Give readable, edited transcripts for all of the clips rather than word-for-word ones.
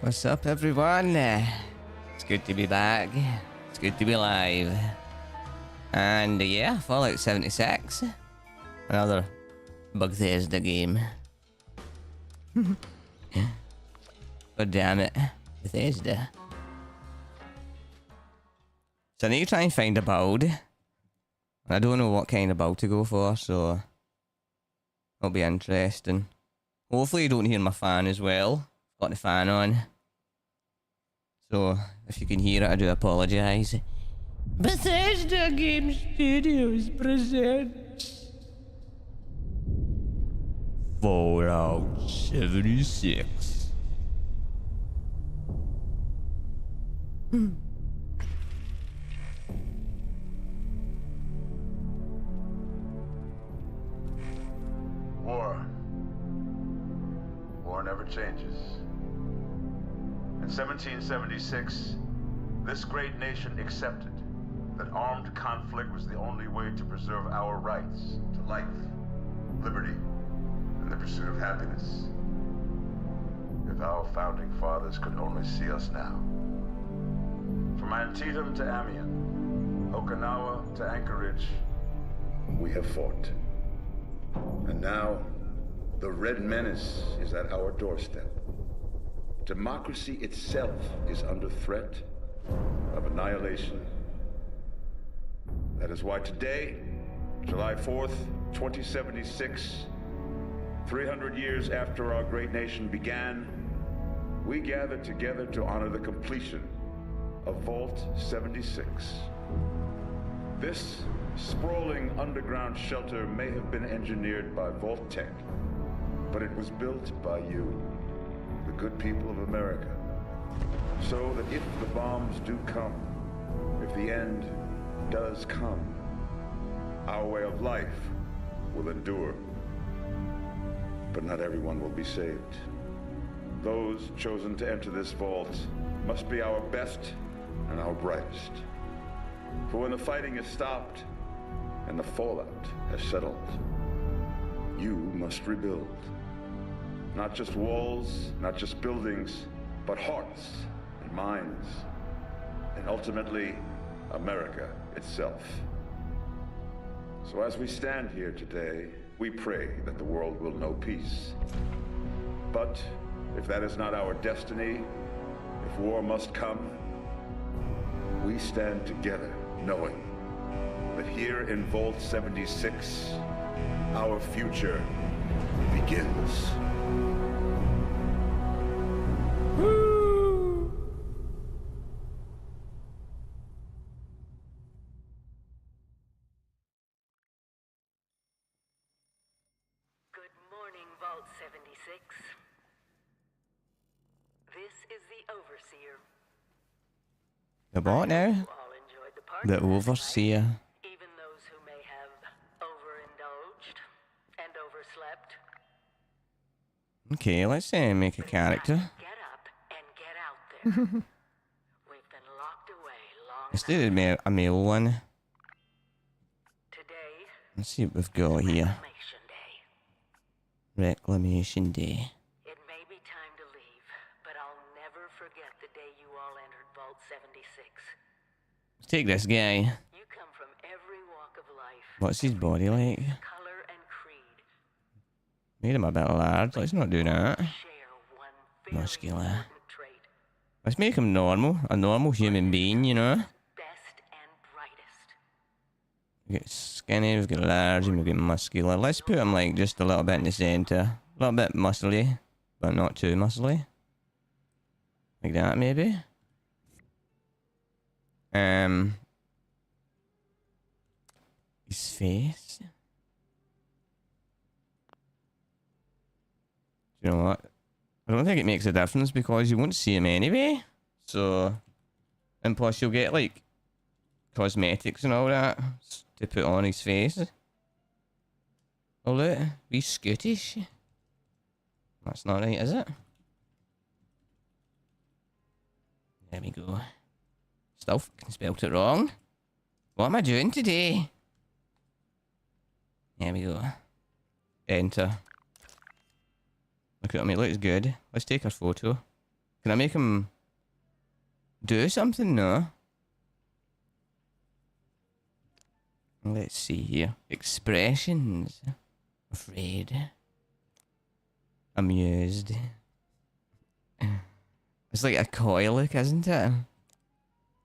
What's up, everyone? It's good to be back. It's good to be live. And yeah, Fallout 76. Another Bethesda game. God damn it. Bethesda. So I need to try and find a build. I don't know what kind of build to go for, so it'll be interesting. Hopefully you don't hear my fan as well. Got the fan on. So if you can hear it, I do apologise. Bethesda Game Studios presents Fallout 76. War never changes. In 1776, this great nation accepted that armed conflict was the only way to preserve our rights to life, liberty, and the pursuit of happiness. If our founding fathers could only see us now. From Antietam to Amiens, Okinawa to Anchorage, we have fought. And now, the Red Menace is at our doorstep. Democracy itself is under threat of annihilation. That is why today, July 4th, 2076, 300 years after our great nation began, we gather together to honor the completion of Vault 76. This sprawling underground shelter may have been engineered by Vault Tech, but it was built by you, the good people of America, so that if the bombs do come, if the end does come, our way of life will endure. But not everyone will be saved. Those chosen to enter this vault must be our best and our brightest. For when the fighting is stopped and the fallout has settled, you must rebuild. Not just walls, not just buildings, but hearts and minds, and ultimately, America itself. So as we stand here today, we pray that the world will know peace. But if that is not our destiny, if war must come, we stand together knowing that here in Vault 76, our future begins. Woo! Good morning, Vault 76. This is the Overseer. The what now? You all enjoyed the party The last night, Overseer. even those who may have overindulged and overslept. Okay, let's make a character. Get up and get out there. We've been locked away long Let's enough. do a male one. Today, Let's see what we've got here. Reclamation Day. Reclamation Day. It may be time to leave, but I'll never forget the day you all entered Vault 76. Let's take this guy. You come from every walk of life. What's his body like? Color and creed. Made him a bit large. Let's not do that. Share one very Muscular. important trait. Let's make him normal. A normal human being, you know? Best and brightest. We get skinny, we've got large, and we've got muscular. Let's put him like just a little bit in the centre. A little bit muscly, but not too muscly. Like that, maybe. His face. You know what? I don't think it makes a difference because you won't see him anyway. So, and plus you'll get like cosmetics and all that to put on his face. Oh look, be scootish. That's not right, is it? There we go. Still fucking spelt it wrong. What am I doing today? There we go. Enter. Look at him, he looks good. Let's take a photo. Can I make him do something? No. Let's see here. Expressions. Afraid. Amused. It's like a coy look, isn't it?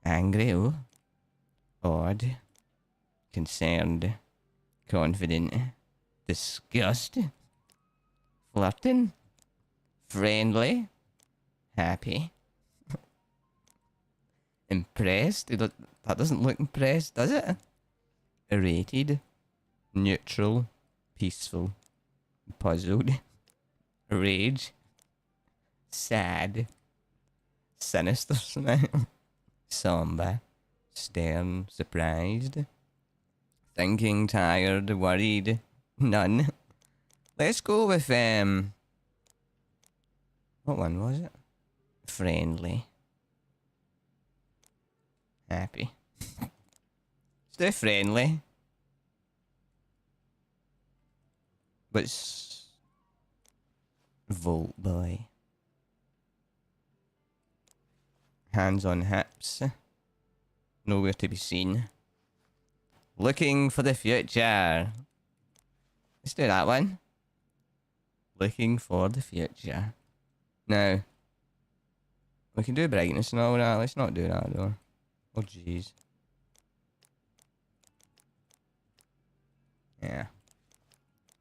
Angry, oh. Odd. Concerned. Confident. Disgust. Flirting. Friendly. Happy. Impressed. That doesn't look impressed, does it? Elated. Neutral. Peaceful. Puzzled. Rage. Sad. Sinister. Somber. Stern. Surprised. Thinking. Tired. Worried. None. Let's go with what one was it? Friendly. Happy. Let's do friendly. But Volt boy. Hands on hips. Nowhere to be seen. Looking for the future. Let's do that one. Looking for the future. Now, we can do brightness and all that. Let's not do that though. Oh jeez. Yeah.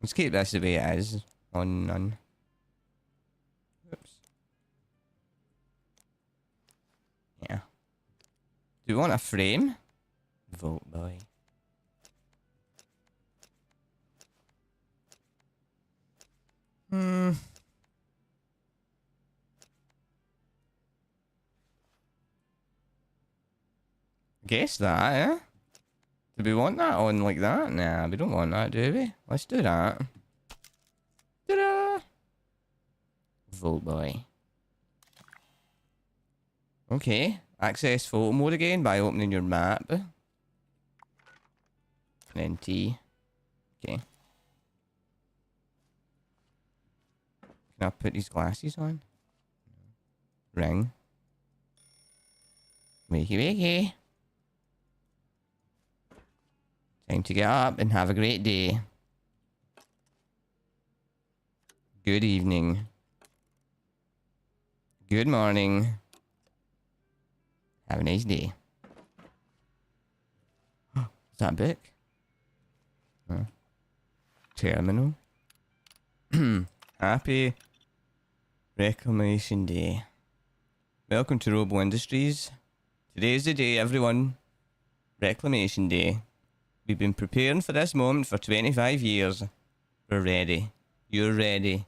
Let's keep this the way it is. On none. Oops. Yeah. Do we want a frame? Vote boy. Guess that, eh? Do we want that on like that? Nah, we don't want that, do we? Let's do that. Ta-da! Vote boy. Okay. Access photo mode again by opening your map. And then T. Okay. Can I put these glasses on? Ring. Wakey wakey. Time to get up and have a great day. Good evening. Good morning. Have a nice day. Is that a book? Huh. Terminal. Happy Reclamation Day. Welcome to Robo Industries. Today's the day, everyone. Reclamation Day. We've been preparing for this moment for 25 years. We're ready. You're ready.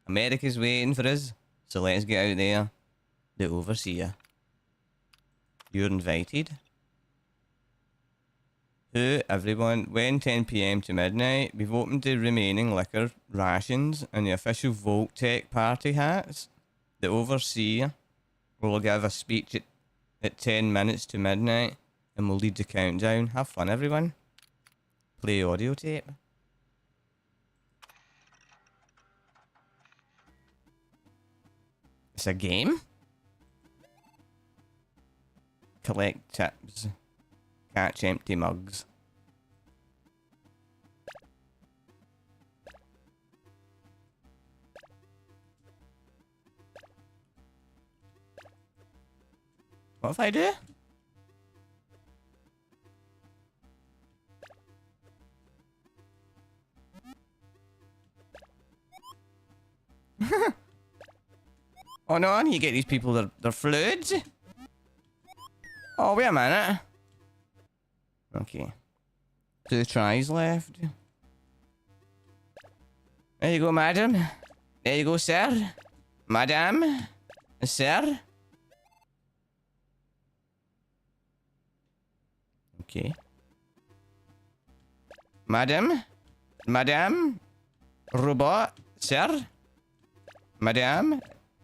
America's waiting for us, so let's get out there. The overseer. You're invited. Who, everyone, when 10 PM to midnight, we've opened the remaining liquor rations and the official Voltec party hats. The overseer will give a speech at 10 minutes to midnight and we'll lead the countdown. Have fun, everyone. Play audio tape. It's a game? Collect tips. Catch empty mugs. What if I do? Oh no, I need to get these people their fluids. Oh, wait a minute. Okay. 2 tries left. There you go, madam. There you go, sir. Madam. Sir. Okay. Madam. Madam. Robot. Sir. Madam.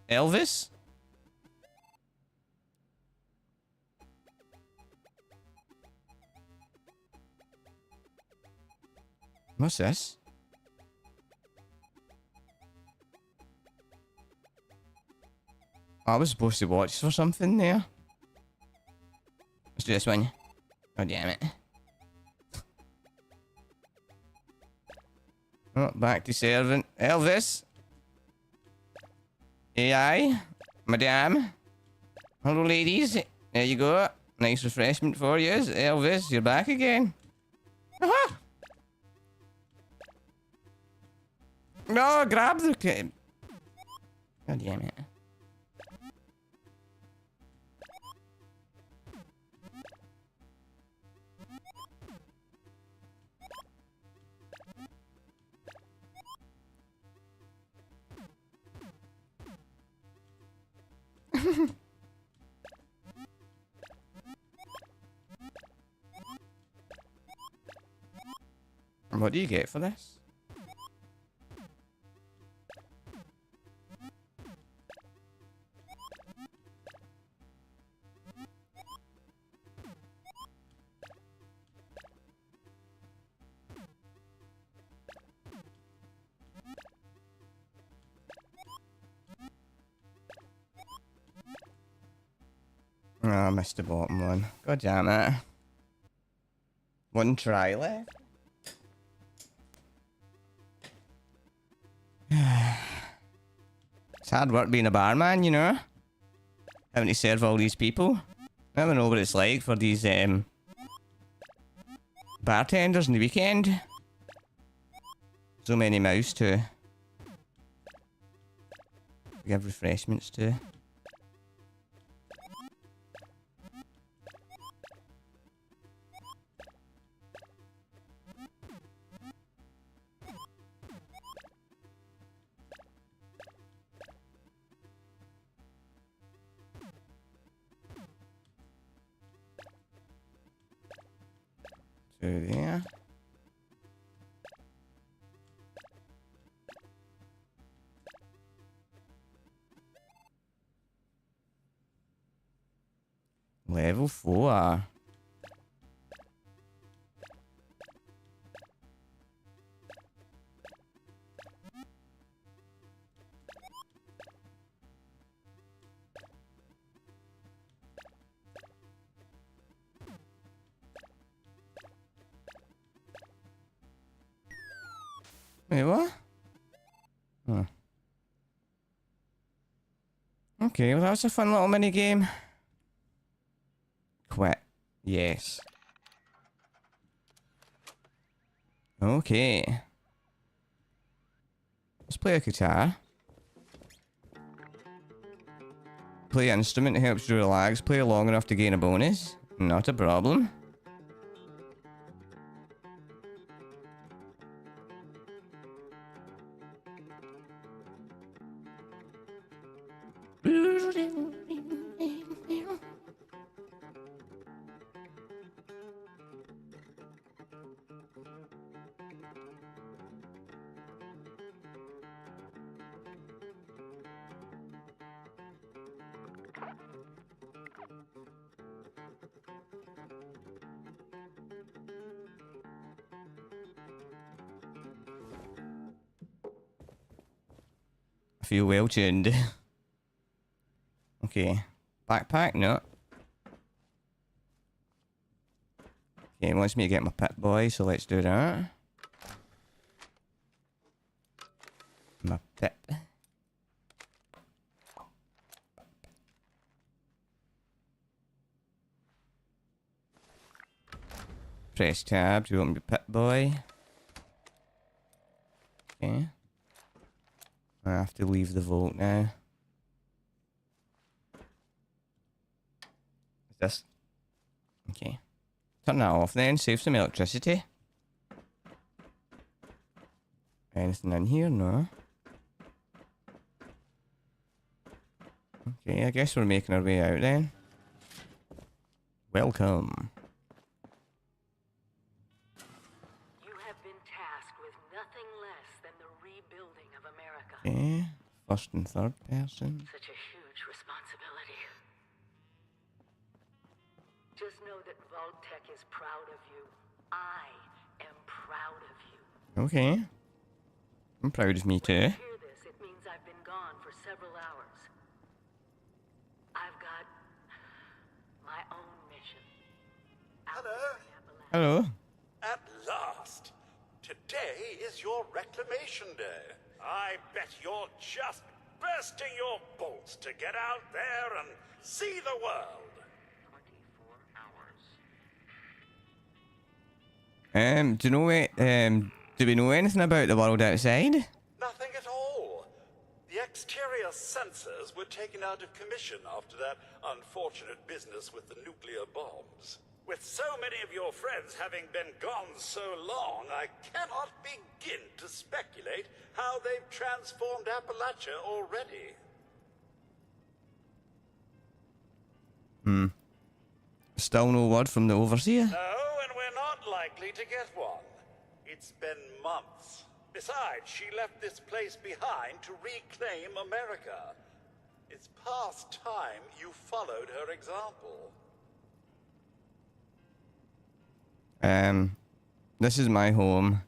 Elvis. What's this? I was supposed to watch for something there. Let's do this one. Oh, damn it. Oh, back to servant. Elvis. AI. Madame. Hello, ladies. There you go. Nice refreshment for you. Elvis, you're back again. Aha! No, grab the... God damn it. What do you get for this? Oh, I missed the bottom one. God damn it. One try left. It's hard work being a barman, you know? Having to serve all these people. I don't know what it's like for these bartenders in the weekend. So many mouths to give refreshments to. There. Level 4. Wait, what? Huh. Okay, well that was a fun little mini game. Quit. Yes. Okay. Let's play a guitar. Play an instrument helps you relax. Play long enough to gain a bonus. Not a problem. I feel well tuned. Okay. Backpack? No. Okay, it wants me to get my pit boy, so let's do that. My pit. Press tab to open your pit boy. Okay. I have to leave the vault now. Is this? Okay. Turn that off then, save some electricity. Anything in here? No. Okay, I guess we're making our way out then. Welcome. You have been tasked with nothing less than the rebuilding of America. Okay, first and third person. Such a huge responsibility. Just know that Vault-Tec is proud of you. I am proud of you. Okay. I'm proud of me too. When you hear this, it means I've been gone for several hours. Hello. At last! Today is your Reclamation Day. I bet you're just bursting your bolts to get out there and see the world. 24 hours. Do you know do we know anything about the world outside? Nothing at all. The exterior sensors were taken out of commission after that unfortunate business with the nuclear bombs. With so many of your friends having been gone so long, I cannot begin to speculate how they've transformed Appalachia already. Still no word from the overseer? No, and we're not likely to get one. It's been months. Besides, she left this place behind to reclaim America. It's past time you followed her example. This is my home.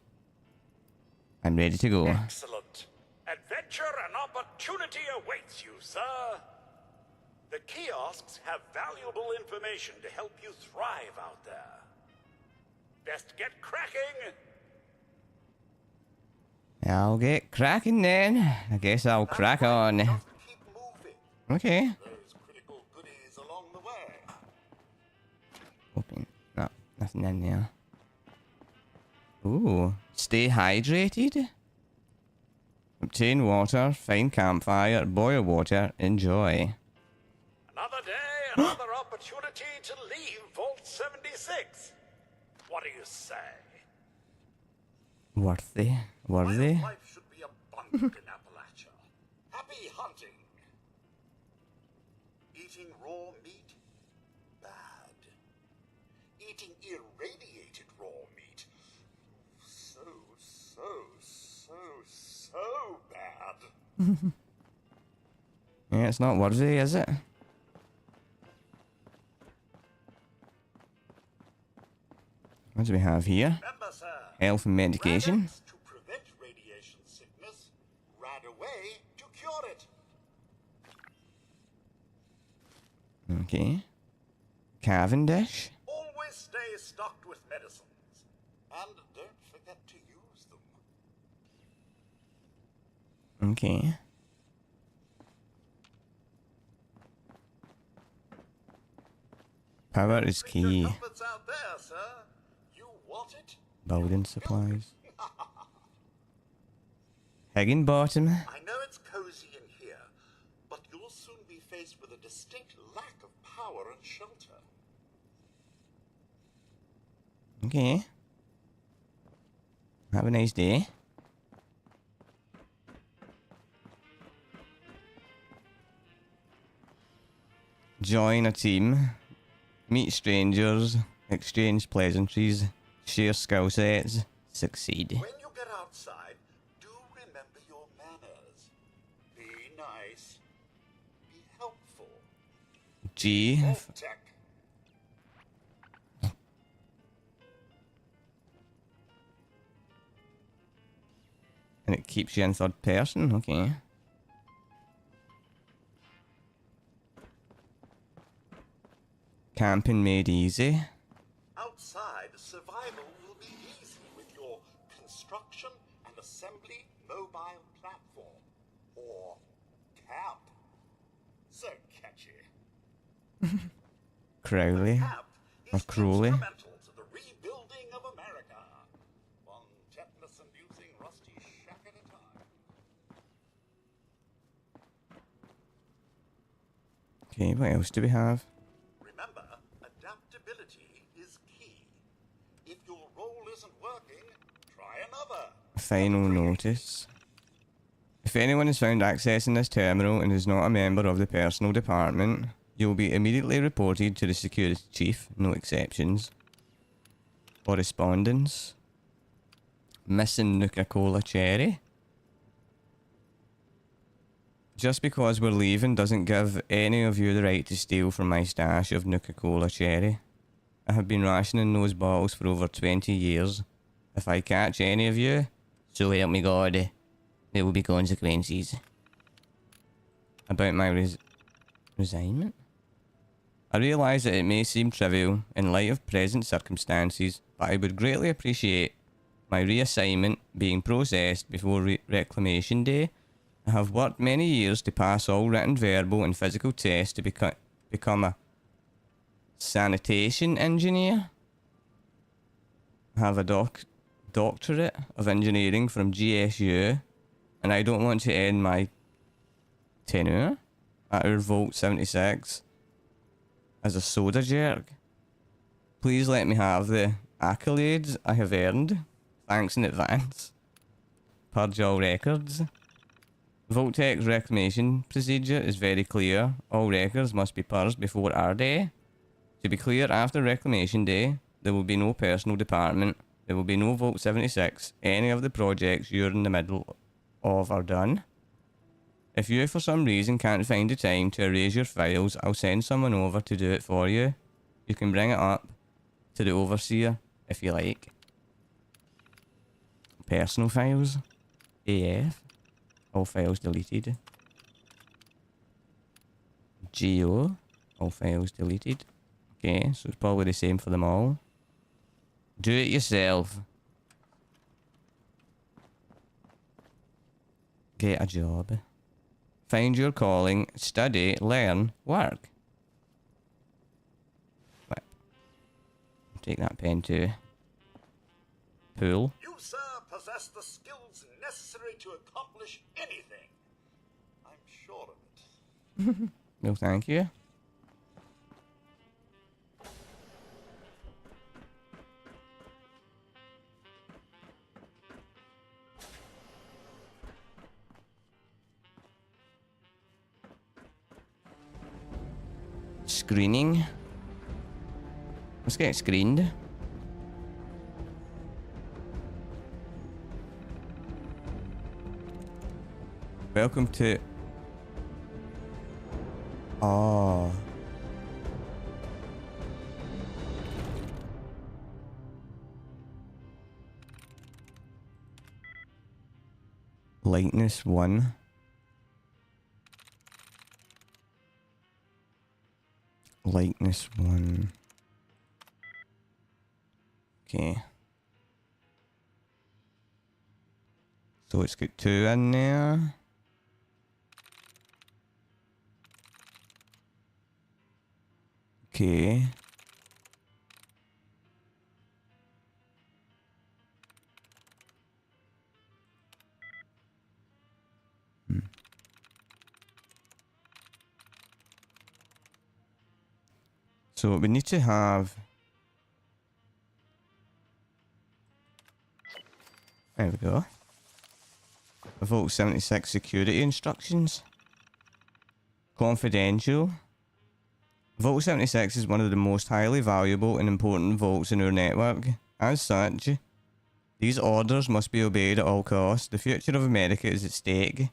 I'm ready to go. Excellent. Adventure and opportunity awaits you, sir. The kiosks have valuable information to help you thrive out there. Best get cracking. I'll get cracking then. I guess I'll crack on. Just keep moving. Okay. There's critical goodies along the way. Open. No, nothing in there. Ooh. Stay hydrated. Obtain water, find campfire, boil water, enjoy. Another day, another opportunity to leave Vault 76. What do you say? Worthy. Worthy. Wildlife should be abundant in Appalachia. Happy hunting. Eating raw meat? Bad. Eating irradiated raw meat? So bad. Yeah, it's not worthy, is it? What do we have here? Remember, sir, Health and medication. Rad-X to prevent radiation sickness, Rad-Away to cure it. Okay. Cavendish. Always stay stocked with medicines. And don't forget to use them. Okay. Power is Bring your key. comforts out there, sir. You want it? Building supplies. Higginbottom. I know it's cozy in here, but you'll soon be faced with a distinct lack of power and shelter. Okay. Have a nice day. Join a team. Meet strangers. Exchange pleasantries. Share skill sets. Succeed. When you get outside, do remember your manners. Be nice. Be helpful. G. Tech. And it keeps you in third person. Okay. Camping made easy. Outside, survival will be easy with your construction and assembly mobile platform. Or camp. So catchy. Crowley. Camp Or is Crowley. instrumental to the rebuilding of America. One tetanus-inducing rusty shack at a time. Okay, what else do we have? Remember, adaptability is key. If your role isn't working, try another. Final notice. If anyone is found accessing this terminal and is not a member of the personal department, you will be immediately reported to the security chief, no exceptions. Correspondence. Missing Nuka-Cola Cherry. Just because we're leaving doesn't give any of you the right to steal from my stash of Nuka-Cola Cherry. I have been rationing those bottles for over 20 years. If I catch any of you, so help me God, there will be consequences. About my resignment? I realise that it may seem trivial in light of present circumstances, but I would greatly appreciate my reassignment being processed before Reclamation Day. I have worked many years to pass all written, verbal and physical tests to become a sanitation engineer. I have a doctorate of engineering from GSU, and I don't want to end my tenure at our Vault 76 as a soda jerk. Please let me have the accolades I have earned. Thanks in advance. Purge all records. Vault-Tech's reclamation procedure is very clear. All records must be purged before our day. To be clear, after Reclamation Day, there will be no personal department. There will be no Vault 76. Any of the projects you're in the middle of are done. If you for some reason can't find the time to erase your files, I'll send someone over to do it for you. You can bring it up to the overseer if you like. Personal files. AF. All files deleted. GO. All files deleted. Okay, so it's probably the same for them all. Do it yourself. Get a job. Find your calling, study, learn, work. What? Take that pen too. Pool. You, sir, possess the skills necessary to accomplish anything. I'm sure of it. No, thank you. Screening. Let's get screened. Welcome to... Oh. Lightness 1. Lightness 1. Okay. So it's got 2 in there. Okay. So we need to have... There we go. Vault 76 security instructions. Confidential. Vault 76 is one of the most highly valuable and important vaults in our network. As such, these orders must be obeyed at all costs. The future of America is at stake.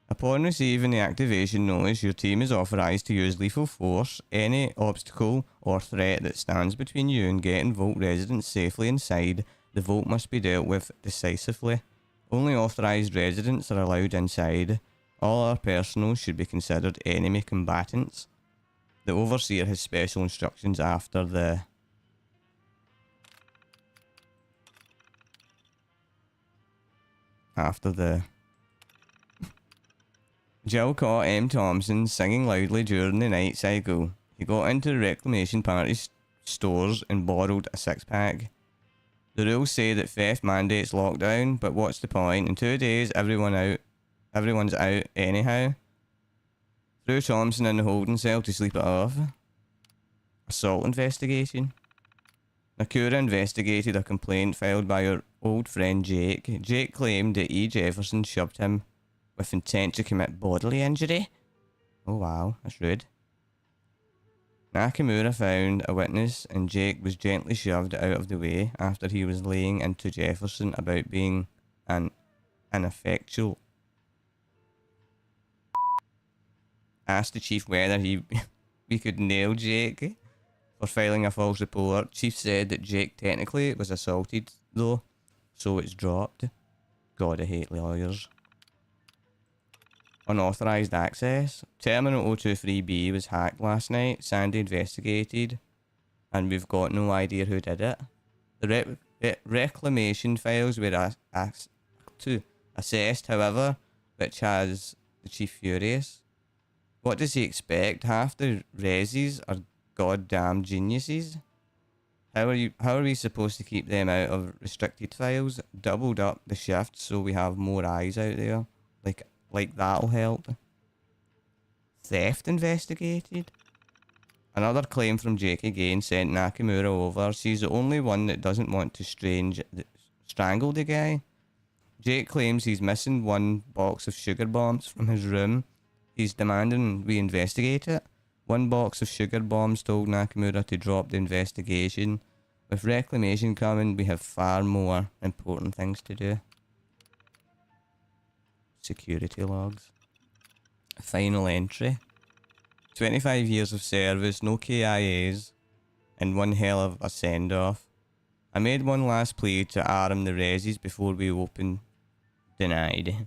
Upon receiving the activation notice, your team is authorized to use lethal force. Any obstacle or threat that stands between you and getting Vault residents safely inside the Vault must be dealt with decisively. Only authorized residents are allowed inside. All our personnel should be considered enemy combatants. The Overseer has special instructions after the... Jill caught M. Thompson singing loudly during the night cycle. He got into the Reclamation Party's stores and borrowed a 6-pack. The rules say that theft mandates lockdown, but what's the point? In 2 days, everyone's out anyhow. Threw Thompson in the holding cell to sleep it off. Assault investigation. Nakura investigated a complaint filed by her old friend Jake. Jake claimed that E. Jefferson shoved him with intent to commit bodily injury. Oh wow, that's rude. Nakamura found a witness and Jake was gently shoved out of the way after he was laying into Jefferson about being an ineffectual. Asked the chief whether we could nail Jake for filing a false report. Chief said that Jake technically was assaulted though, so it's dropped. God, I hate lawyers. Unauthorized access. Terminal 023B was hacked last night. Sandy investigated, and we've got no idea who did it. The reclamation files were assessed, however, which has the chief furious. What does he expect? Half the resis are goddamn geniuses. How are we supposed to keep them out of restricted files? Doubled up the shifts so we have more eyes out there. Like that'll help. Theft investigated. Another claim from Jake again sent Nakamura over. She's the only one that doesn't want to strangle the guy. Jake claims he's missing one box of sugar bombs from his room. He's demanding we investigate it. One box of sugar bombs told Nakamura to drop the investigation. With Reclamation coming, we have far more important things to do. Security logs. Final entry. 25 years of service, no KIAs, and one hell of a send-off. I made one last plea to arm the resis before we open. Denied.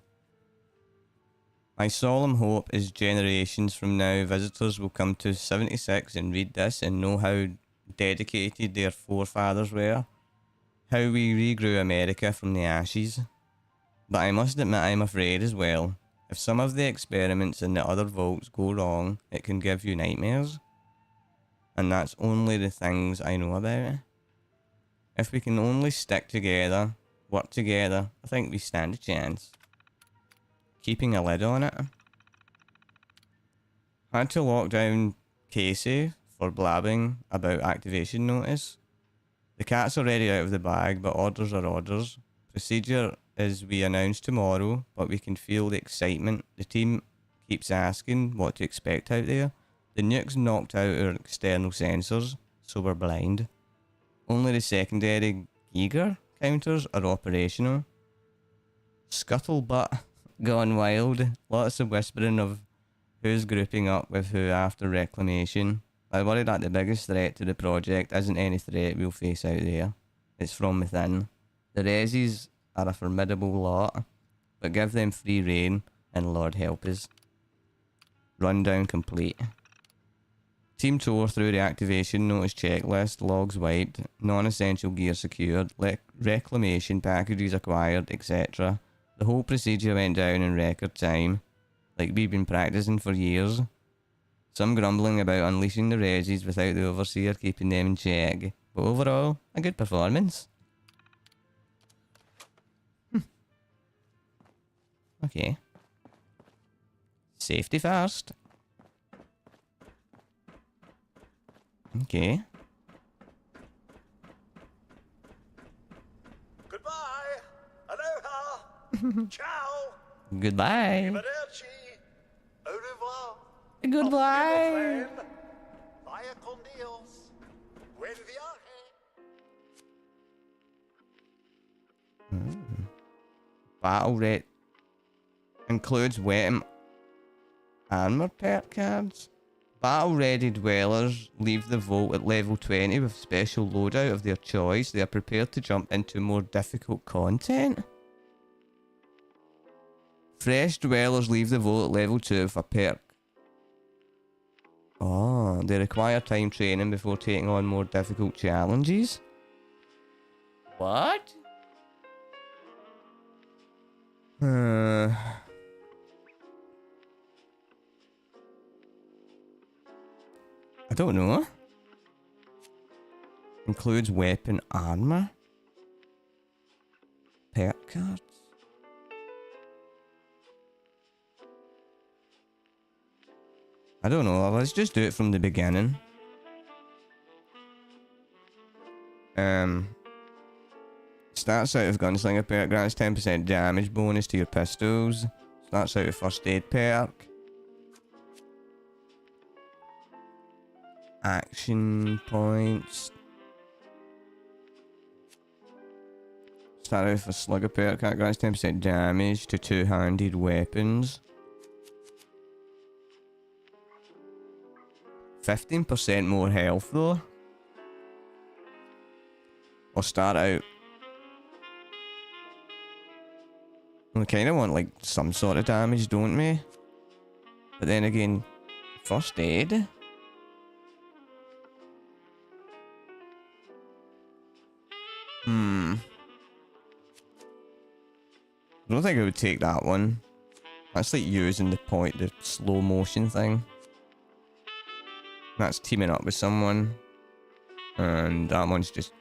My solemn hope is generations from now visitors will come to 76 and read this and know how dedicated their forefathers were. How we regrew America from the ashes. But I must admit I'm afraid as well. If some of the experiments in the other vaults go wrong, it can give you nightmares. And that's only the things I know about it. If we can only stick together, work together, I think we stand a chance. Keeping a lid on it. Had to lock down Casey for blabbing about activation notice. The cat's already out of the bag, but orders are orders. Procedure is we announce tomorrow, but we can feel the excitement. The team keeps asking what to expect out there. The nuke's knocked out our external sensors, so we're blind. Only the secondary Giger counters are operational. Scuttlebutt gone wild. Lots of whispering of who's grouping up with who after Reclamation. I worry that the biggest threat to the project isn't any threat we'll face out there. It's from within. The resis are a formidable lot, but give them free rein and Lord help us. Rundown complete. Team tore through the activation notice checklist, logs wiped, non-essential gear secured, reclamation packages acquired, etc. The whole procedure went down in record time, like we've been practicing for years. Some grumbling about unleashing the resis without the overseer keeping them in check, but overall, a good performance. Okay. Safety first. Okay. Goodbye. Aloha. Ciao. Goodbye. Arrivederci. Au revoir. Goodbye. Vaya con Dios. Buen viaje. Battle rate includes weapon armor perk cards. Battle ready dwellers leave the vault at level 20 with special loadout of their choice. They are prepared to jump into more difficult content. Fresh dwellers leave the vault at level 2 with a perk. Oh, they require time training before taking on more difficult challenges. What? I don't know. Includes weapon armor. Perk cards. I don't know. Let's just do it from the beginning. Starts out with gunslinger perk, grants 10% damage bonus to your pistols. Starts out with first aid perk. Action points. Start out with a slugger perk, grants 10% damage to two-handed weapons. 15% more health though. Or start out. We kind of want like some sort of damage, don't we? But then again, first aid? I don't think I would take that one. That's like using the slow motion thing. That's teaming up with someone. And that one's just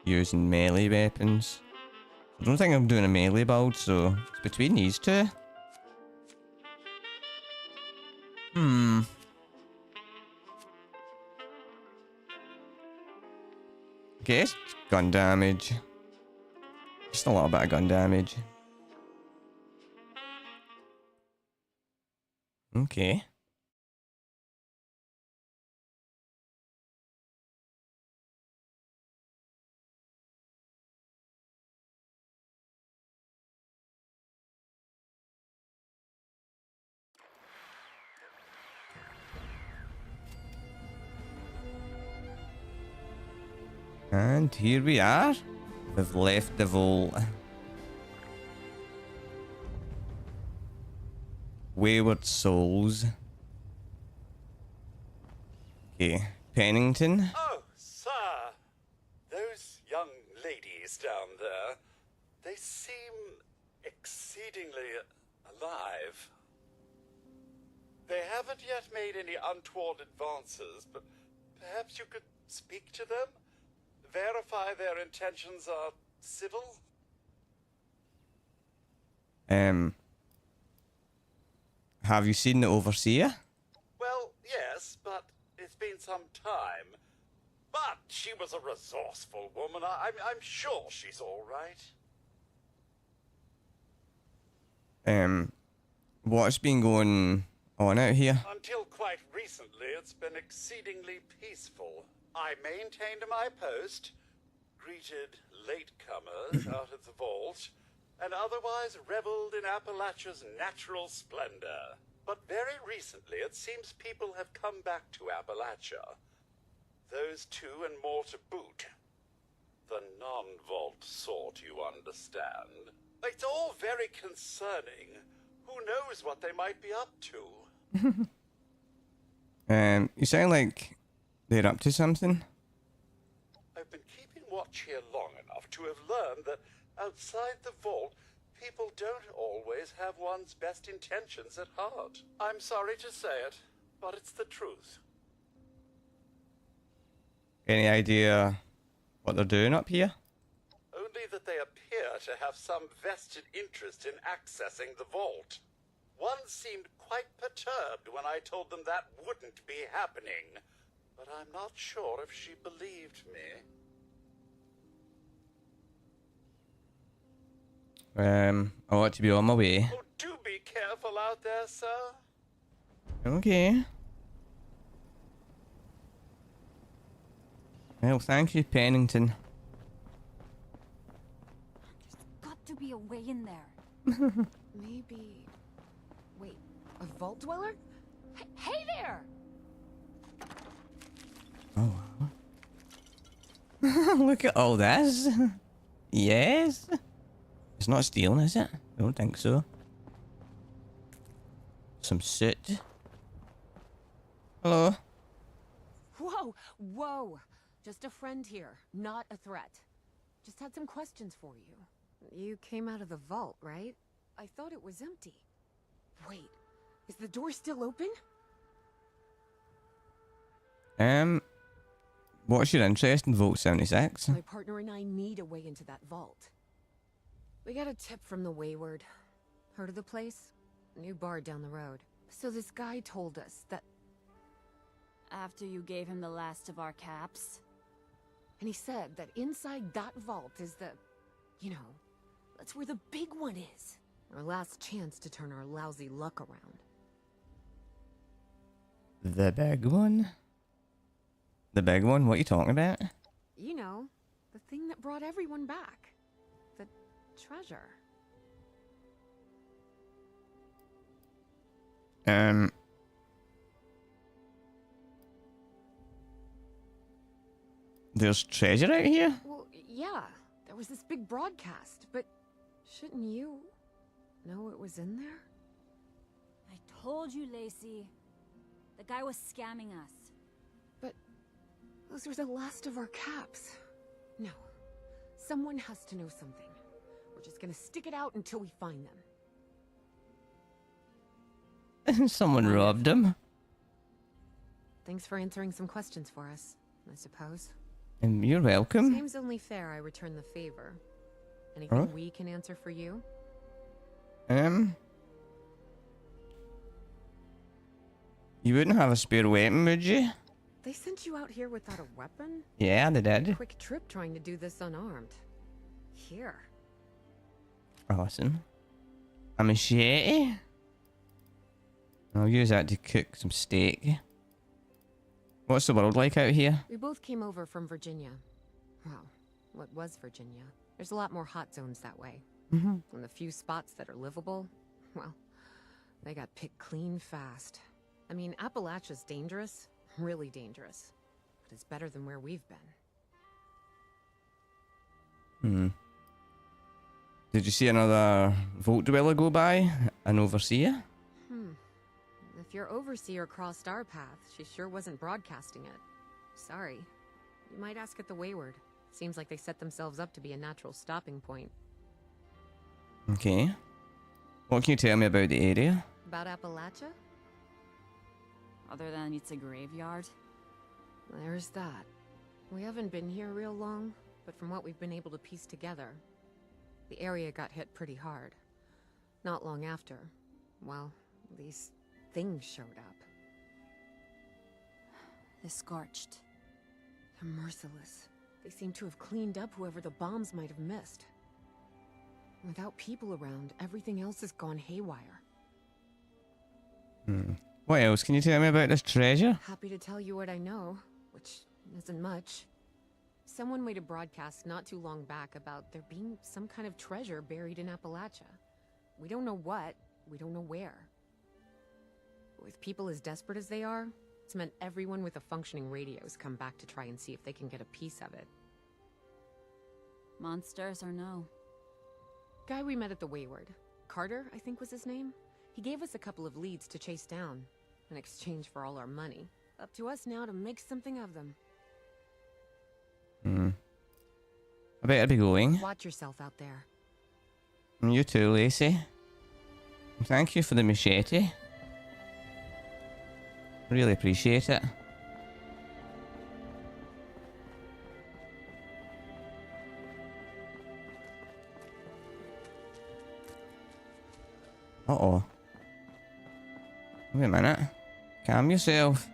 using melee weapons. I don't think I'm doing a melee build, so it's between these two. Guess gun damage. Just a little bit of gun damage. Okay. And here we are. We've left the vault. Wayward souls. Okay, Pennington. Oh, sir. Those young ladies down there, they seem exceedingly alive. They haven't yet made any untoward advances, but perhaps you could speak to them? Verify their intentions are civil? Have you seen the Overseer? Well, yes, but it's been some time. But she was a resourceful woman. I'm sure she's all right. What's been going on out here? Until quite recently, it's been exceedingly peaceful. I maintained my post, greeted latecomers out of the vault, and otherwise reveled in Appalachia's natural splendor. But very recently, it seems people have come back to Appalachia. Those two and more to boot. The non-vault sort, you understand. It's all very concerning. Who knows what they might be up to? You sound like they're up to something. I've been keeping watch here long enough to have learned that outside the vault, people don't always have one's best intentions at heart. I'm sorry to say it, but it's the truth. Any idea what they're doing up here? Only that they appear to have some vested interest in accessing the vault. One seemed quite perturbed when I told them that wouldn't be happening, but I'm not sure if she believed me. I ought to be on my way. Oh, do be careful out there, sir. Okay. Well, thank you, Pennington. There's got to be a way in there. Maybe... Wait, a vault dweller? Hey there! Oh. Look at all this. Yes. It's not stealing, is it? I don't think so. Some soot. Hello. Whoa, whoa. Just a friend here, not a threat. Just had some questions for you. You came out of the vault, right? I thought it was empty. Wait, is the door still open? What's your interest in Vault 76? My partner and I need a way into that vault. We got a tip from the Wayward. Heard of the place? New bar down the road. So this guy told us that... After you gave him the last of our caps? And he said that inside that vault is the... You know, that's where the big one is. Our last chance to turn our lousy luck around. The big one? The big one? What are you talking about? You know, the thing that brought everyone back. The treasure. There's treasure out here? Well, yeah. There was this big broadcast, but shouldn't you know it was in there? I told you, Lacey. The guy was scamming us. But those were the last of our caps. No. Someone has to know something. We're just gonna stick it out until we find them. Someone robbed him. Thanks for answering some questions for us, I suppose. You're welcome. Seems only fair I return the favor. Anything we can answer for you? You wouldn't have a spare weapon, would you? They sent you out here without a weapon? Yeah, they did. Quick trip trying to do this unarmed. Here. Awesome. A machete? I'll use that to cook some steak. What's the world like out here? We both came over from Virginia. Well, what was Virginia? There's a lot more hot zones that way. And the few spots that are livable, well, they got picked clean fast. I mean, Appalachia's dangerous, really dangerous. But it's better than where we've been. Did you see another Vault Dweller go by? An overseer? If your overseer crossed our path, she sure wasn't broadcasting it. Sorry. You might ask at the Wayward. Seems like they set themselves up to be a natural stopping point. Okay. What can you tell me about the area? About Appalachia? Other than it's a graveyard. There's that. We haven't been here real long, but from what we've been able to piece together, the area got hit pretty hard. Not long after, well, these things showed up. The Scorched. They're merciless. They seem to have cleaned up whoever the bombs might have missed. Without people around, everything else has gone haywire. What else can you tell me about this treasure? Happy to tell you what I know, which isn't much. Someone made a broadcast not too long back about there being some kind of treasure buried in Appalachia. We don't know what, we don't know where. With people as desperate as they are, it's meant everyone with a functioning radio's come back to try and see if they can get a piece of it. Monsters or no? Guy we met at the Wayward. Carter, I think was his name. He gave us a couple of leads to chase down, in exchange for all our money. Up to us now to make something of them. I better be going. Watch yourself out there. You too, Lacey. Thank you for the machete. Really appreciate it. Uh-oh. Wait a minute. Calm yourself.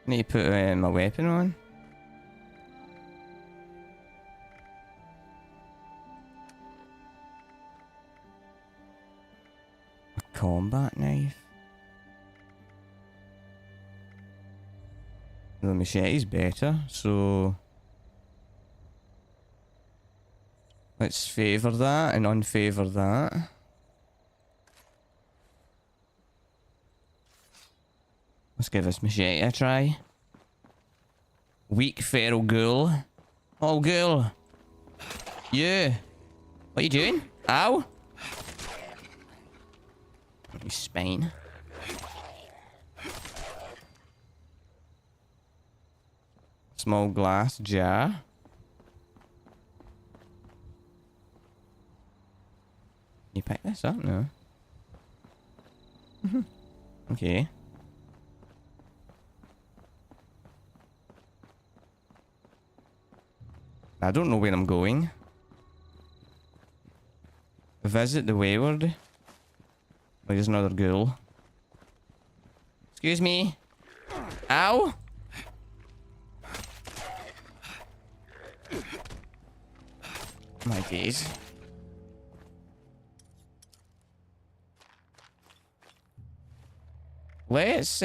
Need to put my weapon on. A combat knife. The machete's better, so let's favour that and unfavour that. Let's give this machete a try. Weak feral ghoul. Oh, ghoul. Yeah. What are you doing? Ow. You spine. Small glass jar. You pick this up? No. Okay. I don't know where I'm going. Visit the Wayward. Oh, there's another ghoul. Excuse me. Ow! My days. Let's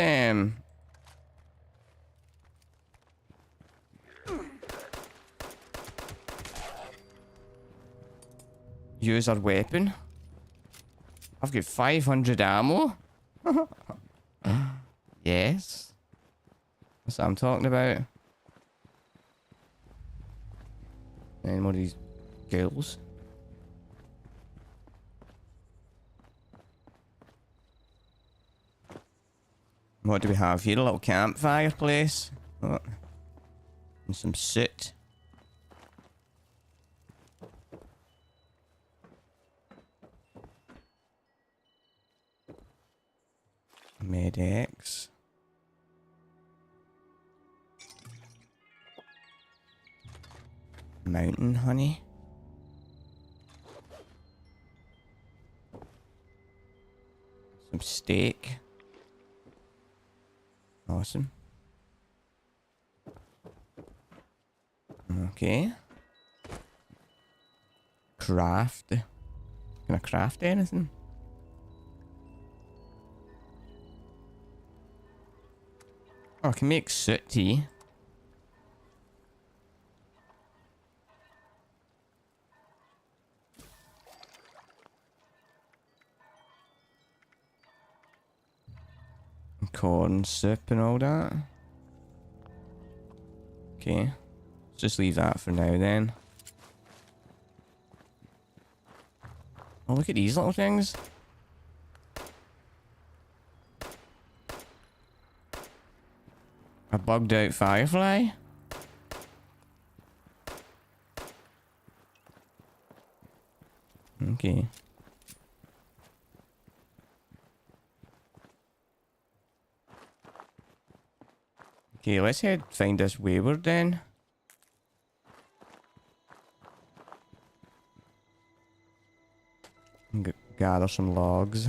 use our weapon. I've got 500 ammo. Yes. That's what I'm talking about. And what are these girls? What do we have here? A little campfire place. Oh. And some soot. Med-X. Mountain honey. Some steak. Awesome. Okay. Craft. Can I craft anything? Oh, I can make soot tea. Corn soup and all that. Okay. Let's just leave that for now then. Oh, look at these little things. A bugged out firefly. Okay. Okay, let's head find this wayward then. Gather some logs.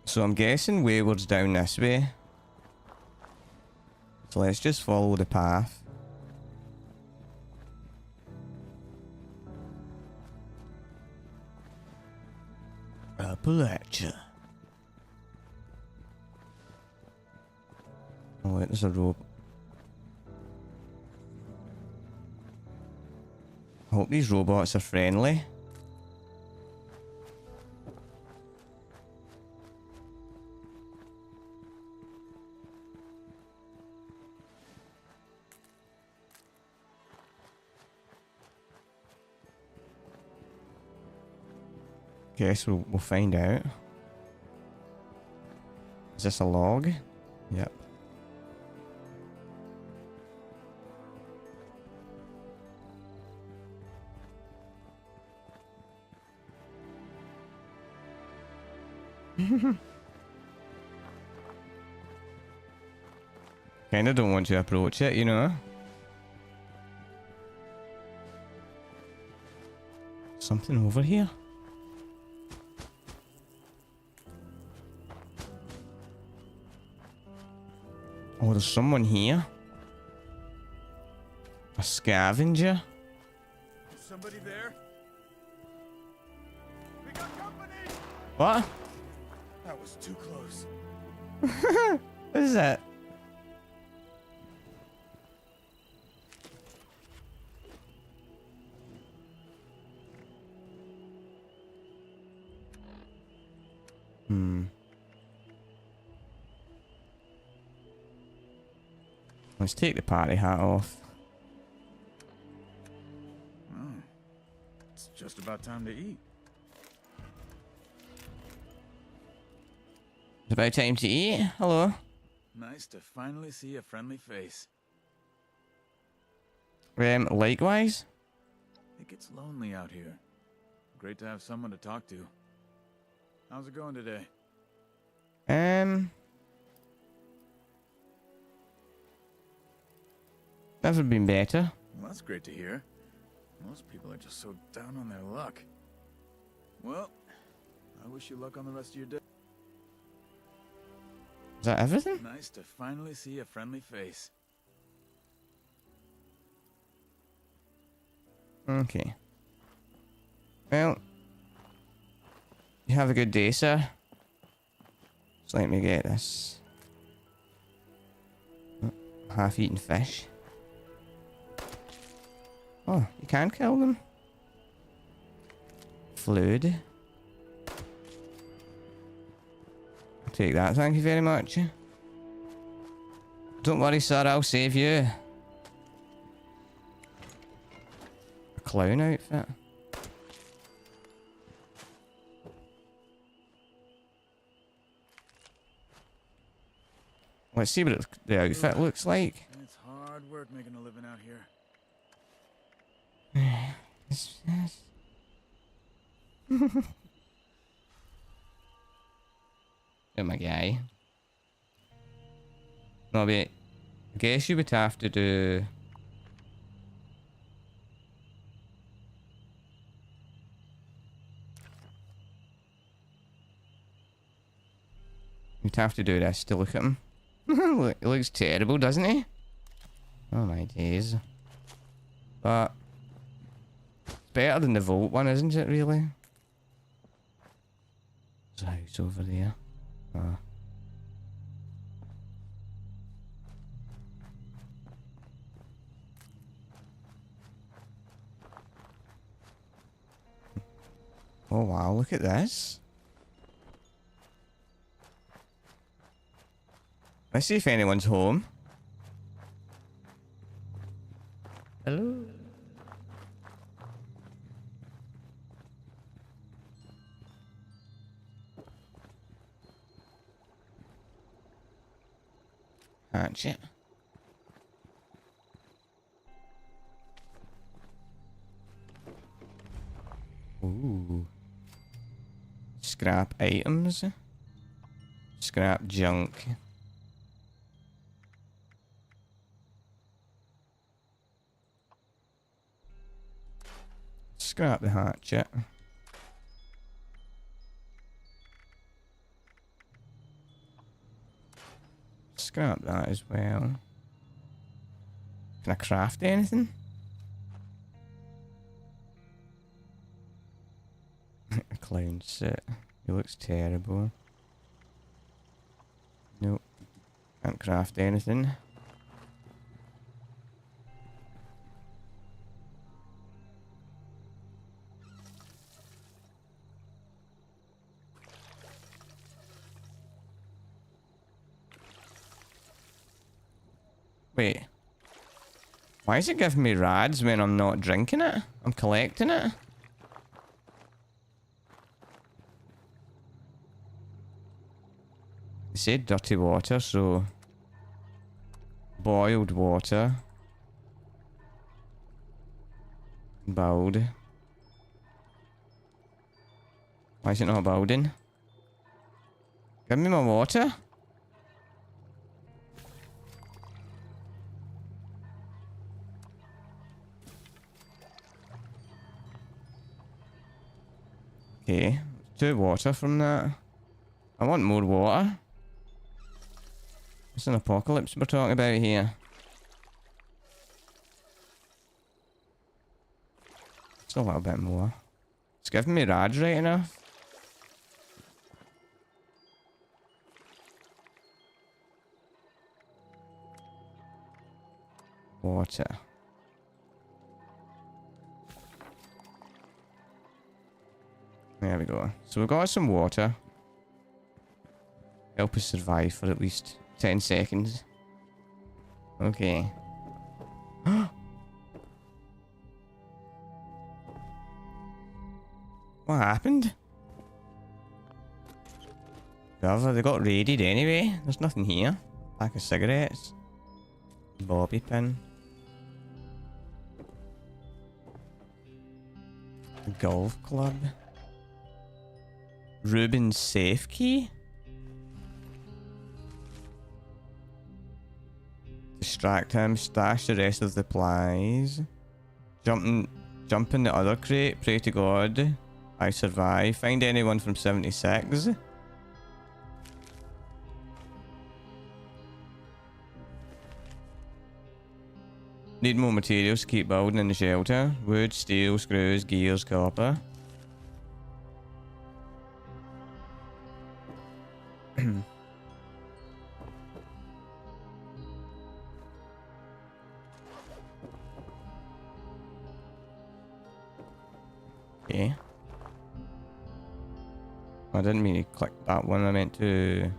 So I'm guessing wayward's down this way. So let's just follow the path. Appalachia. Oh wait, there's a rope. I hope these robots are friendly. Guess we'll find out. Is this a log? Yep. Kinda don't want to approach it, you know? Something over here? Oh, there's someone here. A scavenger? Is somebody there? We got company! What? That was too close. What is that? Let's take the party hat off. Oh, it's just about time to eat. It's about time to eat. Hello. Nice to finally see a friendly face. Likewise. It gets lonely out here. Great to have someone to talk to. How's it going today? Never been better. Well, that's great to hear. Most people are just so down on their luck. Well, I wish you luck on the rest of your day. Is that everything? Nice to finally see a friendly face. Okay. Well, you have a good day, sir. Just let me get this. Half-eaten fish. Oh, you can kill them. Fluid. I'll take that, thank you very much. Don't worry, sir, I'll save you. clown outfit. Let's see what the outfit looks like. It's hard work making a living out here. Oh my guy. No, wait. I guess you would have to do... You'd have to do this to look at him. Look, he looks terrible, doesn't he? Oh my days. But... It's better than the Vault one, isn't it, really? There's a house over there. Oh. Oh wow, look at this. Let's see if anyone's home. Hello? Hatchet. Ooh. Scrap items. Scrap junk. Scrap the hatchet. Scrap that as well. Can I craft anything? A clown suit. He looks terrible. Nope. Can't craft anything. Wait. Why is it giving me rads when I'm not drinking it? I'm collecting it? It said dirty water, so... Boiled water. Bowled. Why is it not bowling? Give me my water. Okay, 2 water from that. I want more water. It's an apocalypse we're talking about here. It's a little bit more. It's giving me rads right enough. Water. There we go. So we've got some water. Help us survive for at least 10 seconds. Okay. What happened? They got raided anyway. There's nothing here. Pack of cigarettes. Bobby pin. Golf club. Ruben's safe key? Distract him, stash the rest of the supplies. Jump in the other crate, pray to God I survive. Find anyone from 76. Need more materials to keep building in the shelter. Wood, steel, screws, gears, copper. Okay. I didn't mean to click that one. I meant to...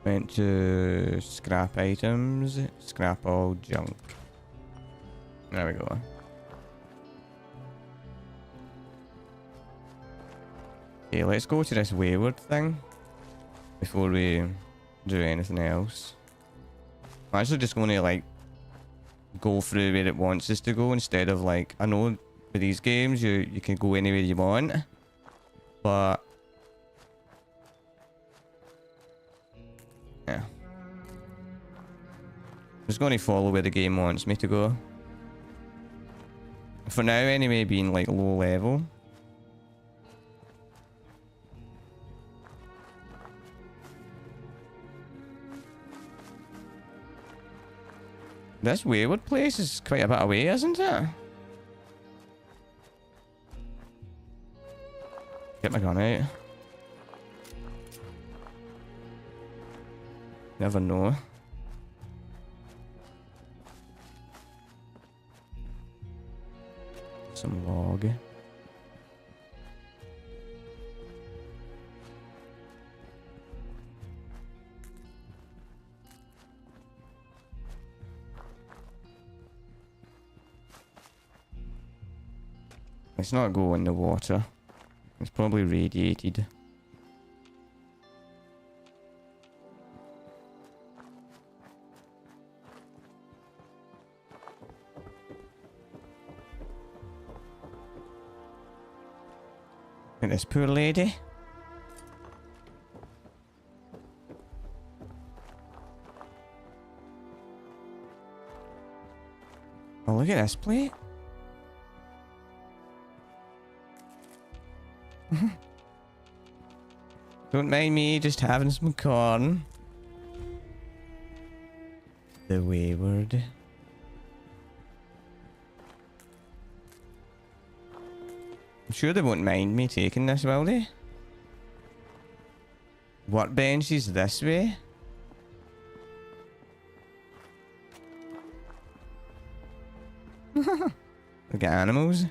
Went to scrap items, scrap all junk. There we go. Okay, let's go to this wayward thing before we do anything else. I'm actually just going to like go through where it wants us to go instead of like, I know with these games you can go anywhere you want, but yeah, I'm just going to follow where the game wants me to go. For now anyway, being like low level. This wayward place is quite a bit away, isn't it? Get my gun out. Never know. Some log. Let's not go in the water. It's probably radiated. Look at this poor lady. Oh, look at this plate. Don't mind me just having some corn. The wayward. I'm sure they won't mind me taking this, will they? Workbench is this way. Look at animals.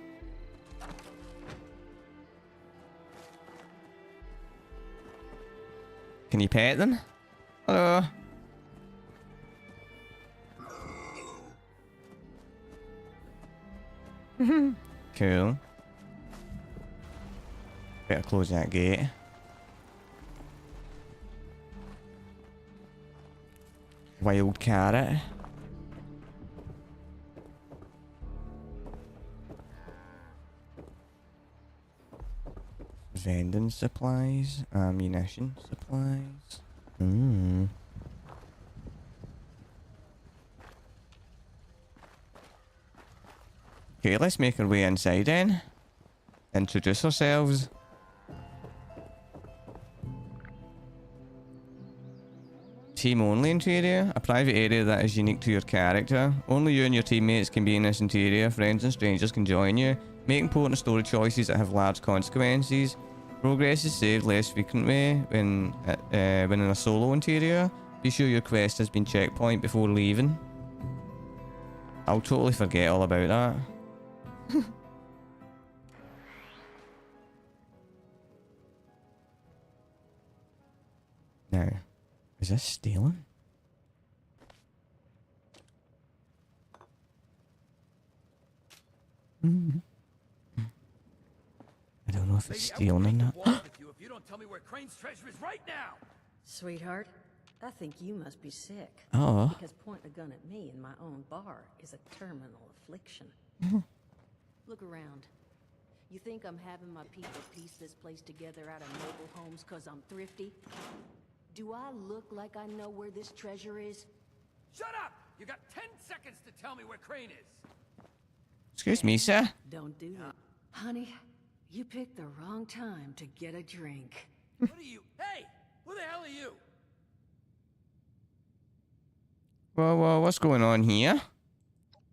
Can you pet them? Hello. Cool. Better close that gate. Wild carrot. Vending supplies, ammunition supplies. Okay, let's make our way inside then. Introduce ourselves. Team only interior, a private area that is unique to your character. Only you and your teammates can be in this interior. Friends and strangers can join you. Make important story choices that have large consequences. Progress is saved less frequently when in a solo interior. Be sure your quest has been checkpoint before leaving. I'll totally forget all about that. Now, is this stealing? I don't know if it's stealing or not. If you don't tell me where Crane's treasure is right now. Sweetheart, I think you must be sick. Oh. Because pointing a gun at me in my own bar is a terminal affliction. Look around. You think I'm having my people piece this place together out of mobile homes because I'm thrifty? Do I look like I know where this treasure is? Shut up! You got 10 seconds to tell me where Crane is. Excuse me, sir. Don't do that. Honey, you picked the wrong time to get a drink. What are you? Hey! Who the hell are you? Well, what's going on here?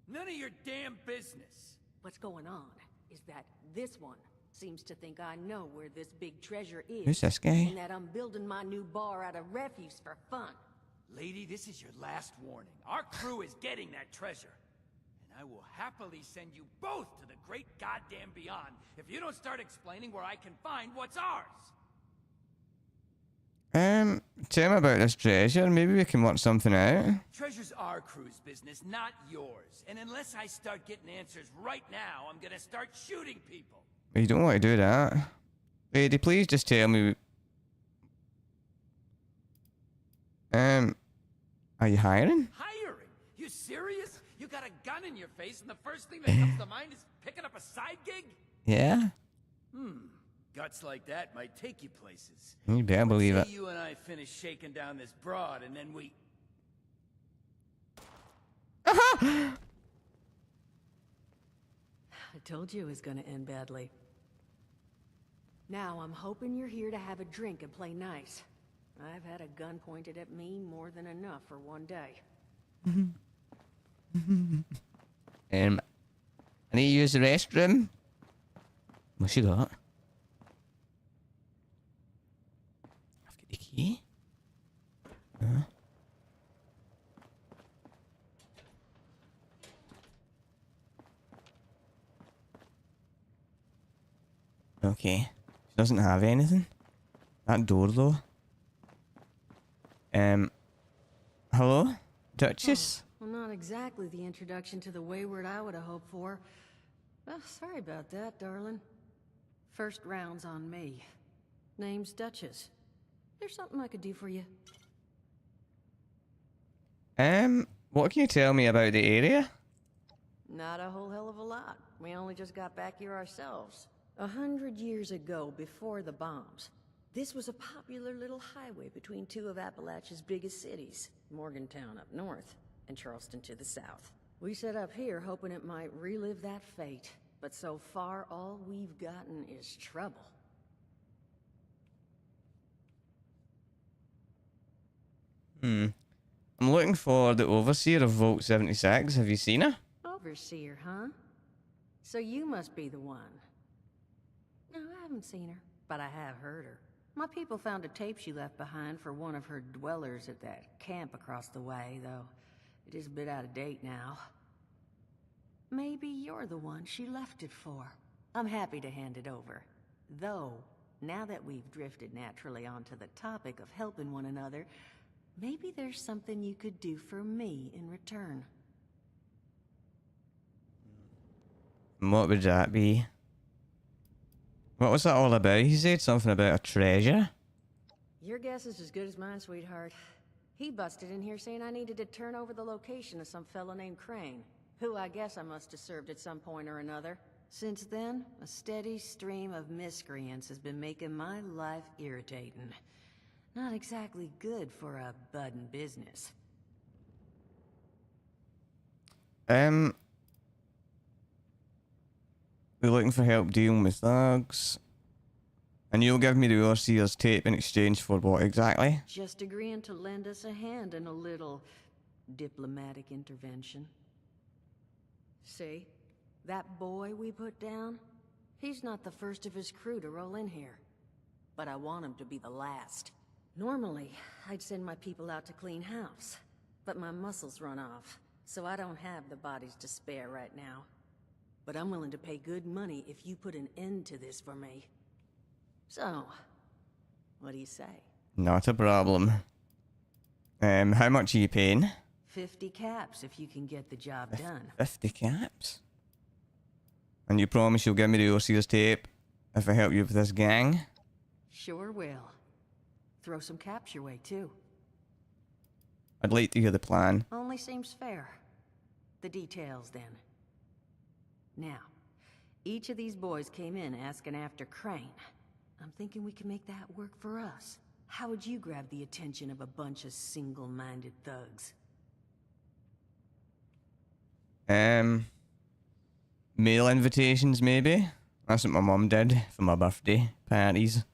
None of your damn business. What's going on is that this one seems to think I know where this big treasure is. Who's this guy? And that I'm building my new bar out of refuse for fun. Lady, this is your last warning. Our crew is getting that treasure. And I will happily send you both to the great goddamn beyond if you don't start explaining where I can find what's ours. Tell me about this treasure. Maybe we can work something out. Treasure's our crew's business, not yours. And unless I start getting answers right now, I'm gonna start shooting people. You don't want to do that. Lady, please just tell me. Are you hiring? Hiring? You serious? You got a gun in your face and the first thing that comes to mind is picking up a side gig? Yeah. Guts like that might take you places. You better believe Say it. you and I finish shaking down this broad and then we... I told you it was gonna end badly. Now I'm hoping you're here to have a drink and play nice. I've had a gun pointed at me more than enough for one day. I need to use the restroom. What's she got? I've got the key. Okay. She doesn't have anything. That door though. Hello? Duchess? Well, not exactly the introduction to the wayward I would have hoped for. Well, sorry about that, darling. First round's on me. Name's Duchess. There's something I could do for you. What can you tell me about the area? Not a whole hell of a lot. We only just got back here ourselves. 100 years ago, before the bombs, this was a popular little highway between two of Appalachia's biggest cities, Morgantown up north, and Charleston to the south. We set up here hoping it might relive that fate, but so far all we've gotten is trouble. I'm looking for the overseer of Vault 76. Have you seen her? Overseer, huh? So you must be the one. No, I haven't seen her, but I have heard her. My people found a tape she left behind for one of her dwellers at that camp across the way, though it is a bit out of date now. Maybe you're the one she left it for. I'm happy to hand it over. Though, now that we've drifted naturally onto the topic of helping one another, maybe there's something you could do for me in return. And what would that be? What was that all about? He said something about a treasure. Your guess is as good as mine, sweetheart. He busted in here saying I needed to turn over the location of some fellow named Crane, who I guess I must have served at some point or another. Since then, a steady stream of miscreants has been making my life irritating. Not exactly good for a budding business. We're looking for help dealing with thugs. And you'll give me the overseer's tape in exchange for what exactly? Just agreeing to lend us a hand in a little diplomatic intervention. See? That boy we put down? He's not the first of his crew to roll in here. But I want him to be the last. Normally, I'd send my people out to clean house. But my muscles run off, so I don't have the bodies to spare right now. But I'm willing to pay good money if you put an end to this for me. So, what do you say? Not a problem. How much are you paying? 50 caps if you can get the job done. 50 caps? And you promise you'll give me the overseer's tape if I help you with this gang? Sure will. Throw some caps your way, too. I'd like to hear the plan. Only seems fair. The details, then. Now, each of these boys came in asking after Crane. I'm thinking we can make that work for us. How would you grab the attention of a bunch of single-minded thugs? Mail invitations, maybe? That's what my mum did for my birthday parties.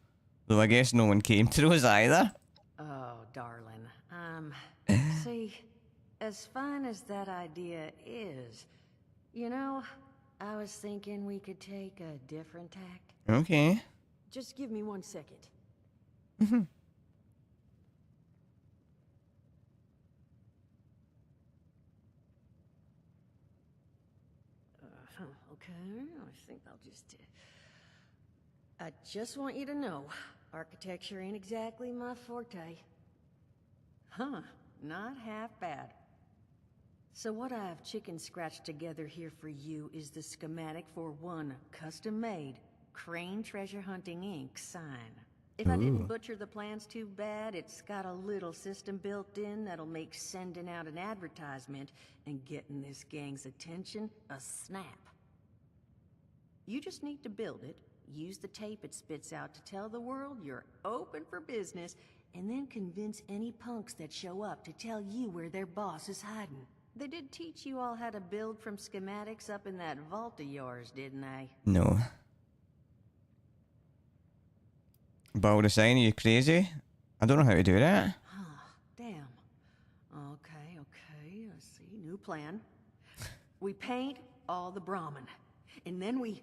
Though I guess no one came to those either. Oh, darling. See, as fine as that idea is, you know, I was thinking we could take a different tack. Okay. Just give me 1 second. Okay, I think I'll just... I just want you to know, Architecture ain't exactly my forte. Huh, not half bad. So what I've chicken scratched together here for you is the schematic for one custom-made Crane Treasure Hunting Inc. sign. If I didn't butcher the plans too bad, it's got a little system built in that'll make sending out an advertisement and getting this gang's attention a snap. You just need to build it, use the tape it spits out to tell the world you're open for business, and then convince any punks that show up to tell you where their boss is hiding. They did teach you all how to build from schematics up in that vault of yours, didn't they? No. Build a sign, are you crazy? I don't know how to do that. Huh, damn. Okay. Let's see. New plan. We paint all the Brahmin. And then we...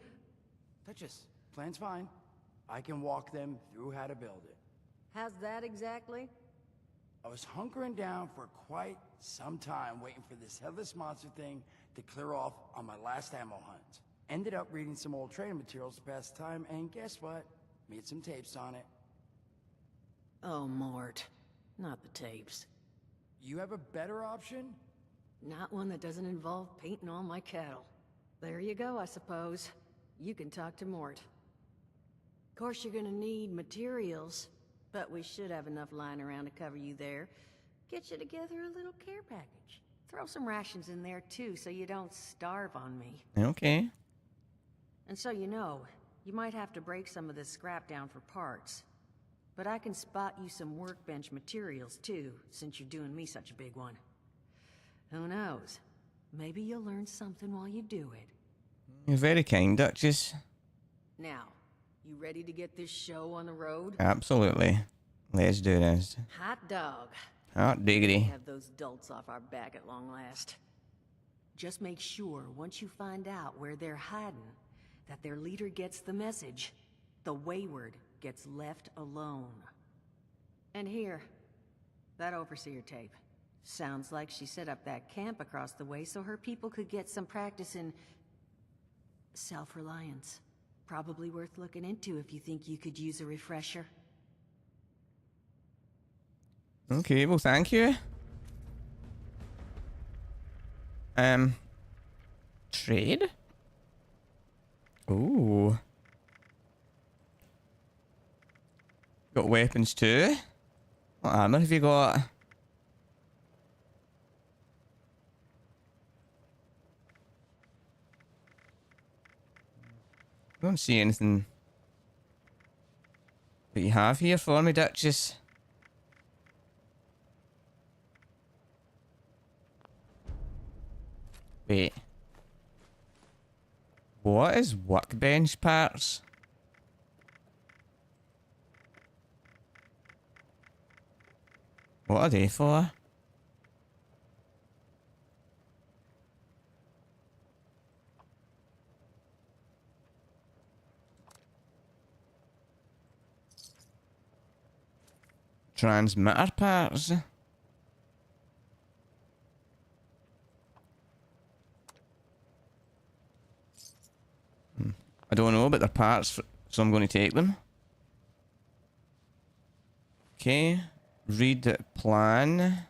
Duchess, plan's fine. I can walk them through how to build it. How's that exactly? I was hunkering down for quite some time waiting for this headless monster thing to clear off on my last ammo hunt. Ended up reading some old training materials to pass the time, and guess what? Made some tapes on it. Oh, Mort. Not the tapes. You have a better option? Not one that doesn't involve painting all my cattle. There you go, I suppose. You can talk to Mort. Of course, you're gonna need materials, but we should have enough lying around to cover you there. Get you together a little care package. Throw some rations in there, too, so you don't starve on me. Okay. And so you know, you might have to break some of this scrap down for parts. But I can spot you some workbench materials, too, since you're doing me such a big one. Who knows? Maybe you'll learn something while you do it. You're very kind, Duchess. Now, you ready to get this show on the road? Absolutely. Let's do this. Hot dog. Hot diggity. Have those dolts off our back at long last. Just make sure, once you find out where they're hiding, that their leader gets the message. The wayward gets left alone. And here, that overseer tape. Sounds like she set up that camp across the way so her people could get some practice in self-reliance. Probably worth looking into if you think you could use a refresher. Okay, well, thank you. Trade? Ooh. Got weapons too. What armor have you got? I don't see anything that you have here for me, Duchess. Wait. What is workbench parts? What are they for? Transmitter parts? I don't know, but they're parts, so I'm going to take them. Okay. Read the plan.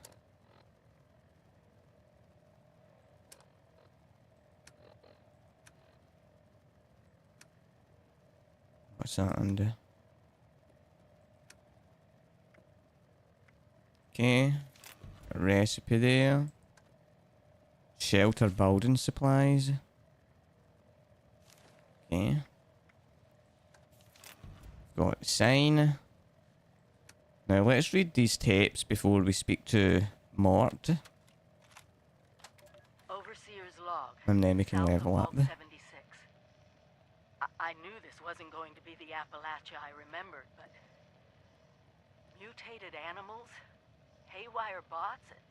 What's that under? Okay. A recipe there. Shelter building supplies. Okay. Got the sign. Now let's read these tapes before we speak to Mort. Overseer's log. And then we can South of level up. Vault 76. I knew this wasn't going to be the Appalachia I remembered, but mutated animals, haywire bots, and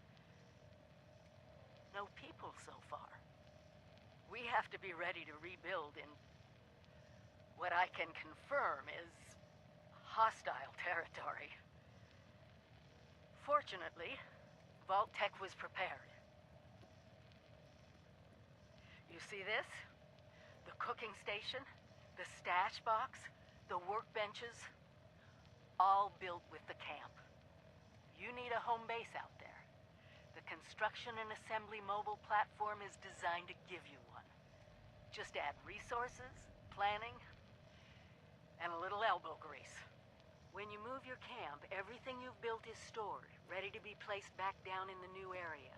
no people so far. We have to be ready to rebuild in what I can confirm is hostile territory. Fortunately, Vault Tech was prepared. You see this? The cooking station, the stash box, the workbenches. all built with the camp. You need a home base out there. The construction and assembly mobile platform is designed to give you one. Just add resources, planning, and a little elbow grease. When you move your camp, everything you've built is stored, ready to be placed back down in the new area.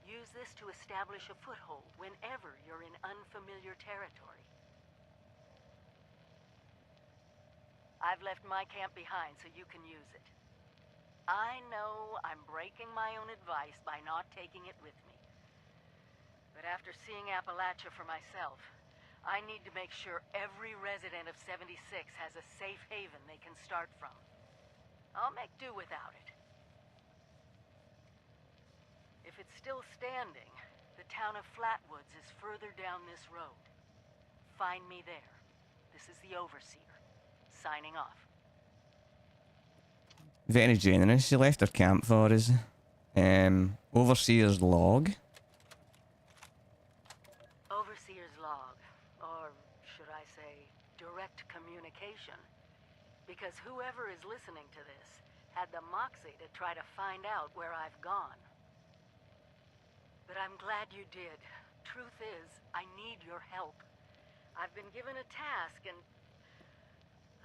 Use this to establish a foothold whenever you're in unfamiliar territory. I've left my camp behind so you can use it. I know I'm breaking my own advice by not taking it with me. But after seeing Appalachia for myself, I need to make sure every resident of 76 has a safe haven they can start from. I'll make do without it. If it's still standing, the town of Flatwoods is further down this road. Find me there. This is the Overseer, signing off. Very generous. She left her camp for us. Overseer's log. Overseer's log, or should I say, direct communication. Because whoever is listening to this had the moxie to try to find out where I've gone. But I'm glad you did. Truth is, I need your help. I've been given a task and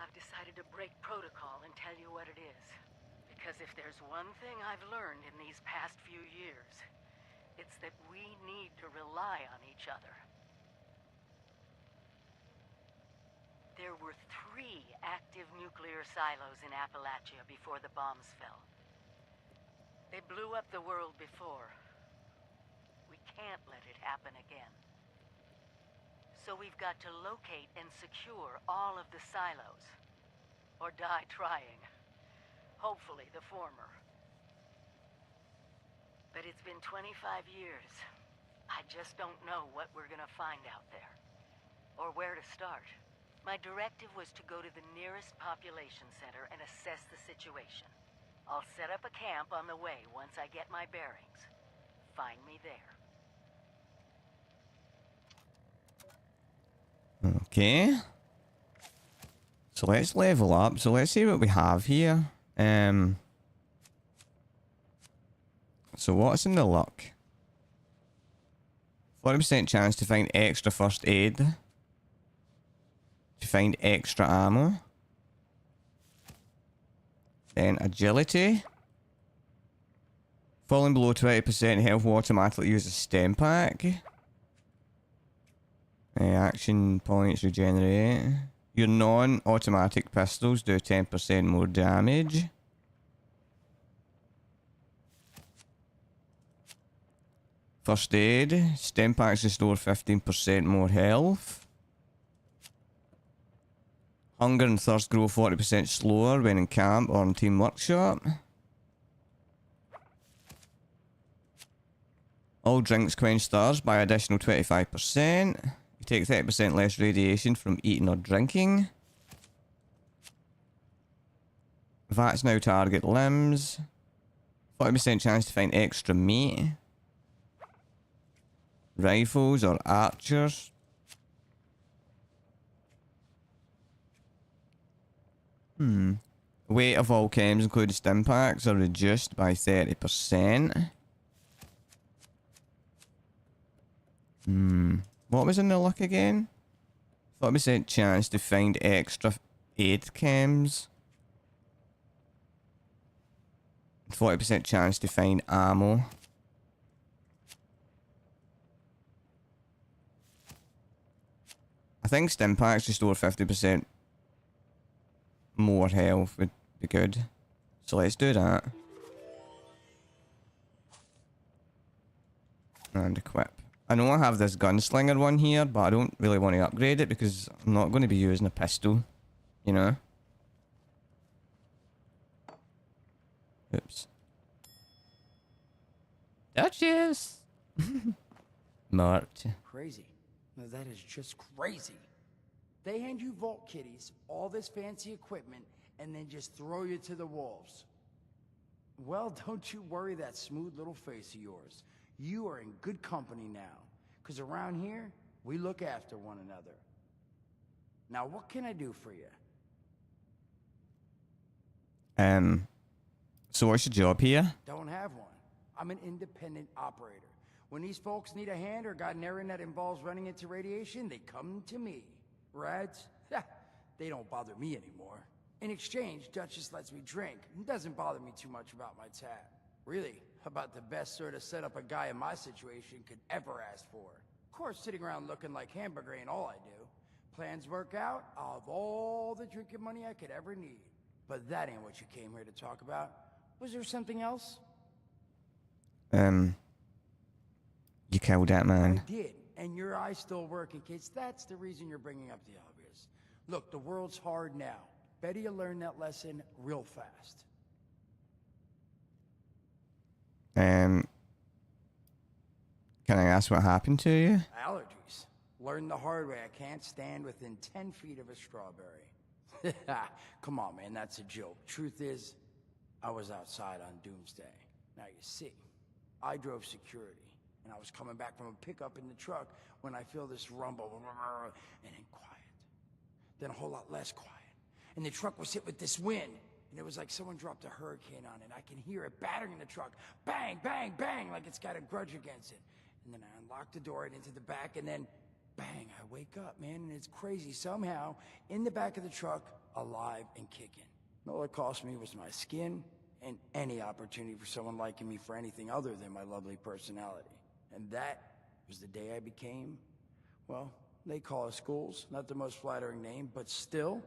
I've decided to break protocol and tell you what it is. Because if there's one thing I've learned in these past few years, it's that we need to rely on each other. There were 3 active nuclear silos in Appalachia before the bombs fell. They blew up the world before. We can't let it happen again. So we've got to locate and secure all of the silos. Or die trying. Hopefully the former. But it's been 25 years. I just don't know what we're gonna find out there. Or where to start. My directive was to go to the nearest population center and assess the situation. I'll set up a camp on the way once I get my bearings. Find me there. Okay. So let's level up. So let's see what we have here. So what's in the luck? 40% chance to find extra first aid. To find extra ammo. Then agility. Falling below 20% health will automatically use a stem pack. Action points regenerate. Your non-automatic pistols do 10% more damage. First aid. Stem packs restore 15% more health. Hunger and thirst grow 40% slower when in camp or in team workshop. All drinks quench thirst by additional 25%. You take 30% less radiation from eating or drinking. VATs now target limbs. 40% chance to find extra meat. Rifles or archers. Weight of all chems, including stim packs, are reduced by 30%. What was in the luck again? 40% chance to find extra aid chems. 40% chance to find ammo. I think stim packs restore 50% more health would be good. So let's do that. And equip. I know I have this gunslinger one here, but I don't really want to upgrade it because I'm not going to be using a pistol. You know? Oops. Duchess! Marked. Crazy. No, that is just crazy. They hand you vault kitties, all this fancy equipment, and then just throw you to the wolves. Well, don't you worry that smooth little face of yours. You are in good company now. Because around here, we look after one another. Now, what can I do for you? So what's your job here? Don't have one. I'm an independent operator. When these folks need a hand or got an errand that involves running into radiation, they come to me. Rads? They don't bother me anymore. In exchange, Duchess lets me drink and doesn't bother me too much about my tab. Really, about the best sort of setup a guy in my situation could ever ask for. Of course, sitting around looking like hamburger ain't all I do. Plans work out, I'll have all the drinking money I could ever need. But that ain't what you came here to talk about. Was there something else? You killed that man. I did, and your eye's still working, kids. That's the reason you're bringing up the obvious. Look, the world's hard now. Better you learn that lesson real fast. Can I ask what happened to you? Allergies. Learned the hard way. I can't stand within 10 feet of a strawberry. Come on, man, that's a joke. Truth is, I was outside on Doomsday. Now you see, I drove security, and I was coming back from a pickup in the truck when I feel this rumble, and then quiet. Then a whole lot less quiet. And the truck was hit with this wind, and it was like someone dropped a hurricane on it. I can hear it battering the truck. Bang, bang, bang, like it's got a grudge against it. And then I unlocked the door and into the back, and then bang, I wake up, man, and it's crazy. Somehow, in the back of the truck, alive and kicking. And all it cost me was my skin and any opportunity for someone liking me for anything other than my lovely personality. And that was the day I became, well, they call us ghouls. Not the most flattering name, but still,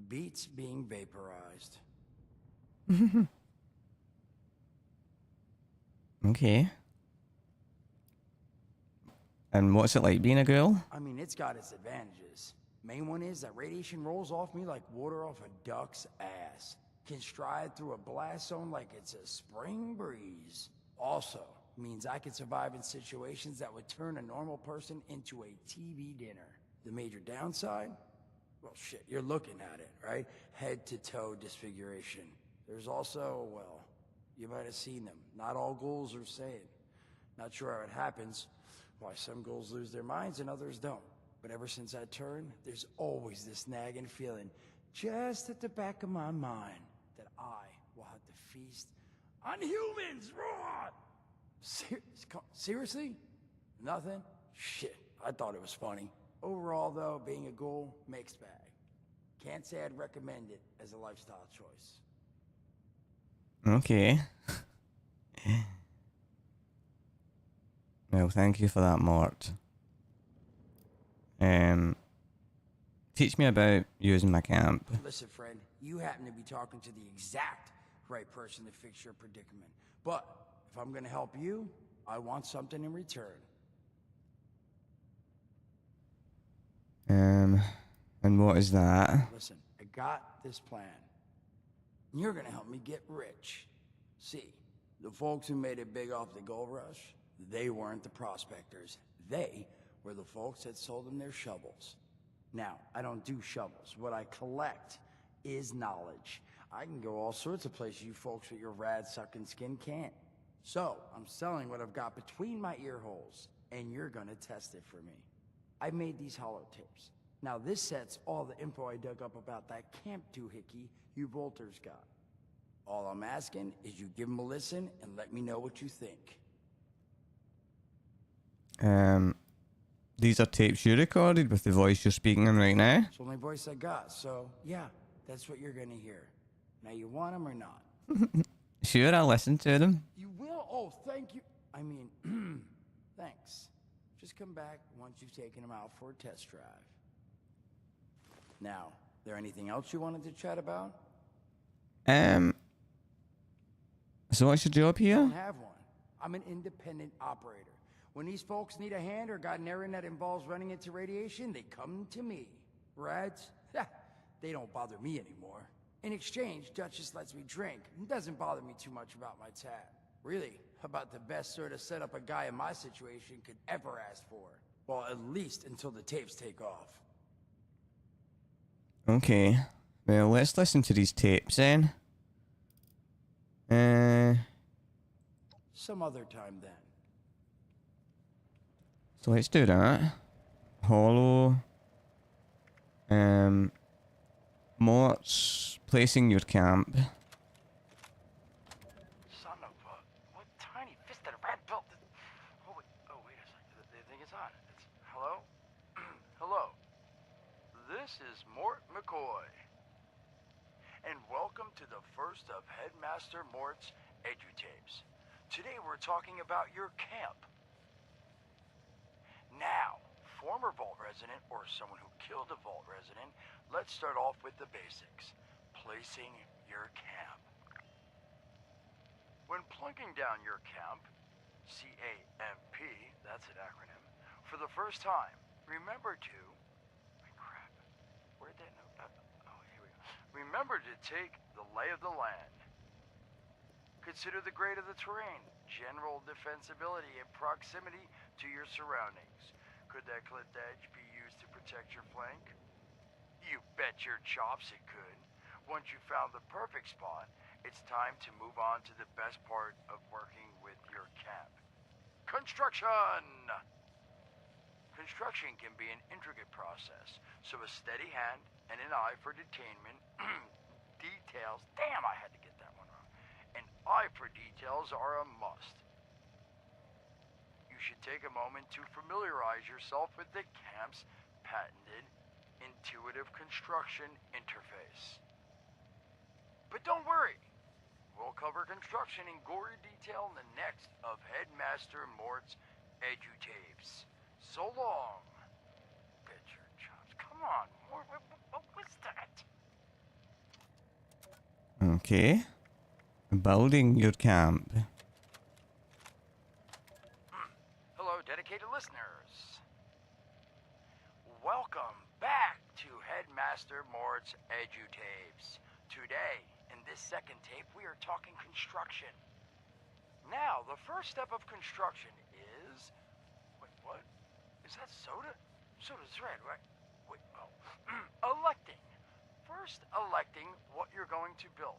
beats being vaporized. Okay. And what's it like being a girl? I mean, it's got its advantages. Main one is that radiation rolls off me like water off a duck's ass. Can stride through a blast zone like it's a spring breeze. Also, means I can survive in situations that would turn a normal person into a TV dinner. The major downside? Well, shit, you're looking at it, right? Head to toe disfiguration. There's also, well, you might have seen them. Not all ghouls are the same. Not sure how it happens, why some ghouls lose their minds and others don't. But ever since I turned, there's always this nagging feeling just at the back of my mind that I will have to feast on humans. Raw! Seriously? Nothing? Shit, I thought it was funny. Overall, though, being a ghoul, mixed bag. Can't say I'd recommend it as a lifestyle choice. Okay. Well, thank you for that, Mort. Teach me about using my camp. Listen, friend, you happen to be talking to the exact right person to fix your predicament. But if I'm gonna help you, I want something in return. And what is that? Listen, I got this plan. You're gonna help me get rich. See, the folks who made it big off the gold rush, they weren't the prospectors. They were the folks that sold them their shovels. Now, I don't do shovels. What I collect is knowledge. I can go all sorts of places you folks with your rad-sucking skin can't. So, I'm selling what I've got between my ear holes, and you're gonna test it for me. I made these holotapes. Now, this set's all the info I dug up about that camp doohickey you Volters got. All I'm asking is you give them a listen and let me know what you think. These are tapes you recorded with the voice you're speaking in right now? It's the only voice I got, so yeah, that's what you're gonna hear. Now, you want them or not? Sure, I'll listen to them. You will? Oh, thank you. I mean, thanks. Just come back once you've taken them out for a test drive. Now, there anything else you wanted to chat about? So what's your job I here? don't have one. I'm an independent operator. When these folks need a hand or got an errand that involves running into radiation, they come to me. Rads? They don't bother me anymore. In exchange, Duchess lets me drink and doesn't bother me too much about my tab. Really, about the best sort of setup a guy in my situation could ever ask for. Well, at least until the tapes take off. Okay. Well, let's listen to these tapes then. Some other time then. So let's do that. Hollow. Mort's placing your camp. to the first of Headmaster Mort's edutapes. Today we're talking about your camp. Now, former Vault resident or someone who killed a Vault resident, let's start off with the basics. Placing your camp. When plunking down your camp, C-A-M-P, that's an acronym, for the first time, remember to... crap. Where'd that note... here we go. Remember to take the lay of the land. Consider the grade of the terrain, general defensibility, and proximity to your surroundings. Could that clipped edge be used to protect your flank? You bet your chops it could. Once you found the perfect spot, it's time to move on to the best part of working with your camp. Construction! Construction can be an intricate process, so a steady hand and an eye for detainment, details, damn, I had to get that one wrong. An eye for details are a must. You should take a moment to familiarize yourself with the camp's patented intuitive construction interface. But don't worry, we'll cover construction in gory detail in the next of Headmaster Mort's edutapes. So long. Picture chops. Come on, Mort, what was that? Okay. Building your camp. Hello, dedicated listeners. Welcome back to Headmaster Mort's edutapes. Today, in this second tape, we are talking construction. Now, the first step of construction is... Wait, what? Is that soda? Soda's red, right? Wait, oh. Electing. First, electing what you're going to build.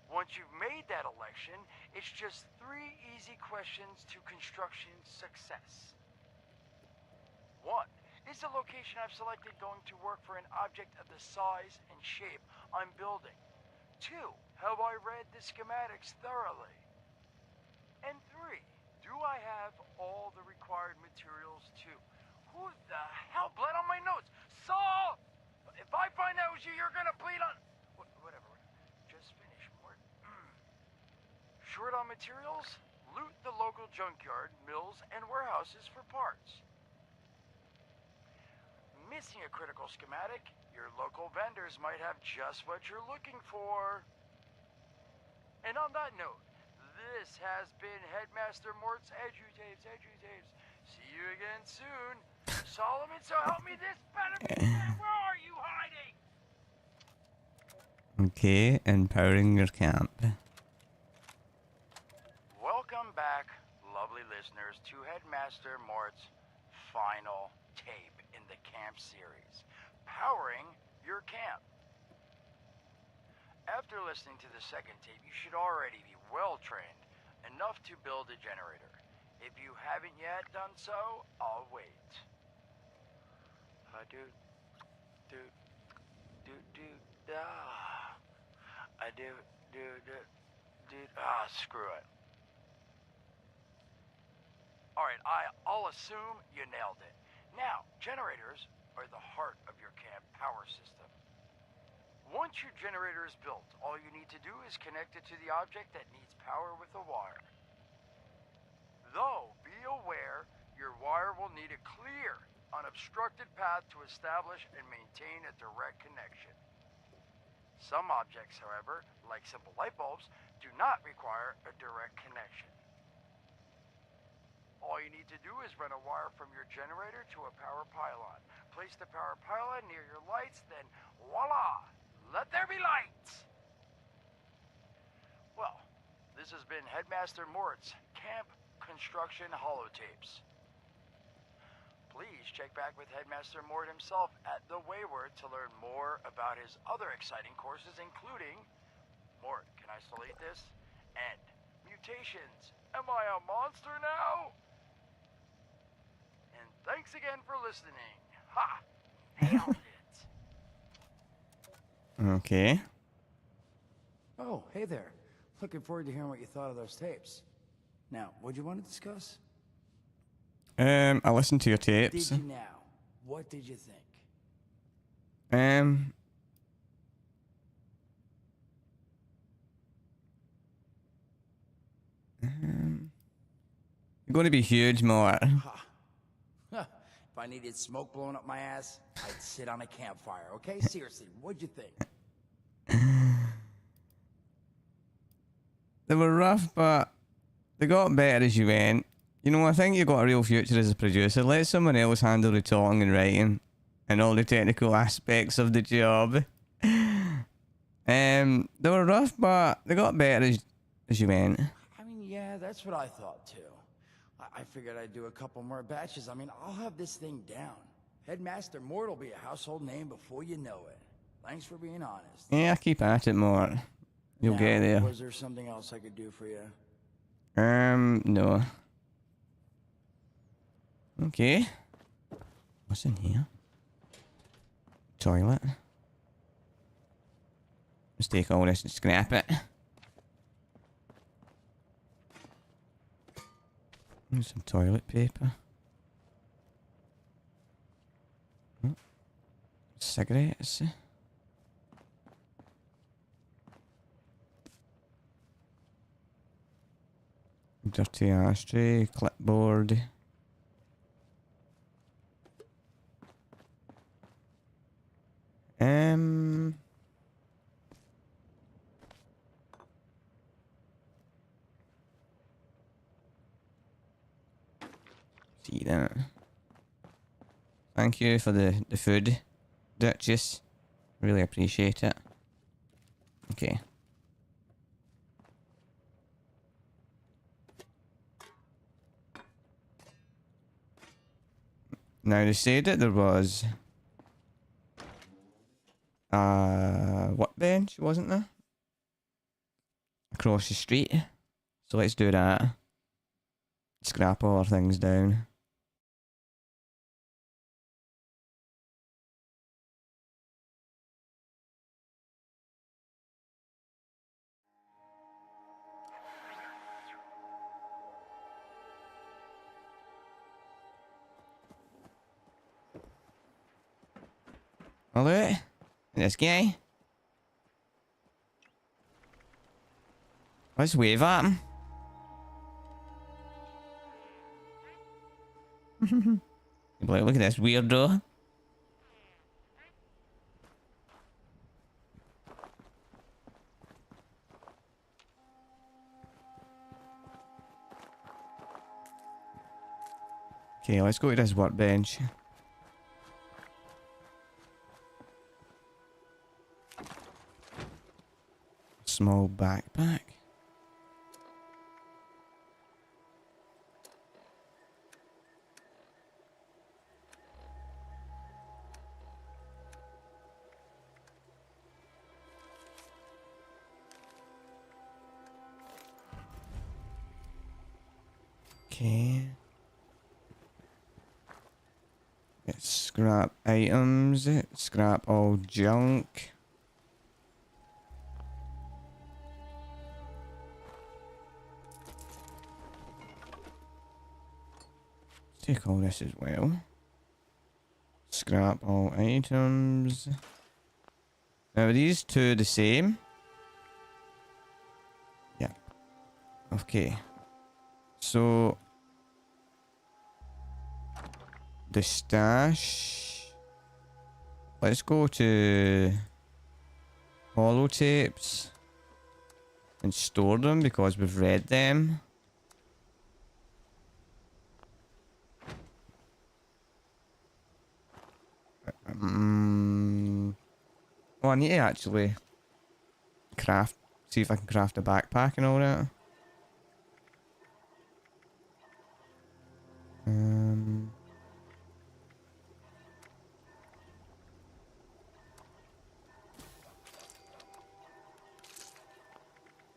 Once you've made that election, it's just 3 easy questions to construction success. 1. Is the location I've selected going to work for an object of the size and shape I'm building? 2. Have I read the schematics thoroughly? And 3. Do I have all the required materials too? Who the hell bled on my notes? Saul! If I find out it was you, you're gonna bleed on... Whatever. Just finish, Mort. Short on materials? Loot the local junkyard, mills, and warehouses for parts. Missing a critical schematic, your local vendors might have just what you're looking for. And on that note, this has been Headmaster Mort's edutapes. See you again soon. Solomon, so help me, this better be there. Where are you hiding? Okay, empowering your camp. Welcome back, lovely listeners, to Headmaster Mort's final tape in the camp series, powering your camp. After listening to the second tape, you should already be well trained enough to build a generator. If you haven't yet done so, I'll wait. Screw it. Alright, I'll assume you nailed it. Now, generators are the heart of your camp power system. Once your generator is built, all you need to do is connect it to the object that needs power with a wire. Though, be aware, your wire will need a clear, unobstructed path to establish and maintain a direct connection. Some objects, however, like simple light bulbs, do not require a direct connection. All you need to do is run a wire from your generator to a power pylon. Place the power pylon near your lights, then voila! Let there be lights! Well, this has been Headmaster Mort's Camp Construction Holotapes. Please check back with Headmaster Mort himself at the Wayward to learn more about his other exciting courses, including... Mort, can I still eat this? And mutations. Am I a monster now? And thanks again for listening. Ha! Nailed it. Okay. Oh, hey there. Looking forward to hearing what you thought of those tapes. Now, what'd you want to discuss? I listened to your tapes. Did you now? What did you think? going to be huge, more. If I needed smoke blowing up my ass, I'd sit on a campfire, okay? Seriously, what'd you think? They were rough, but they got better as you went. You know, I think you got a real future as a producer. Let someone else handle the talking and writing and all the technical aspects of the job. They were rough, but they got better as you went. I mean, yeah, that's what I thought too. I figured I'd do a couple more batches. I mean, I'll have this thing down. Headmaster Mort will be a household name before you know it. Thanks for being honest. Yeah, keep at it, more. You'll get there. Was there something else I could do for you? No. Okay. What's in here? Toilet. Let's take all this and scrap it. There's some toilet paper. Oh. Cigarettes. Dirty ashtray, clipboard. See that. Thank you for the food, Duchess. Really appreciate it. Okay. Now they said that there was workbench, wasn't there? Across the street. So let's do that. Scrap all our things down. Hello? This guy? Let's wave at him. Like, look at this weirdo. Okay, let's go to this workbench. Small backpack. Okay. Let's scrap items. Scrap all junk. Take all this as well. Scrap all items. Now are these two the same? Yeah. Okay. So the stash. Let's go to holotapes and store them because we've read them. Oh, I need to actually craft, see if I can craft a backpack and all that.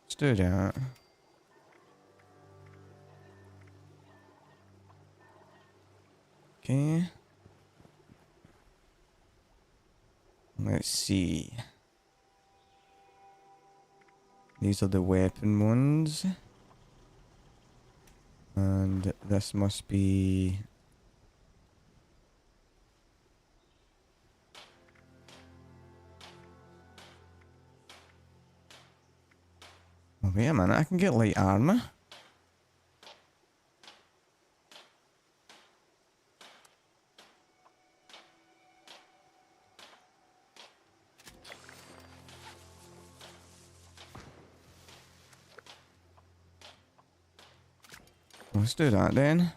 Let's do that. Okay. Let's see. These are the weapon ones. And this must be... Oh, wait a minute, I can get light armor. Let's do that then.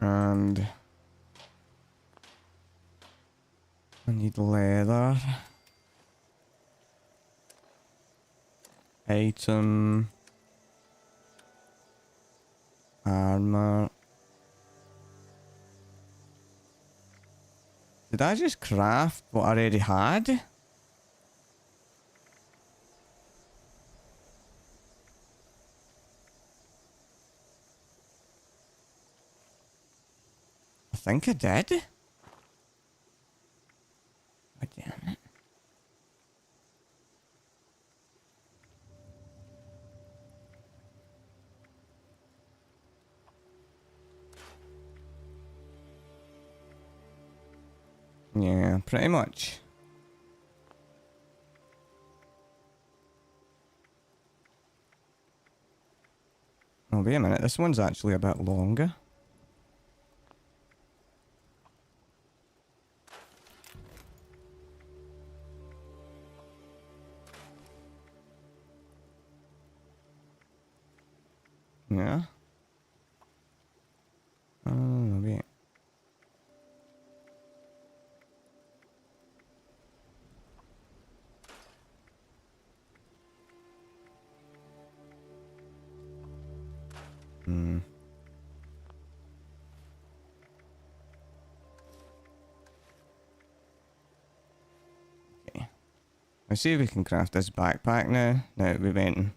And I need leather. Item. Armor. Did I just craft what I already had? I think I did. God damn it. Yeah, pretty much. Oh, wait a minute. This one's actually a bit longer. Yeah. Oh, wait. Hmm. Okay. Let's see if we can craft this backpack now. Now that we've went.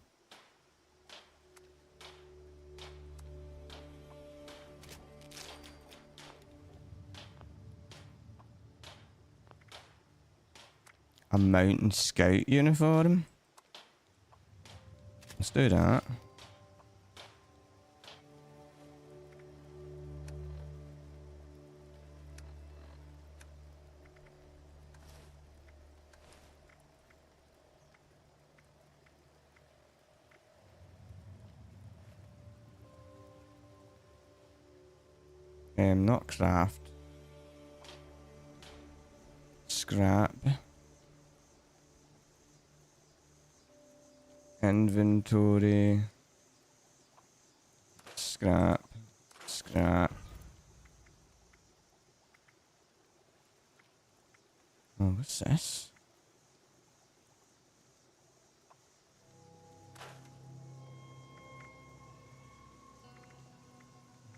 A mountain scout uniform. Let's do that. Not craft. Scrap. Inventory. Scrap. Scrap. Oh, what's this?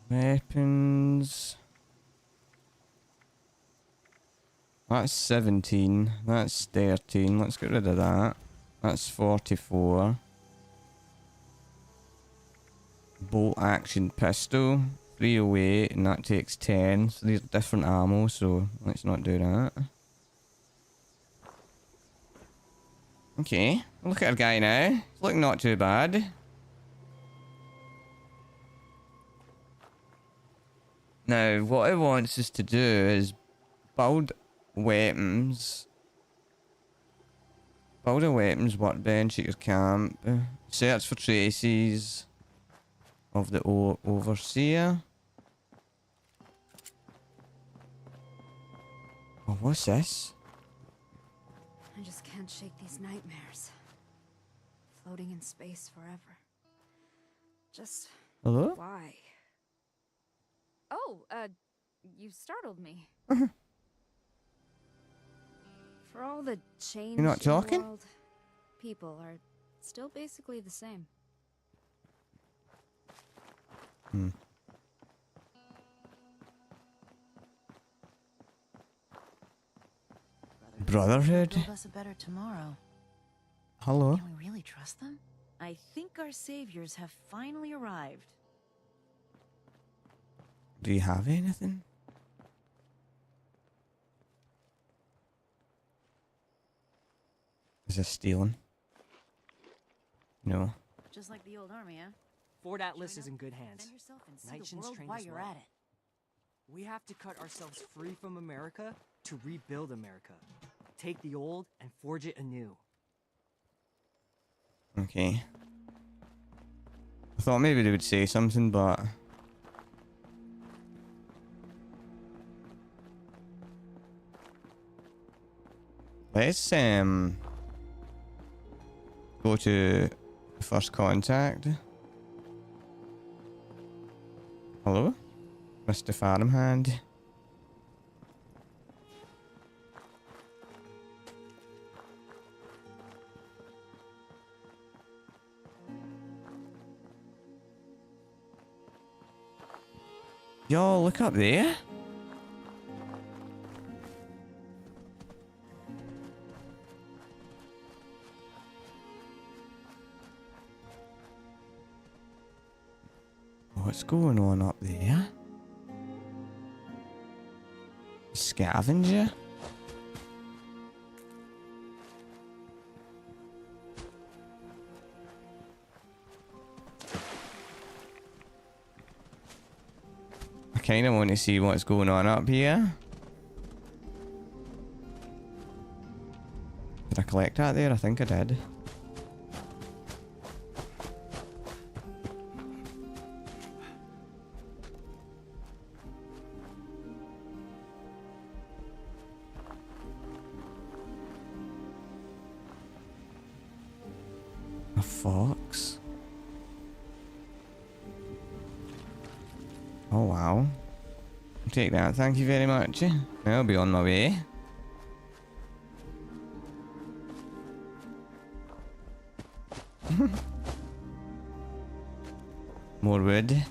Weapons. That's 17. That's 13. Let's get rid of that. That's 44. Bolt action pistol. 308, and that takes 10. So these are different ammo, so let's not do that. Okay. Look at our guy now. He's looking not too bad. Now, what it wants us to do is build weapons. Build a weapons workbench at your camp. Search for traces of the overseer. Oh, what's this? I just can't shake these nightmares. Floating in space forever. Just... Hello? why? Oh, you startled me. For all the change You're not in the talking? world, people are still basically the same. Hmm. Brotherhood? Build us a better tomorrow. Hello? Can we really trust them? I think our saviors have finally arrived. Do you have anything? Is this stealing? No. Just like the old army, huh? Fort Atlas is in good hands. Defend yourself and see Nightshins the world trained while us you're well. at it. We have to cut ourselves free from America to rebuild America. Take the old and forge it anew. Okay. I thought maybe they would say something, but... Let's, go to first contact. Hello? Mr. Farmhand. Yo, look up there. What's going on up there? Scavenger? I kind of want to see what's going on up here. Did I collect that there? I think I did. A fox? Oh wow. I'll take that, thank you very much. I'll be on my way. More wood.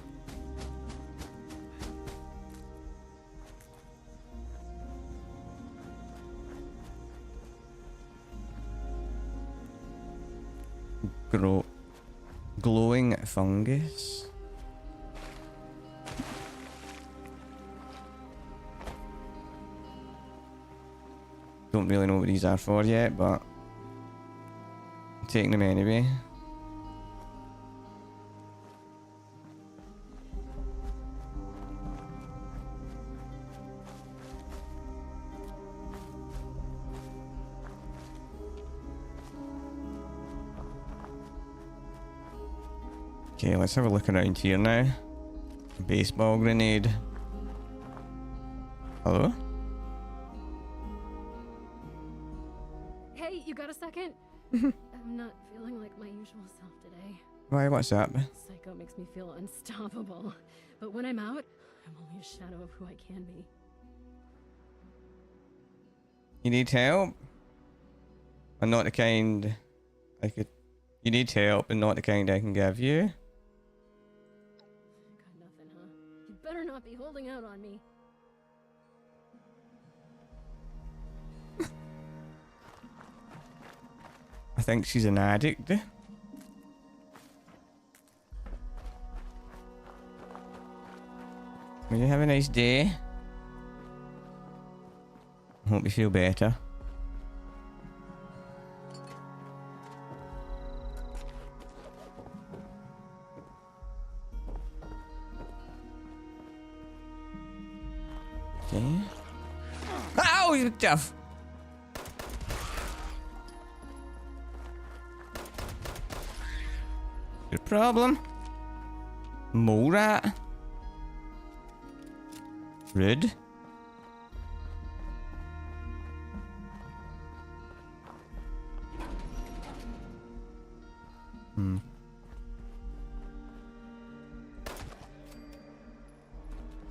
Glowing fungus. Don't really know what these are for yet, but I'm taking them anyway. Okay, let's have a look around here now. Baseball grenade. Hello? Hey, you got a second? I'm not feeling like my usual self today. Why, what's up? Psycho makes me feel unstoppable. But when I'm out, I'm only a shadow of who I can be. You need help? I'm not the kind I could... You need help and not the kind I can give you? Got nothing, huh? You better not be holding out on me. I think she's an addict. Will you have a nice day? Hope you feel better. Okay. Ow, you tough. Your problem? Mole rat? Rude?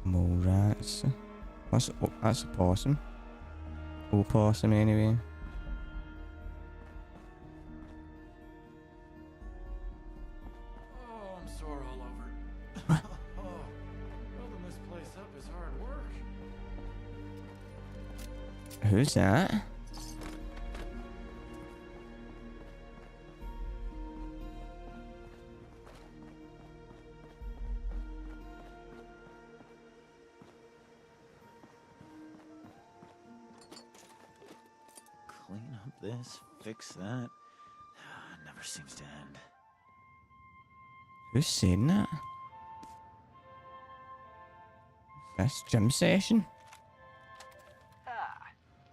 Mole rats. That's a possum. Opossum anyway. Oh, I'm sore all over. Building this place up is hard work. Who's that? Clean up this, fix that. It never seems to end. Who's saying that? That's gym session.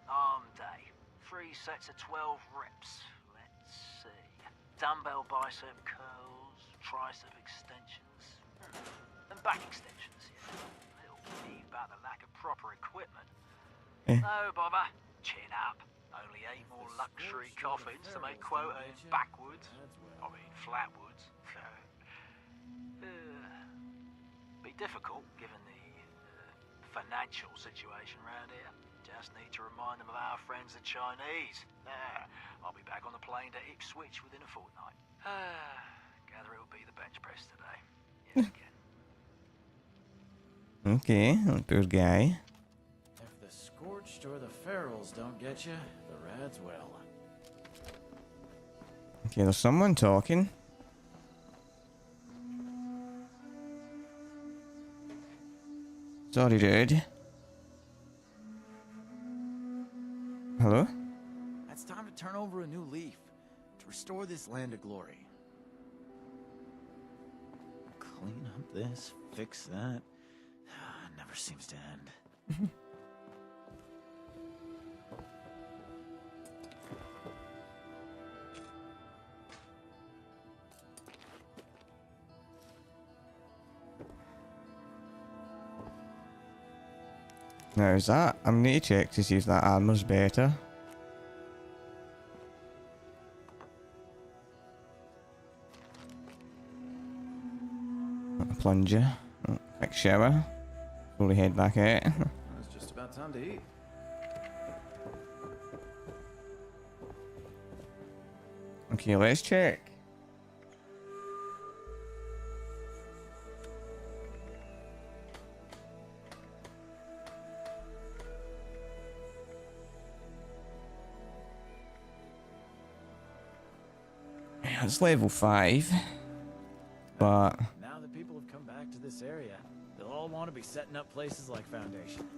Arm day. 3 sets of 12 reps. Let's see. Dumbbell bicep curls, tricep extensions. And back extensions, yeah. A little peeved about the lack of proper equipment. No bother, chin up. Only 8 more luxury coffins to make quota in backwoods. I mean, flatwoods. Be difficult given the financial situation around here. Just need to remind them of our friends the Chinese. I'll be back on the plane to Ipswich within a fortnight. Gather it'll be the bench press today. Yes, again. Okay, poor guy. If the scorched or the ferals don't get you, the rads will. Okay, there's someone talking. Sorry, dude. Hello? It's time to turn over a new leaf. To restore this land to glory. Clean up this, fix that. Never seems to end. Now is that? I'm gonna check to see if that armor's better. A plunger. Oh, quick shower. Before we head back out. It's just about time to eat. Okay, let's check. It's level 5, but Now that people have come back to this area, they'll all want to be setting up places like Foundation.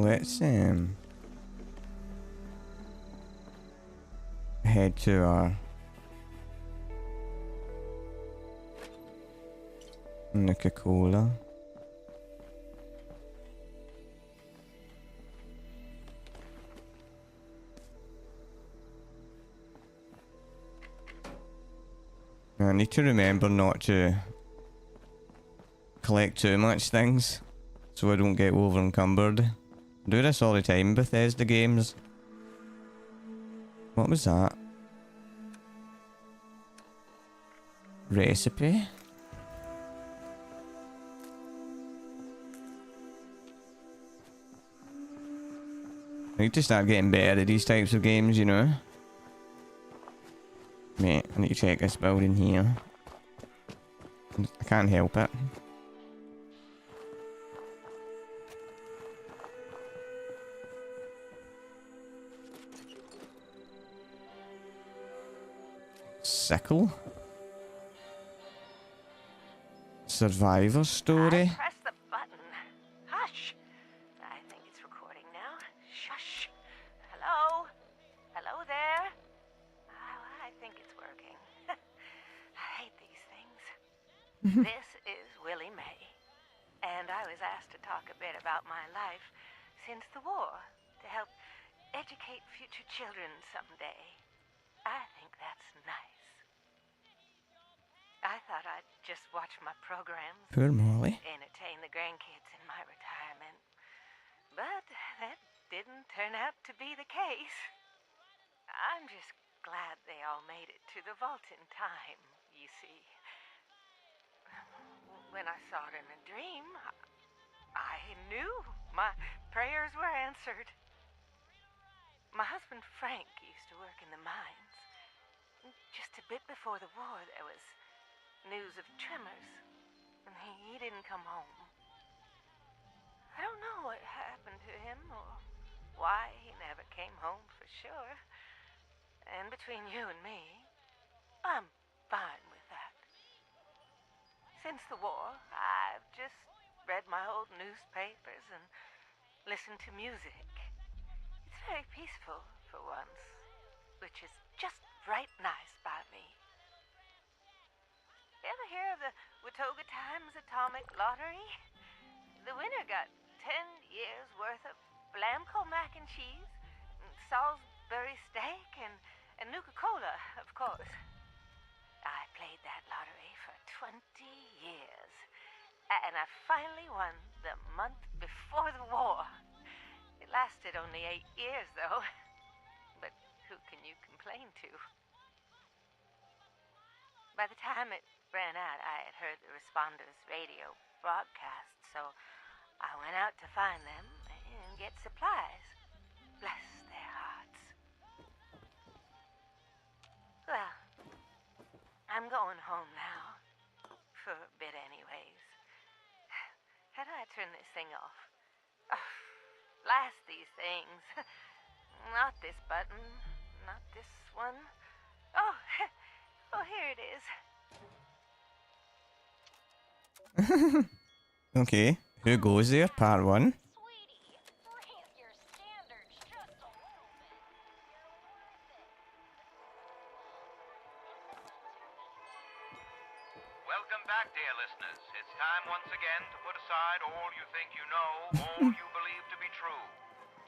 let's head to our Nuka-Cola. I need to remember not to collect too much things so I don't get over encumbered. I do this all the time, Bethesda games. What was that? Recipe? I need to start getting better at these types of games, you know. Mate, I need to check this building here. I can't help it. Sickle? Survivor story? Press the button. Hush. I think it's recording now. Shush. Hello? Hello there? Oh, I think it's working. I hate these things. This is Willie May. And I was asked to talk a bit about my life since the war to help educate future children someday. I think that's nice. I thought I'd just watch my programs. Poor Molly. Entertain the grandkids in my retirement. But that didn't turn out to be the case. I'm just glad they all made it to the vault in time, you see. When I saw it in a dream, I knew my prayers were answered. My husband Frank used to work in the mines. Just a bit before the war, there was news of tremors, and he didn't come home. I don't know what happened to him or why he never came home for sure. And between you and me, I'm fine with that. Since the war, I've just read my old newspapers and listened to music. It's very peaceful for once, which is just right nice by me. Ever hear of the Watoga Times Atomic Lottery? The winner got 10 years worth of Blamco mac and cheese, Salisbury steak and Nuka-Cola, of course. I played that lottery for 20 years. And I finally won the month before the war. It lasted only 8 years, though. But who can you complain to? By the time it ran out, I had heard the responders' radio broadcast, so I went out to find them and get supplies. Bless their hearts. Well, I'm going home now. For a bit anyways. How do I turn this thing off? Oh, blast these things. Not this button. Not this one. Oh, oh, here it is. Okay, who goes there? Part 1. Welcome back, dear listeners. It's time once again to put aside all you think you know, all you believe to be true.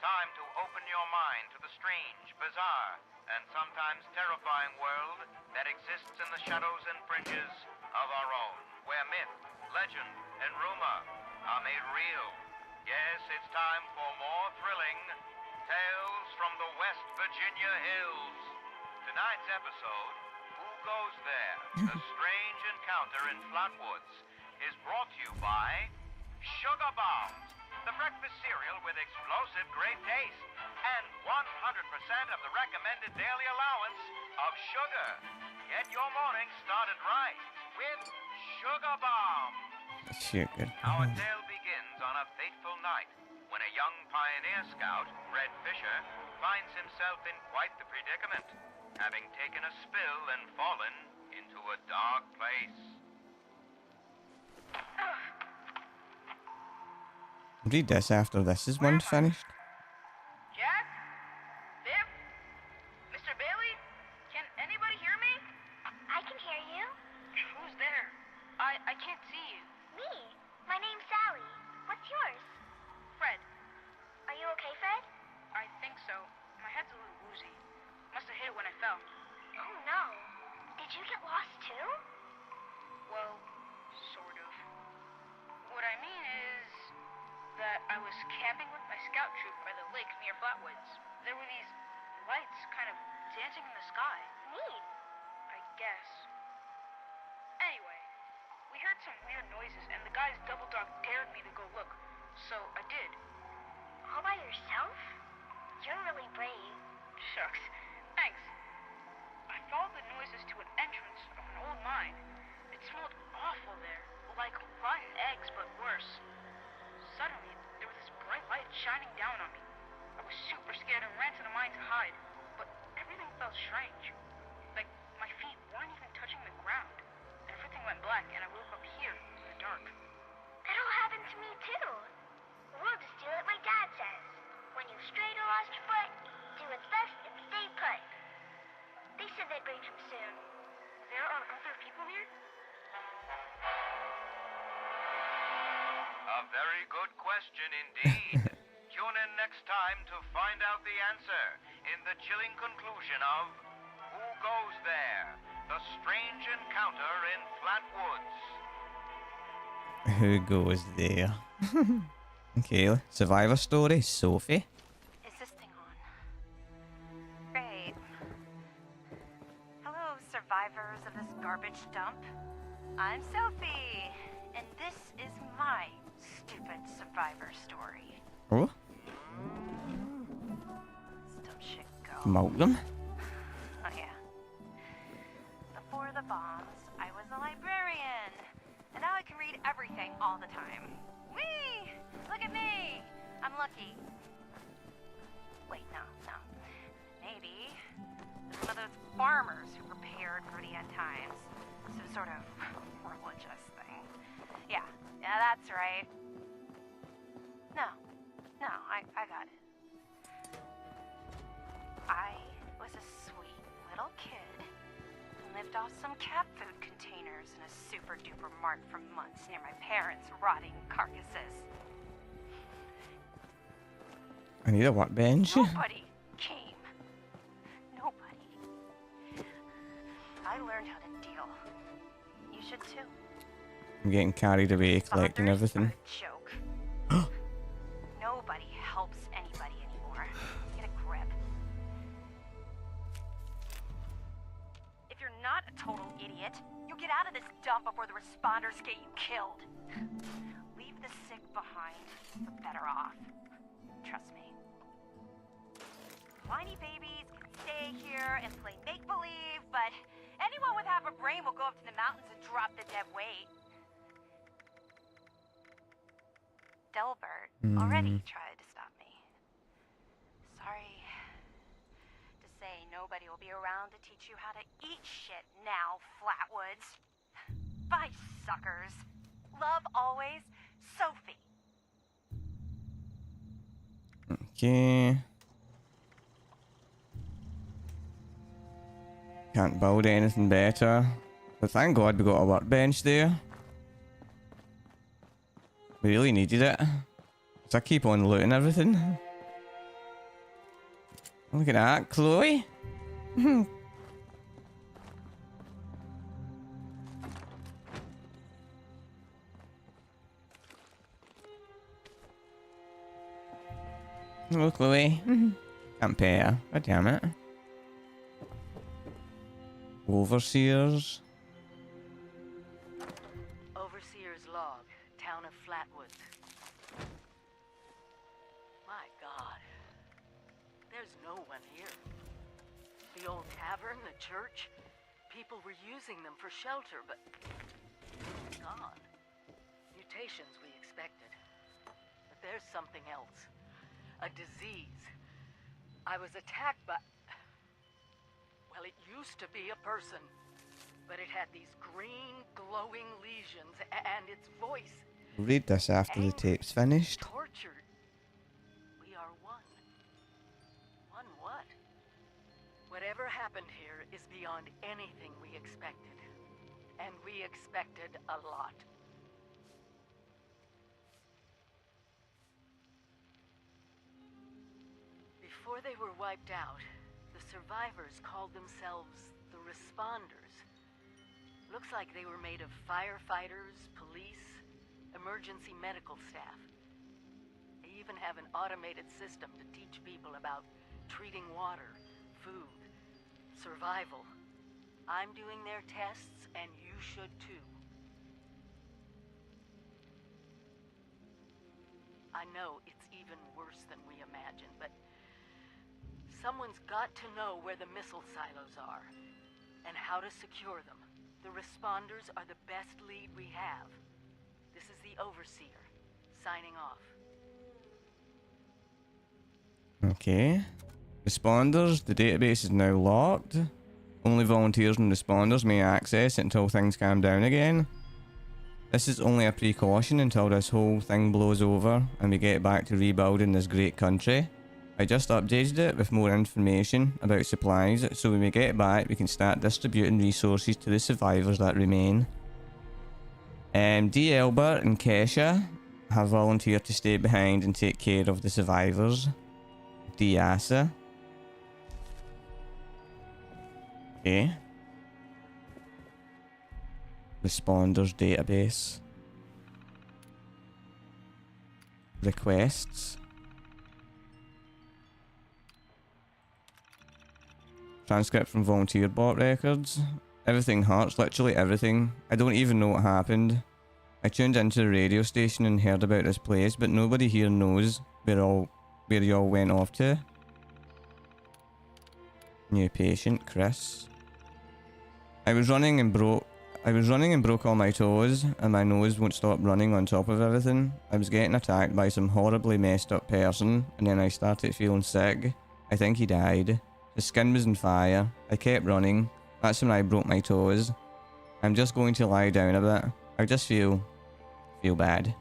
Time to open your mind to the strange, bizarre, and sometimes terrifying world that exists in the shadows and fringes of our own, where myth, legend, and rumor are made real. Yes, it's time for more thrilling tales from the West Virginia hills. Tonight's episode, Who Goes There? A Strange Encounter in Flatwoods, is brought to you by Sugar Bombs, the breakfast cereal with explosive great taste and 100% of the recommended daily allowance of sugar. Get your morning started right with Sugar Bombs. Sugar. Our tale begins on a fateful night when a young pioneer scout, Red Fisher, finds himself in quite the predicament, having taken a spill and fallen into a dark place. Read this after this is one finished. Jack? Viv? Mr. Bailey? Can anybody hear me? I can hear you. Who's there? I can't see you. Me. My name's Sally. What's yours? Fred. Are you okay, Fred? I think so. My head's a little woozy. Must have hit it when I fell. Oh no. Did you get lost too? Well, sort of. What I mean is that I was camping with my scout troop by the lake near Flatwoods. There were these lights kind of dancing in the sky. Neat. I guess. Anyway, we heard some weird noises and the guy's double dog dared me to go look. So I did. All by yourself? You're really brave. Shucks. Thanks. I followed the noises to an entrance of an old mine. It smelled awful there, like rotten eggs, but worse. Suddenly, there was this bright light shining down on me. I was super scared and ran to the mine to hide, but everything felt strange. Like, my feet weren't even touching the ground. Everything went black, and I woke up here in the dark. That all happened to me too. We'll just do what my dad says. When you've strayed or lost your foot, do what's best and stay put. They said they'd bring him soon. There are other people here? A very good question indeed. Tune in next time to find out the answer in the chilling conclusion of Who Goes There? The Strange Encounter in Flatwoods. Who goes there? Okay, survivor story, Sophie. Is this thing on? Great. Hello, survivors of this garbage dump. I'm Sophie, and this is my stupid survivor story. Oh? Still shit go. Malcolm? Oh yeah. Before the bombs, I was a librarian, and now I can read everything all the time. Whee! Look at me! I'm lucky. Wait, no. Maybe it's one of those farmers who prepared for the end times. Some sort of religious thing. Yeah, that's right. No, I got it. I was a sweet little kid and lived off some cat food containers in a super duper mart for months near my parents' rotting carcasses. I need a workbench. Nobody came too. I'm getting carried away collecting everything. Joke. Nobody helps anybody anymore. Get a grip. If you're not a total idiot, you'll get out of this dump before the responders get you killed. Leave the sick behind. You're better off. Trust me. Whiny babies can stay here and play make-believe, but anyone with half a brain will go up to the mountains and drop the dead weight. Delbert already tried to stop me. Sorry to say, nobody will be around to teach you how to eat shit now, Flatwoods. Bye, suckers. Love always, Sophie. Okay. Can't build anything better. But thank God we got a workbench there. We really needed it. So I keep on looting everything. Look at that, Chloe. Hello, Chloe. Can't pay her. God damn it. Overseers. Overseer's log, town of Flatwoods. My God. There's no one here. The old tavern, the church. People were using them for shelter, but gone. Mutations we expected. But there's something else. A disease. I was attacked by... Well, it used to be a person. But it had these green, glowing lesions, and its voice... Read this after the tape's finished. Tortured. We are one. One what? Whatever happened here is beyond anything we expected. And we expected a lot. Before they were wiped out, the survivors called themselves the Responders. Looks like they were made of firefighters, police, emergency medical staff. They even have an automated system to teach people about treating water, food, survival. I'm doing their tests, and you should too. I know it's even worse than we imagined, but someone's got to know where the missile silos are, and how to secure them. The Responders are the best lead we have. This is the Overseer, signing off. Okay. Responders, the database is now locked. Only volunteers and responders may access it until things calm down again. This is only a precaution until this whole thing blows over and we get back to rebuilding this great country. I just updated it with more information about supplies, so when we get back we can start distributing resources to the survivors that remain. D. Albert and Kesha have volunteered to stay behind and take care of the survivors. D. Asa. Okay. Responders database. Requests. Transcript from volunteer bot records. Everything hurts, literally everything. I don't even know what happened. I tuned into the radio station and heard about this place, but nobody here knows where y'all went off to. New patient, Chris. I was running and broke all my toes, and my nose won't stop running on top of everything. I was getting attacked by some horribly messed up person, and then I started feeling sick. I think he died. His skin was on fire. I kept running. That's when I broke my toes. I'm just going to lie down a bit. I just feel bad.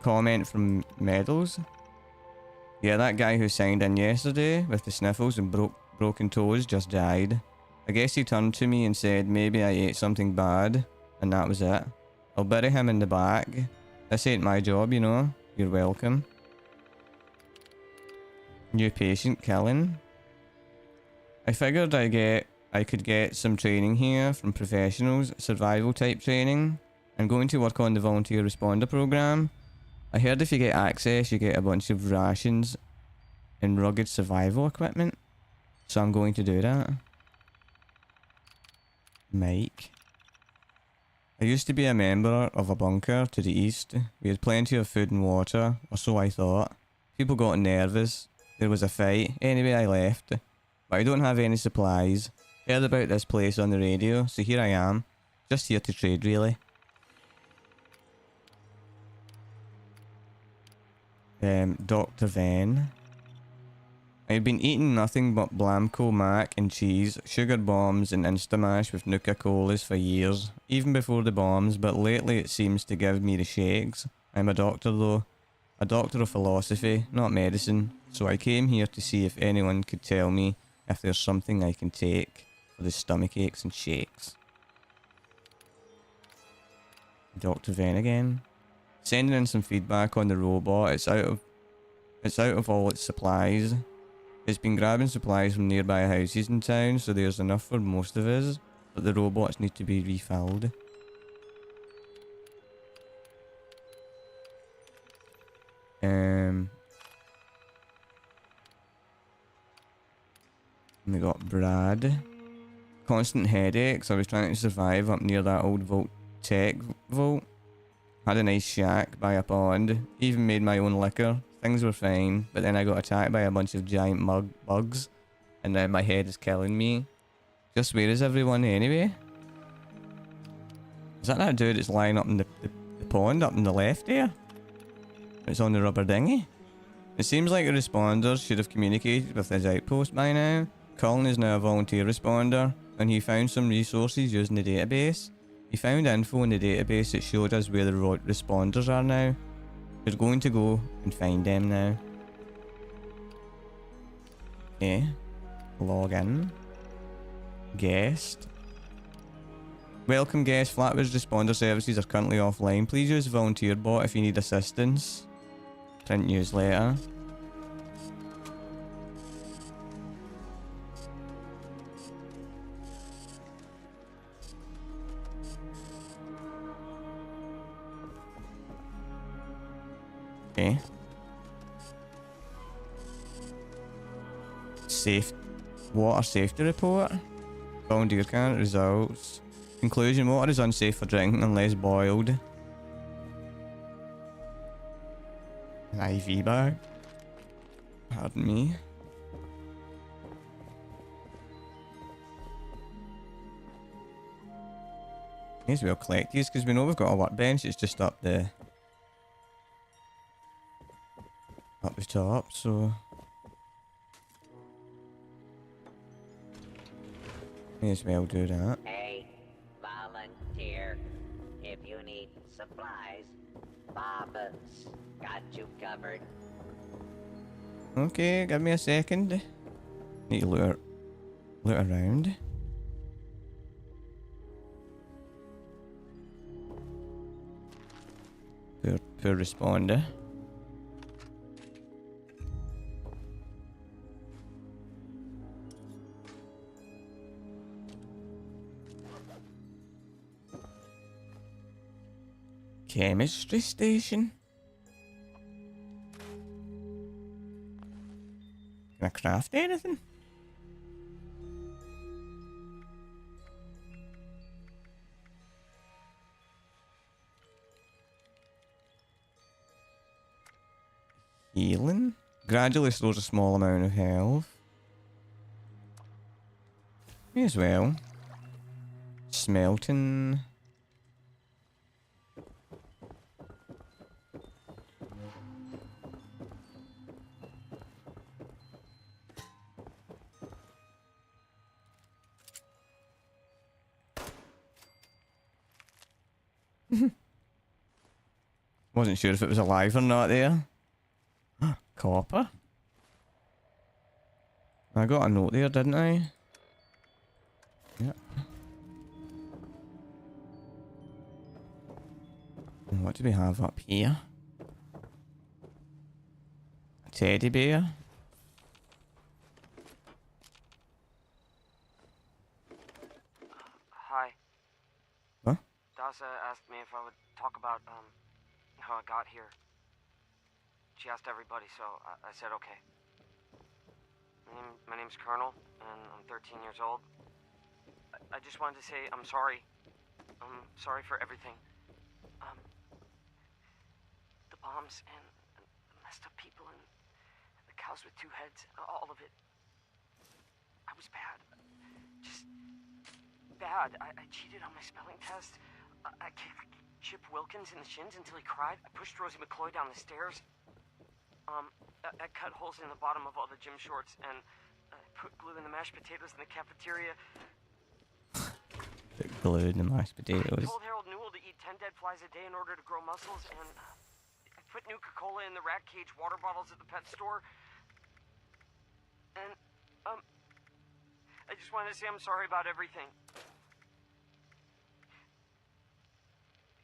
Comment from Meadows. Yeah, that guy who signed in yesterday with the sniffles and broken toes just died. I guess he turned to me and said maybe I ate something bad, and that was it. I'll bury him in the back. This ain't my job, you know. You're welcome. New patient, Kellen. I figured I'd I could get some training here from professionals, survival type training. I'm going to work on the volunteer responder program. I heard if you get access, you get a bunch of rations and rugged survival equipment. So I'm going to do that. Mike. I used to be a member of a bunker to the east. We had plenty of food and water, or so I thought. People got nervous. There was a fight. Anyway, I left. But I don't have any supplies. Heard about this place on the radio, so here I am. Just here to trade, really. Dr. Van. I had been eating nothing but Blamco mac and cheese, sugar bombs and Instamash with Nuka-Colas for years, even before the bombs, but lately it seems to give me the shakes. I'm a doctor though. A doctor of philosophy, not medicine, so I came here to see if anyone could tell me if there's something I can take for the stomach aches and shakes. Dr. Van again. Sending in some feedback on the robot. It's out of all its supplies. It's been grabbing supplies from nearby houses in town, so there's enough for most of us, but the robots need to be refilled. We got Brad. Constant headaches. I was trying to survive up near that old tech vault. Had a nice shack by a pond. Even made my own liquor. Things were fine, but then I got attacked by a bunch of giant bugs, and now my head is killing me. Just where is everyone anyway? Is that dude that's lying up in the pond up in the left there? It's on the rubber dinghy. It seems like the responders should have communicated with his outpost by now. Colin is now a volunteer responder, and he found some resources using the database. He found info in the database that showed us where the responders are now. We're going to go and find them now. Okay. Log in. Guest. Welcome guest. Flatwoods responder services are currently offline. Please use the volunteer bot if you need assistance. Print newsletter. Okay. Water safety report. Volunteer count results. Conclusion: water is unsafe for drinking unless boiled. An IV bag. Pardon me. May as well collect these because we know we've got a workbench. It's just up the top, so may as well do that. Hey, volunteer. If you need supplies, Bob's got you covered. Okay, give me a second. Need to look around. Poor responder. Chemistry station. Can I craft anything? Healing? Gradually restores a small amount of health. May as well. Smelting. Wasn't sure if it was alive or not there. Copper. I got a note there, didn't I? Yep. And what do we have up here? A teddy bear. Dasa asked me if I would talk about, how I got here. She asked everybody, so I said okay. My name's Colonel, and I'm 13 years old. I just wanted to say I'm sorry. I'm sorry for everything. The bombs and the messed up people and the cows with two heads, all of it. I was bad. Just bad. I cheated on my spelling test. I kicked Chip Wilkins in the shins until he cried. I pushed Rosie McCloy down the stairs. I cut holes in the bottom of all the gym shorts and put glue in the mashed potatoes in the cafeteria. Put glue in the mashed potatoes. I told Harold Newell to eat 10 dead flies a day in order to grow muscles, and I put Nuka-Cola in the rat cage water bottles at the pet store. And, I just wanted to say I'm sorry about everything.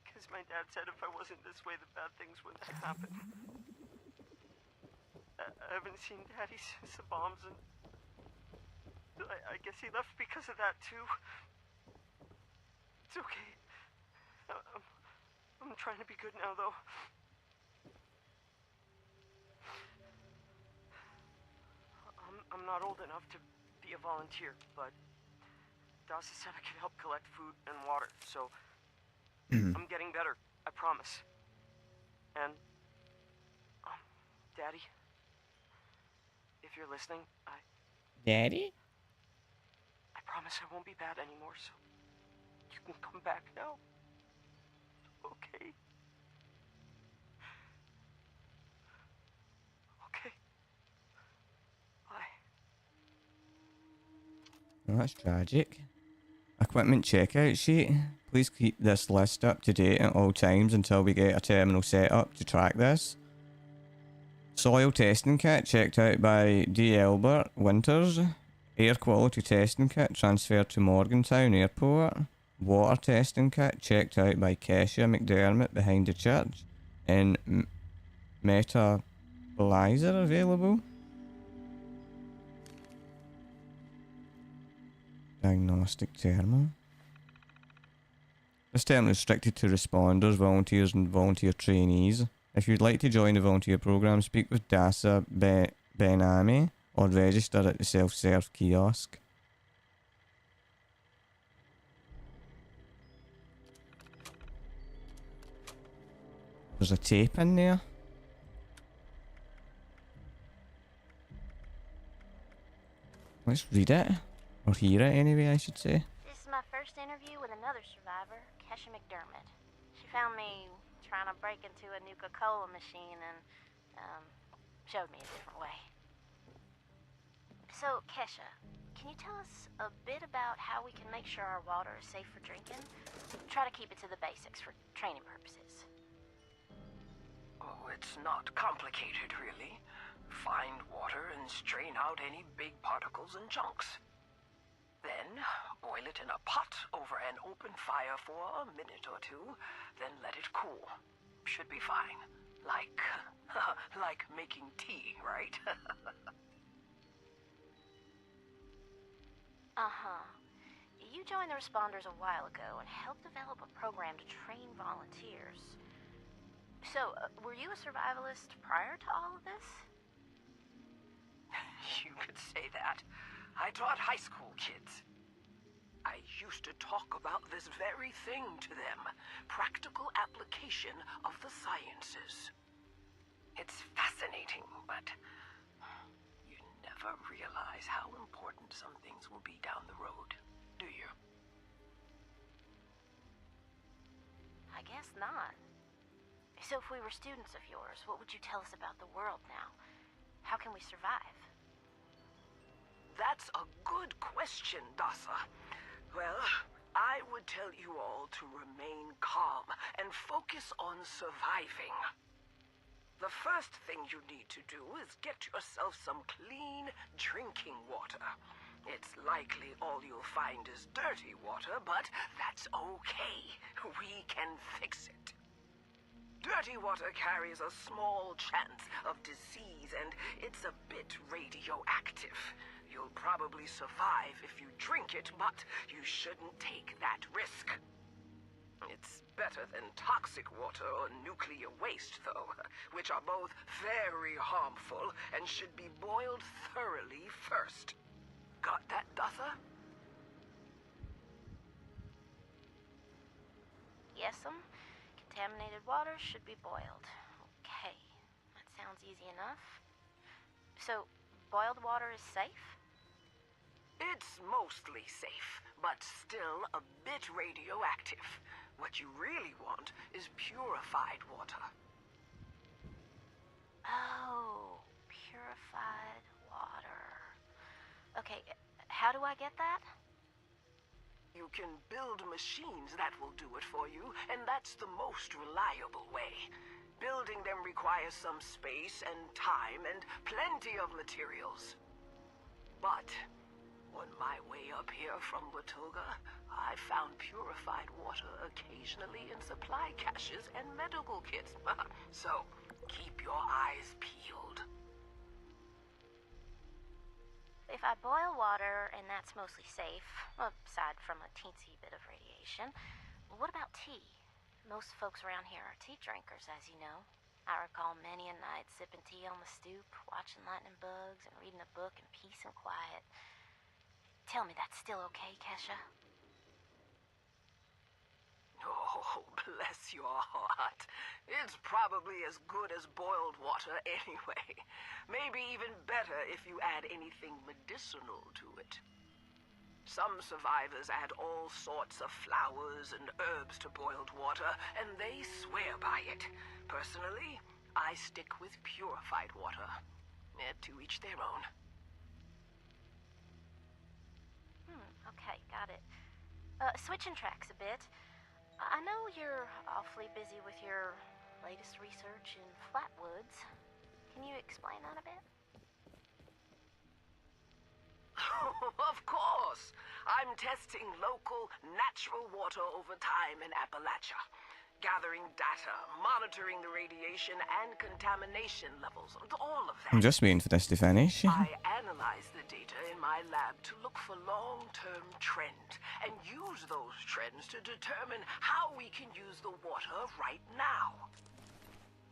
Because my dad said if I wasn't this way, the bad things wouldn't happen. I haven't seen Daddy since the bombs, and I guess he left because of that, too. It's okay. I'm trying to be good now, though. I'm not old enough to be a volunteer, but Dasa said I could help collect food and water, so I'm getting better, I promise. And, Daddy, if you're listening, Daddy? I promise I won't be bad anymore, so you can come back now. Okay? Okay. Bye. Well, that's tragic. Equipment checkout sheet. Please keep this list up to date at all times until we get a terminal set up to track this. Soil testing kit checked out by D. Albert Winters. Air quality testing kit transferred to Morgantown Airport. Water testing kit checked out by Kesha McDermott behind the church. And metabolizer available. Diagnostic terminal. This terminal is restricted to responders, volunteers and volunteer trainees. If you'd like to join the volunteer program, speak with Dasa Benami or register at the self-serve kiosk. There's a tape in there. Let's read it. Or hear it anyway, I should say. This is my first interview with another survivor, Kesha McDermott. She found me trying to break into a Nuka-Cola machine and, showed me a different way. So, Kesha, can you tell us a bit about how we can make sure our water is safe for drinking? Try to keep it to the basics for training purposes. Oh, it's not complicated, really. Find water and strain out any big particles and chunks. Then, boil it in a pot over an open fire for a minute or two, then let it cool. Should be fine. Like making tea, right? Uh-huh. You joined the responders a while ago and helped develop a program to train volunteers. So, were you a survivalist prior to all of this? You could say that. I taught high school kids. I used to talk about this very thing to them. Practical application of the sciences. It's fascinating, but you never realize how important some things will be down the road, do you? I guess not. So if we were students of yours, what would you tell us about the world now? How can we survive? That's a good question, Dasa. Well, I would tell you all to remain calm and focus on surviving. The first thing you need to do is get yourself some clean drinking water. It's likely all you'll find is dirty water, but that's okay. We can fix it. Dirty water carries a small chance of disease, and it's a bit radioactive. You'll probably survive if you drink it, but you shouldn't take that risk. It's better than toxic water or nuclear waste, though, which are both very harmful and should be boiled thoroughly first. Got that, Dutha? Yes'm. Contaminated water should be boiled. Okay, that sounds easy enough. So, boiled water is safe? It's mostly safe, but still a bit radioactive. What you really want is purified water. Oh, purified water. Okay, how do I get that? You can build machines that will do it for you, and that's the most reliable way. Building them requires some space and time and plenty of materials. But on my way up here from Watoga, I found purified water occasionally in supply caches and medical kits. So, keep your eyes peeled. If I boil water and that's mostly safe, aside from a teensy bit of radiation, what about tea? Most folks around here are tea drinkers, as you know. I recall many a night sipping tea on the stoop, watching lightning bugs, and reading a book in peace and quiet. Tell me that's still okay, Kesha? Oh, bless your heart. It's probably as good as boiled water anyway. Maybe even better if you add anything medicinal to it. Some survivors add all sorts of flowers and herbs to boiled water, and they swear by it. Personally, I stick with purified water. To each their own. Okay, got it. Switching tracks a bit. I know you're awfully busy with your latest research in Flatwoods. Can you explain that a bit? Of course! I'm testing local, natural water over time in Appalachia. Gathering data, monitoring the radiation and contamination levels, all of that. I'm just waiting for this to finish. I analyze the data in my lab to look for long-term trends and use those trends to determine how we can use the water right now.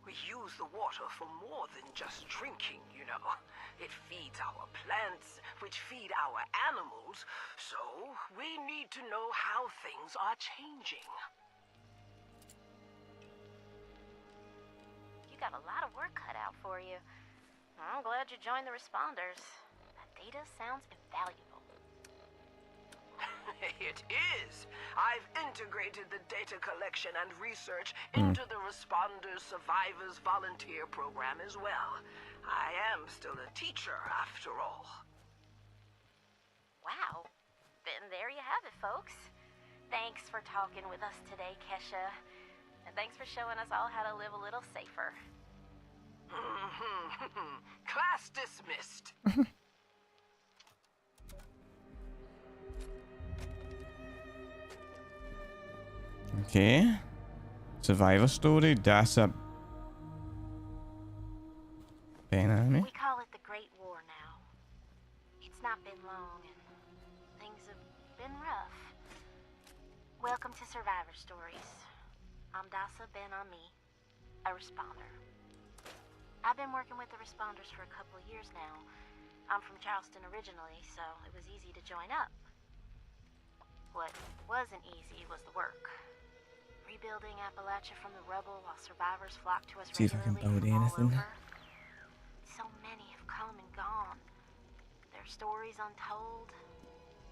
We use the water for more than just drinking, you know. It feeds our plants, which feed our animals, so we need to know how things are changing. Got a lot of work cut out for you. I'm glad you joined the responders. That data sounds invaluable. It is. I've integrated the data collection and research into the Responders Survivors Volunteer Program as well. I am still a teacher, after all. Wow. Then there you have it, folks. Thanks for talking with us today, Kesha. And thanks for showing us all how to live a little safer. Class dismissed. Okay. Survivor story, that's a enemy. We call it the Great War now. It's not been long and things have been rough. Welcome to Survivor Stories. I'm Dasa Ben-Ami, a responder. I've been working with the responders for a couple of years now. I'm from Charleston originally, so it was easy to join up. What wasn't easy was the work. Rebuilding Appalachia from the rubble while survivors flock to us See if I can regularly build from all anything. over. So many have come and gone. Their stories untold,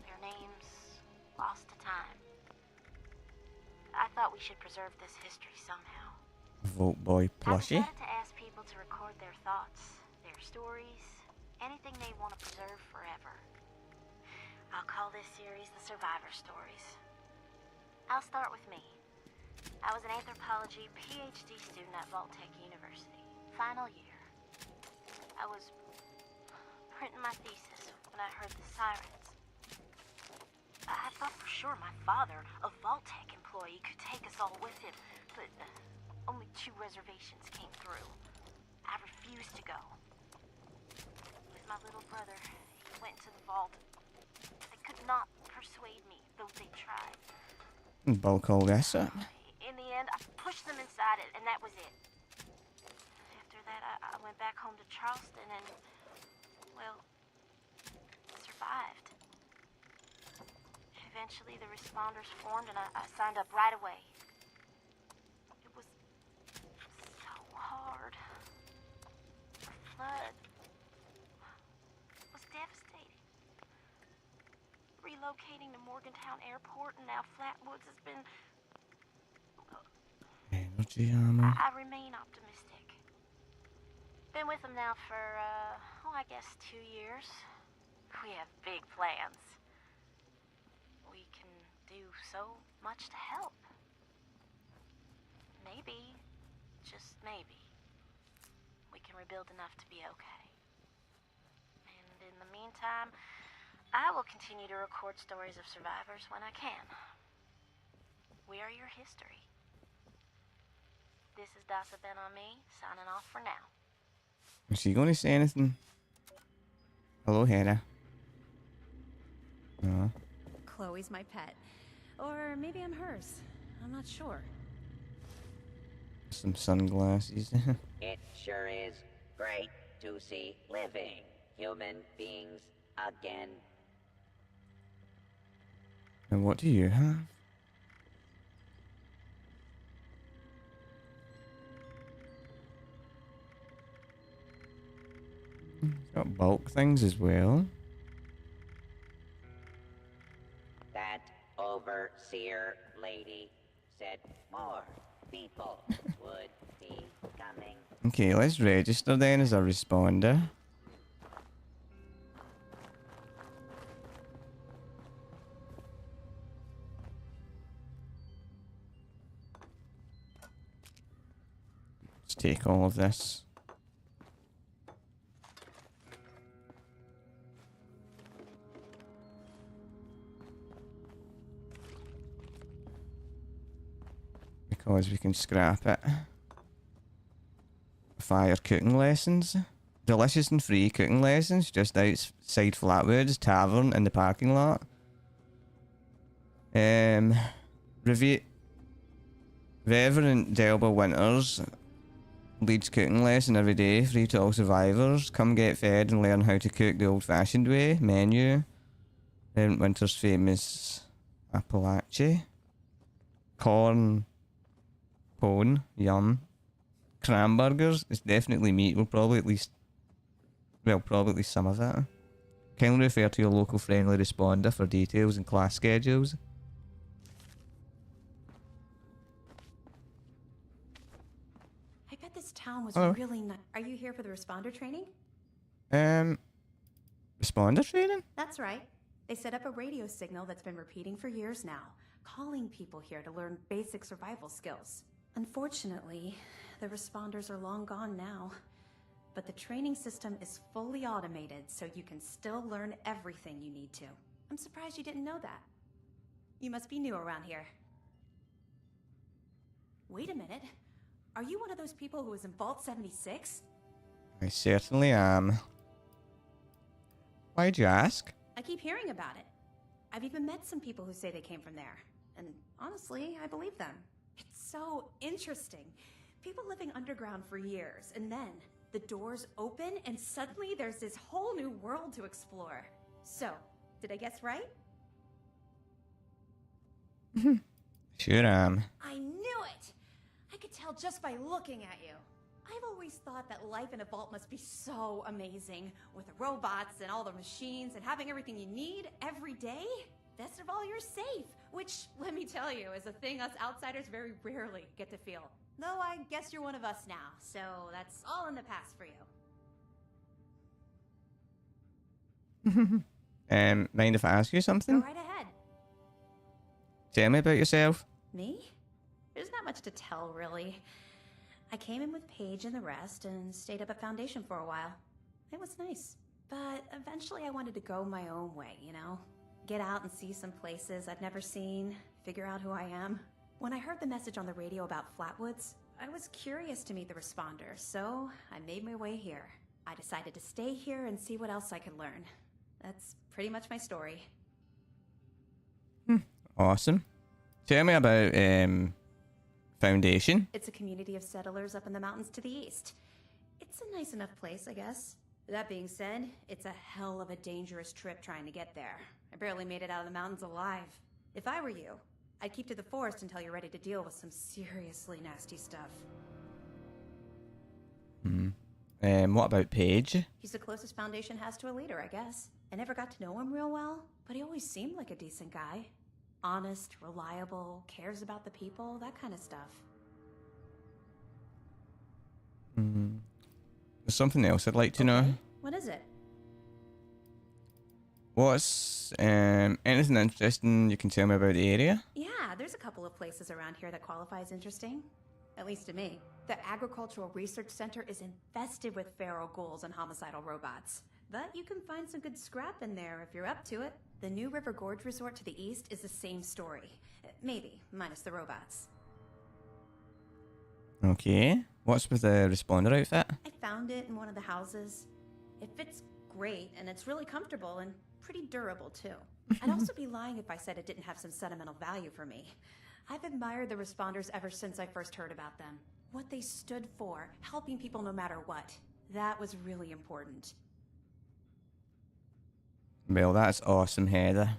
their names lost to time. I thought we should preserve this history somehow. Vote boy I plushie. decided to ask people to record their thoughts, their stories, anything they want to preserve forever. I'll call this series The Survivor Stories. I'll start with me. I was an anthropology PhD student at Vault-Tec University, final year. I was printing my thesis when I heard the sirens. I thought for sure my father, a Vault-Tec employee, could take us all with him, but only 2 reservations came through. I refused to go. With my little brother, he went to the vault. They could not persuade me, though they tried. Bulk all this up. In the end, I pushed them inside it, and that was it. After that, I went back home to Charleston and, well, survived. Eventually, the responders formed, and I signed up right away. It was so hard. The flood was devastating. Relocating to Morgantown Airport and now Flatwoods has been... Energy ammo. I remain optimistic. Been with them now for, I guess 2 years. We have big plans. We can do so much to help. Maybe, just maybe, we can rebuild enough to be okay. And in the meantime, I will continue to record stories of survivors when I can. We are your history. This is Dasa Ben on me, signing off for now. Is she going to say anything? Hello, Hannah. No. Chloe's my pet. Or maybe I'm hers. I'm not sure. Some sunglasses. It sure is great to see living human beings again. And what do you have? Got bulk things as well. That overseer lady said more people would be coming. Okay, let's register then as a responder. Let's take all of this. Because we can scrap it. Fire cooking lessons. Delicious and free cooking lessons just outside Flatwoods Tavern in the parking lot. Reverend Delba Winters leads cooking lesson every day, free to all survivors. Come get fed and learn how to cook the old-fashioned way. Menu. Reverend Winters' famous Appalachia. Corn. Pone. Yum. Cranburgers. It's definitely meat. We'll probably at least... Well, probably at least some of it. Kindly refer to your local friendly responder for details and class schedules. I bet this town was Hello. really nice. Are you here for the responder training? Responder training? That's right. They set up a radio signal that's been repeating for years now, calling people here to learn basic survival skills. Unfortunately, the responders are long gone now. But the training system is fully automated, so you can still learn everything you need to. I'm surprised you didn't know that. You must be new around here. Wait a minute. Are you one of those people who was in Vault 76? I certainly am. Why'd you ask? I keep hearing about it. I've even met some people who say they came from there. And honestly, I believe them. It's so interesting. People living underground for years, and then the doors open and suddenly there's this whole new world to explore. So, did I guess right? Sure am. I knew it! I could tell just by looking at you. I've always thought that life in a vault must be so amazing, with the robots and all the machines and having everything you need every day. Best of all, you're safe, which, let me tell you, is a thing us outsiders very rarely get to feel. Though I guess you're one of us now, so that's all in the past for you. Mind if I ask you something? Go right ahead. Tell me about yourself. Me? There's not much to tell, really. I came in with Paige and the rest and stayed up at Foundation for a while. It was nice. But eventually I wanted to go my own way, you know? Get out and see some places I've never seen, figure out who I am. When I heard the message on the radio about Flatwoods, I was curious to meet the responders, so I made my way here. I decided to stay here and see what else I could learn. That's pretty much my story. Awesome. Tell me about Foundation. It's a community of settlers up in the mountains to the east. It's a nice enough place, I guess. That being said, it's a hell of a dangerous trip trying to get there. I barely made it out of the mountains alive. If I were you, I'd keep to the forest until you're ready to deal with some seriously nasty stuff. What about Paige? He's the closest Foundation has to a leader, I guess. I never got to know him real well, but he always seemed like a decent guy. Honest, reliable, cares about the people, that kind of stuff. There's something else I'd like to know. What is it? What's anything interesting you can tell me about the area? Yeah, there's a couple of places around here that qualify as interesting. At least to me. The Agricultural Research Center is infested with feral ghouls and homicidal robots. But you can find some good scrap in there if you're up to it. The New River Gorge Resort to the east is the same story. Maybe, minus the robots. Okay. What's with the responder outfit? I found it in one of the houses. It fits great, and it's really comfortable and pretty durable, too. I'd also be lying if I said it didn't have some sentimental value for me. I've admired the responders ever since I first heard about them. What they stood for, helping people no matter what. That was really important. Well, that's awesome, Heather.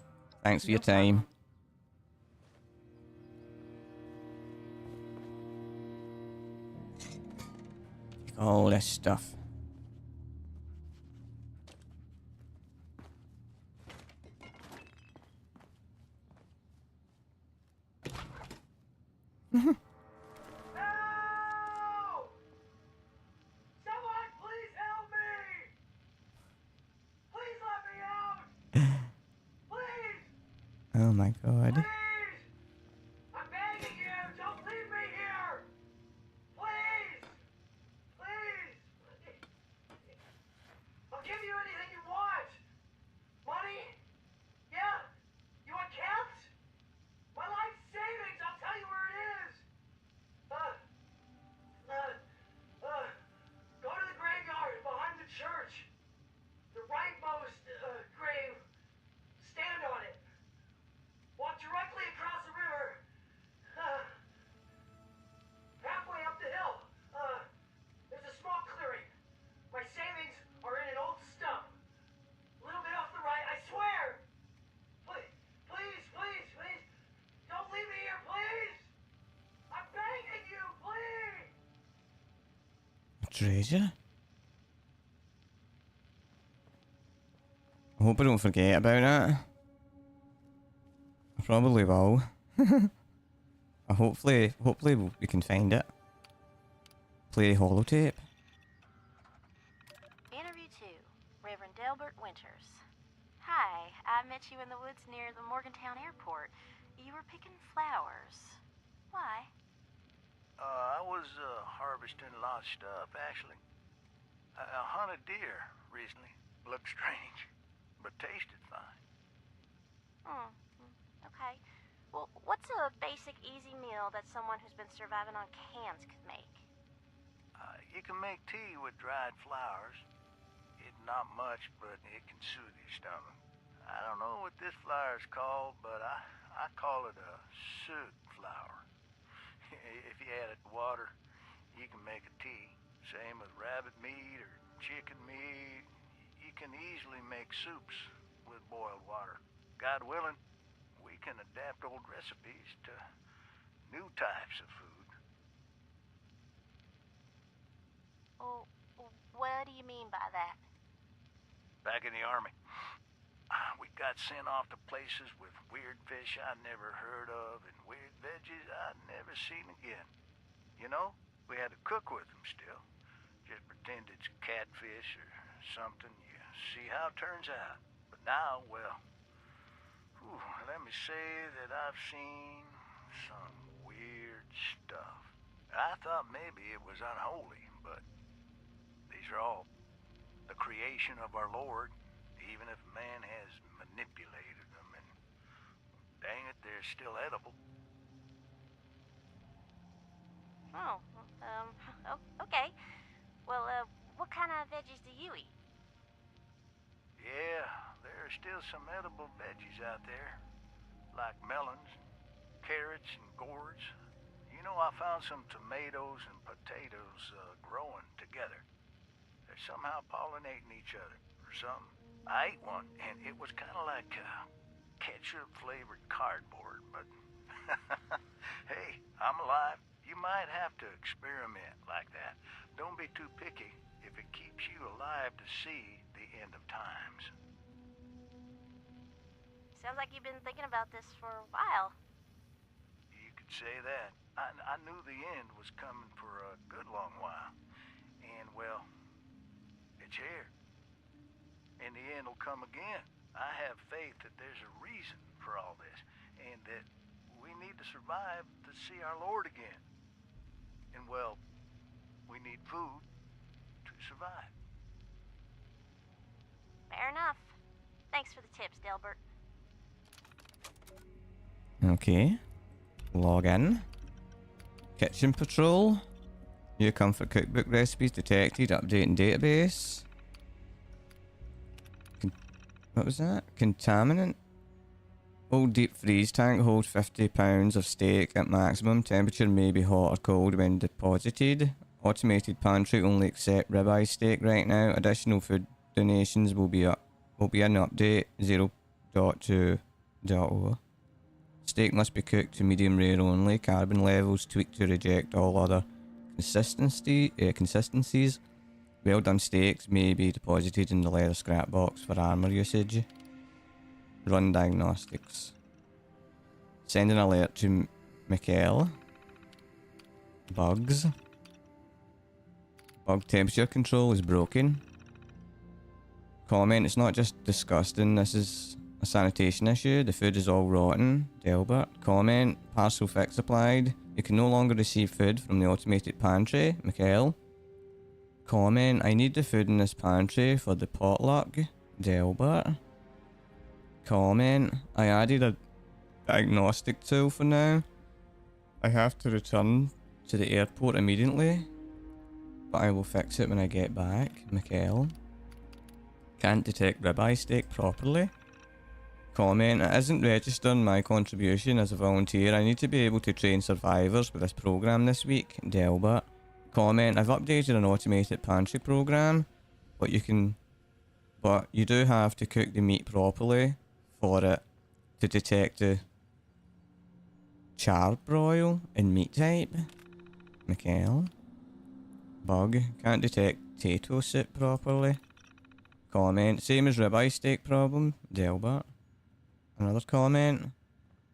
Thanks for your time. All this stuff. Oh my god. Treasure? I hope I don't forget about it. I probably will. Hopefully we can find it. Play holotape. Interview 2, Reverend Delbert Winters. Hi, I met you in the woods near the Morgantown airport. You were picking flowers. Why? I was harvesting a lot of stuff, actually. I hunted deer recently. Looked strange, but tasted fine. Okay. Well, what's a basic, easy meal that someone who's been surviving on cans could make? You can make tea with dried flowers. It's not much, but it can soothe your stomach. I don't know what this flower is called, but I call it a soot flower. If you add it to water, you can make a tea. Same with rabbit meat or chicken meat. You can easily make soups with boiled water. God willing, we can adapt old recipes to new types of food. Well, what do you mean by that? Back in the Army, we got sent off to places with weird fish I'd never heard of and weird veggies I'd never seen again. You know, we had to cook with them still. Just pretend it's catfish or something. You see how it turns out. But now, well, let me say that I've seen some weird stuff. I thought maybe it was unholy, but these are all the creation of our Lord, even if man has manipulated them, and dang it, they're still edible. Okay. Well, what kind of veggies do you eat? Yeah, there are still some edible veggies out there, like melons, carrots and gourds. You know, I found some tomatoes and potatoes growing together. They're somehow pollinating each other or something. I ate one, and it was kind of like ketchup-flavored cardboard, but hey, I'm alive. You might have to experiment like that. Don't be too picky if it keeps you alive to see the end of times. Sounds like you've been thinking about this for a while. You could say that. I knew the end was coming for a good long while. And, well, it's here. And the end will come again. I have faith that there's a reason for all this, and that we need to survive to see our Lord again. And, well, we need food to survive. Fair enough. Thanks for the tips, Delbert. Okay. Log in. Kitchen patrol. New comfort cookbook recipes detected. Updating database. What was that? Contaminant? Old deep freeze tank holds 50 pounds of steak at maximum. Temperature may be hot or cold when deposited. Automated pantry only accept ribeye steak right now. Additional food donations will be in update 0.2.0. Steak must be cooked to medium rare only. Carbon levels tweaked to reject all other consistencies. Well done steaks may be deposited in the leather scrap box for armor usage. Run diagnostics. Send an alert to Mikhail. Bugs. Bug temperature control is broken. Comment, it's not just disgusting, this is a sanitation issue. The food is all rotten. Delbert. Comment, parcel fix applied. You can no longer receive food from the automated pantry. Mikhail. Comment, I need the food in this pantry for the potluck. Delbert. Comment, I added a diagnostic tool for now. I have to return to the airport immediately, but I will fix it when I get back. Mikhail. Can't detect ribeye steak properly. Comment, it isn't registering my contribution as a volunteer. I need to be able to train survivors with this program this week. Delbert. Comment, I've updated an automated pantry program, but you do have to cook the meat properly for it to detect the charbroil in meat type. Mikhail. Bug, can't detect potato soup properly. Comment, same as ribeye steak problem. Delbert. Another comment.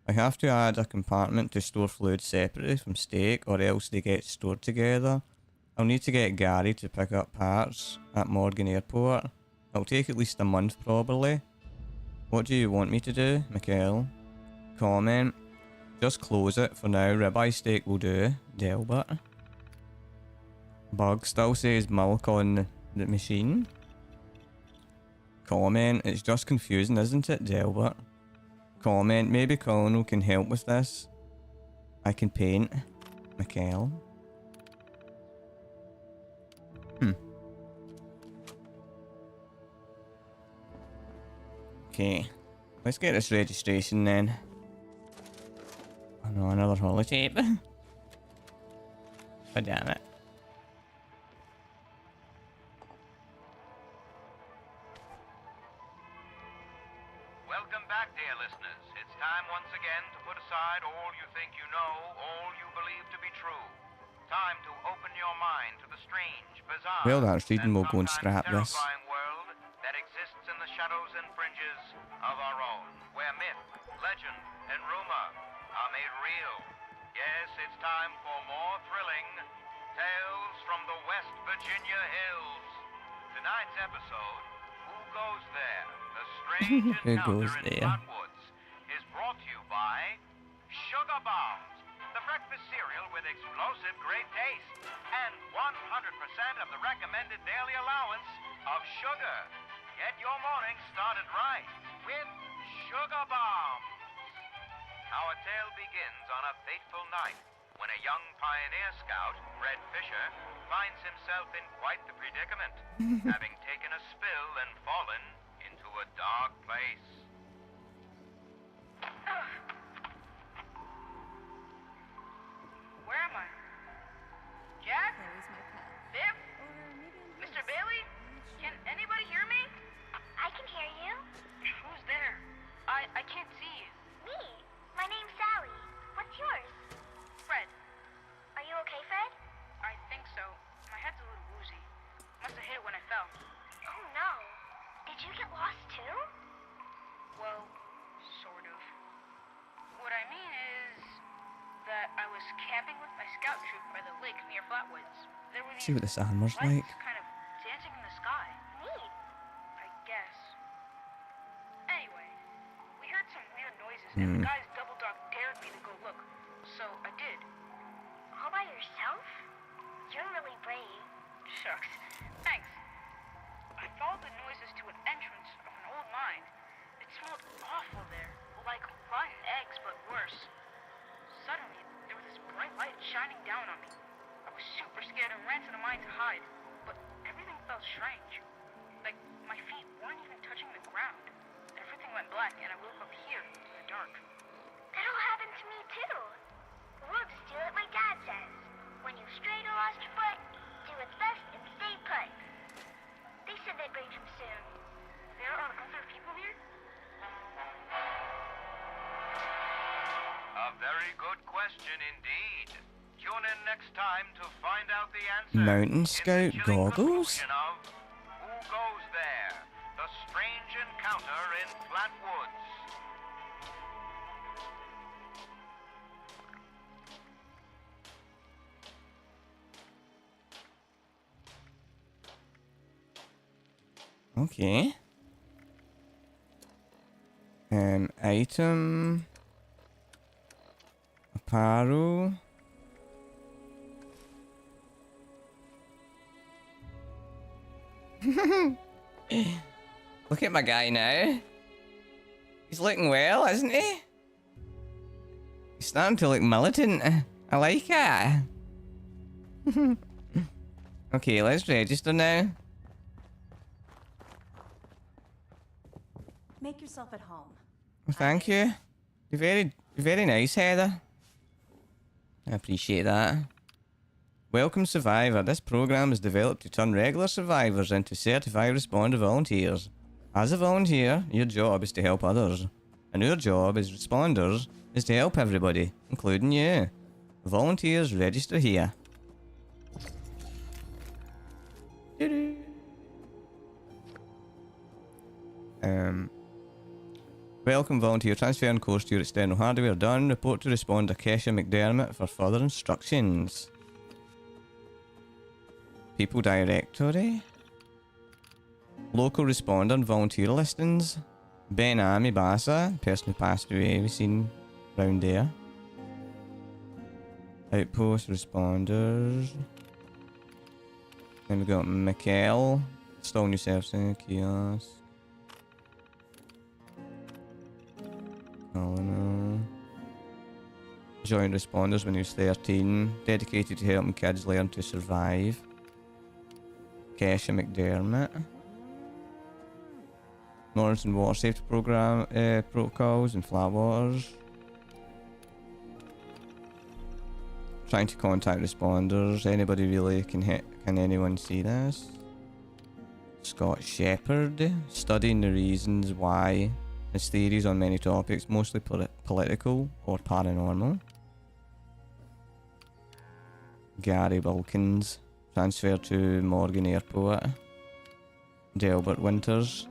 I have to add a compartment to store fluid separately from steak or else they get stored together. I'll need to get Gary to pick up parts at Morgan Airport. It'll take at least a month probably. What do you want me to do, Mikhail? Comment. Just close it for now. Ribeye steak will do. Delbert. Bug still says milk on the machine. Comment. It's just confusing, isn't it, Delbert? Comment. Maybe Colonel can help with this. I can paint. Mikhail. Okay. Let's get this registration then. Oh no, another holotape. God damn it. Welcome back, dear listeners. It's time once again to put aside all you think you know, all you believe to be true. Time to open your mind to the strange, bizarre, Well, that's reading. and We'll go and sometimes scrap this. terrifying world that exists in the shadows and fringes of our own, where myth, legend, and rumor are made real. Yes, it's time for more thrilling tales from the West Virginia hills. Tonight's episode, Who Goes There? The Strange Who Encounter goes in there? Flatwoods is brought to you by Sugar Bombs, the breakfast cereal with explosive great taste and 100% of the recommended daily allowance of sugar. Get your morning started right with Sugar Bombs. Our tale begins on a fateful night when a young pioneer scout, Red Fisher, finds himself in quite the predicament, having taken a spill and fallen into a dark place. am I? Jack? Viv? Mr. Bailey? Can anybody hear me? I can hear you. Who's there? I can't see you. Me. My name's Sally. What's yours? Fred. Are you okay, Fred? I think so. My head's a little woozy. Must have hit it when I fell. Oh no. Did you get lost too? Well, sort of. What I mean is that I was camping with my scout troop by the lake near Flatwoods. There were these See what this armor's like. lights kind of dancing in the sky. Neat. I guess. Anyway, we heard some weird noises and the guy's double dog dared me to go look. So I did. All by yourself? You're really brave. Shucks. Thanks. I followed the noises to an entrance of an old mine. It smelled awful there. Like rotten eggs, but worse. Suddenly, there was this bright light shining down on me. I was super scared and ran to the mine to hide. But everything felt strange. Like, my feet weren't even touching the ground. Everything went black and I woke up here in the dark. That all happened to me too. We'll just do what my dad says. When you've strayed or lost your foot, do what's best and stay put. They said they'd bring him soon. There are other people here? A very good question indeed. Tune in next time to find out the answer. Mountain Scout goggles? Of Who Goes There? The Strange Encounter in Flatwoods. Okay. Item. Apparel. Look at my guy now. He's looking well, isn't he? He's starting to look militant. I like it. Okay, let's register now. Make yourself at home. Well, thank you. You're very nice, Heather. I appreciate that. Welcome Survivor. This program is developed to turn regular survivors into certified responder volunteers. As a volunteer, your job is to help others. And your job as responders is to help everybody, including you. Volunteers register here. Welcome volunteer. Transferring course to your external hardware done. Report to responder Kesha McDermott for further instructions. People directory. Local responder and volunteer listings. Ben Ami Bassa, person who passed away, we've seen round there. Outpost responders. Then we got Mikkel. Install new service kiosk. Colonel. Joined responders when he was 13. Dedicated to helping kids learn to survive. Kesha McDermott. Knowledge and water safety program protocols and flat waters. Trying to contact responders. Anybody really can hit? Can anyone see this? Scott Shepherd. Studying the reasons why. His theories on many topics, mostly political or paranormal. Gary Wilkins. Transferred to Morgan Airport. Delbert Winters.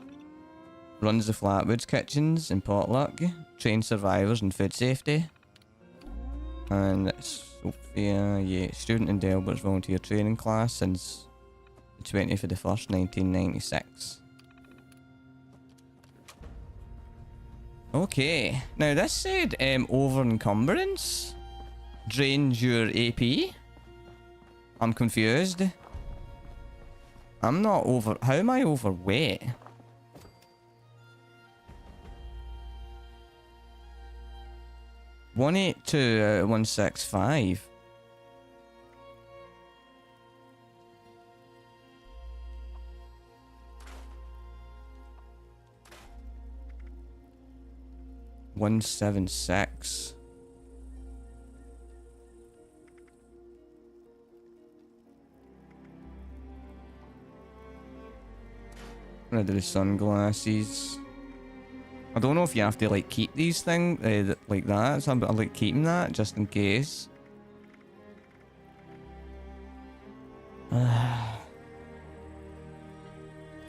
Runs the Flatwoods kitchens in Potluck. Trains survivors in food safety. And Sophia Yates, student in Delbert's volunteer training class since the 20th of the 1st, 1996. Okay, now this said over encumbrance drains your AP. I'm confused. I'm not over. How am I overweight? $182 $165. $176. Rid of the sunglasses. I don't know if you have to like keep these things like that, so I like keeping that just in case.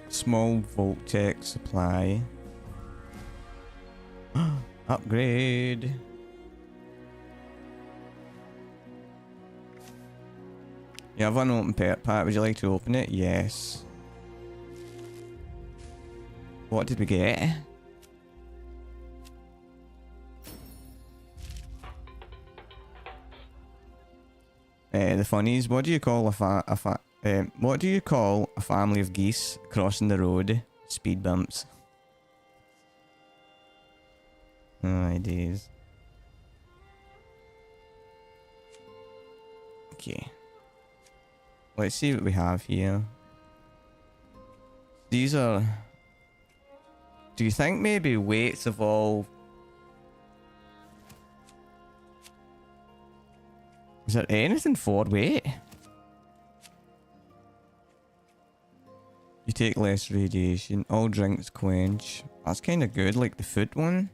Small Voltec supply. Upgrade. You have an open pet pack. Would you like to open it? Yes. What did we get? The funnies. What do you call what do you call a family of geese crossing the road? Speed bumps. Oh my days. Okay. Let's see what we have here. These are... Do you think maybe weights evolve? Is there anything for weight? You take less radiation. All drinks quench. That's kind of good, like the food one.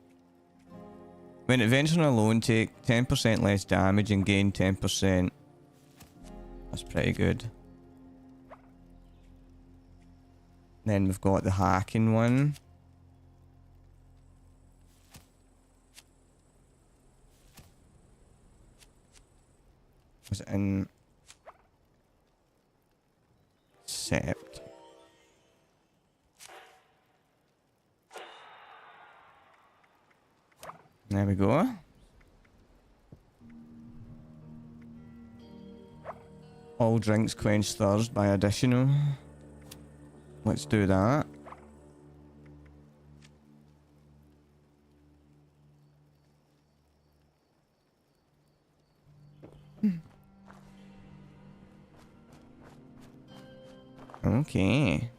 When adventuring alone, take 10% less damage and gain 10%. That's pretty good. Then we've got the hacking one. Was it in Sept? There we go. All drinks quench thirst by additional. Let's do that. Okay.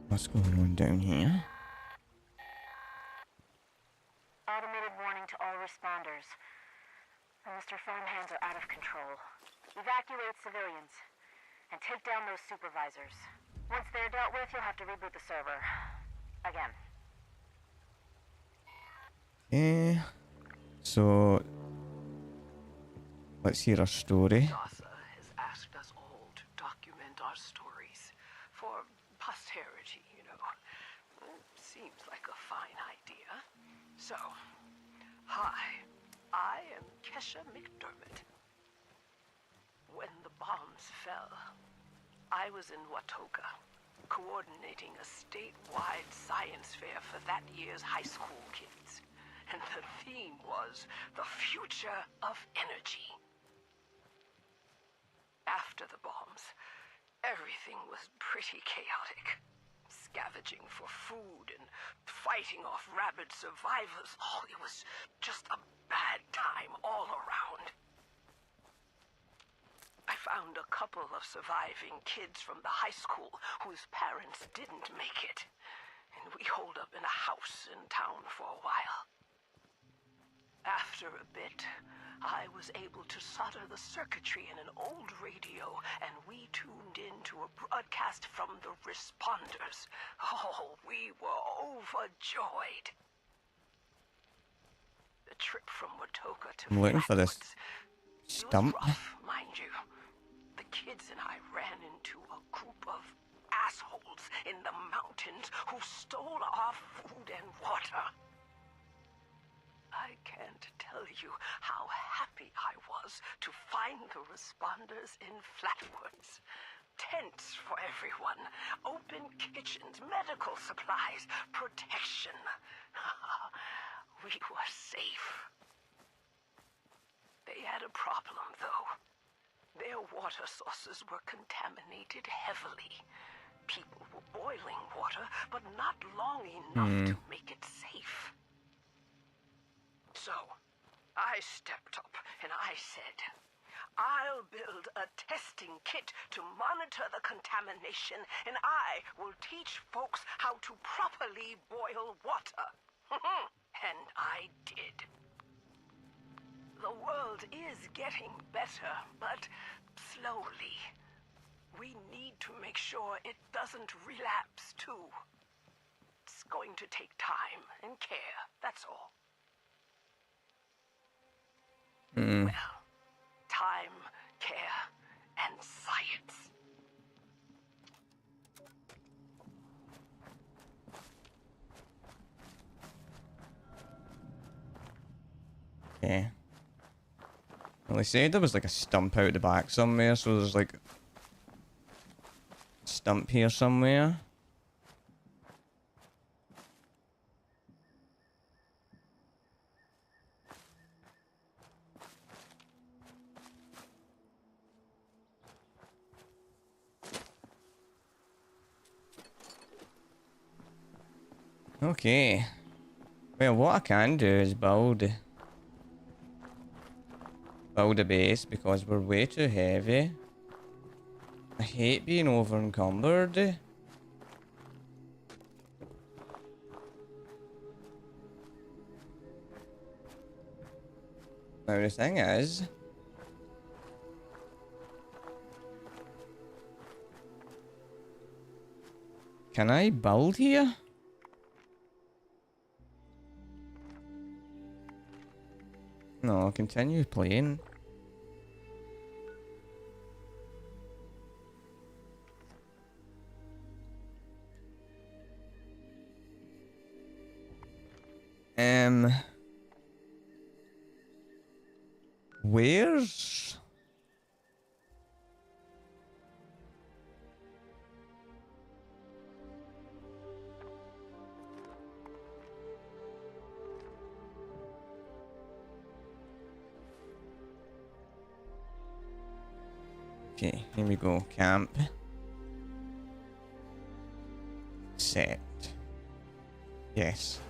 What's going on down here? Automated warning to all responders. The Mr. Phone hands are out of control. Evacuate civilians. And take down those supervisors. Once they're dealt with, you'll have to reboot the server. Again. Yeah. So... let's hear a story. Dasa has asked us all to document our stories. For posterity, you know. Seems like a fine idea. So, hi. I am Kesha McDermott. When the bombs fell, I was in Watoga, coordinating a statewide science fair for that year's high school kids. And the theme was the future of energy. After the bombs, everything was pretty chaotic. Scavenging for food and fighting off rabid survivors. Oh, it was just a bad time all around. I found a couple of surviving kids from the high school whose parents didn't make it. And we holed up in a house in town for a while. After a bit, I was able to solder the circuitry in an old radio, and we tuned into a broadcast from the responders. Oh, we were overjoyed. The trip from Watoga to I'm looking for this stump. rough, mind you. The kids and I ran into a group of assholes in the mountains who stole our food and water. I can't tell you how happy I was to find the responders in Flatwoods. Tents for everyone, open kitchens, medical supplies, protection. We were safe. They had a problem, though. Their water sources were contaminated heavily. People were boiling water, but not long enough to make it safe. So, I stepped up and I said, I'll build a testing kit to monitor the contamination, and I will teach folks how to properly boil water. And I did. The world is getting better, but slowly. We need to make sure it doesn't relapse, too. It's going to take time and care, that's all. Well, time, care, and science. Okay. Well, they said there was like a stump out the back somewhere, so there's like a stump here somewhere. Okay. Well, what I can do is build a base because we're way too heavy. I hate being over encumbered. Now the thing is, can I build here? No, I'll continue playing. Where's... Okay, here we go. Camp. Set. Yes.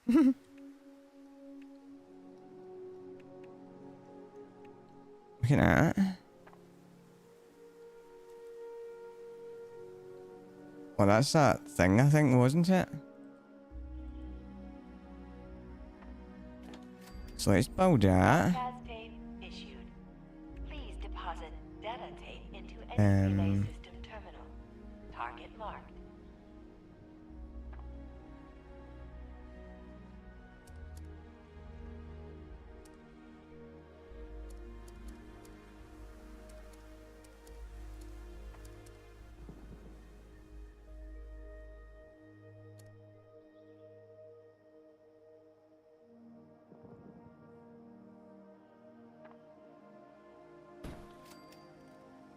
Look at that. Well, that's that thing, I think, wasn't it? So let's build that. Tape issued. Please deposit data tape into any relay system terminal. Target marked.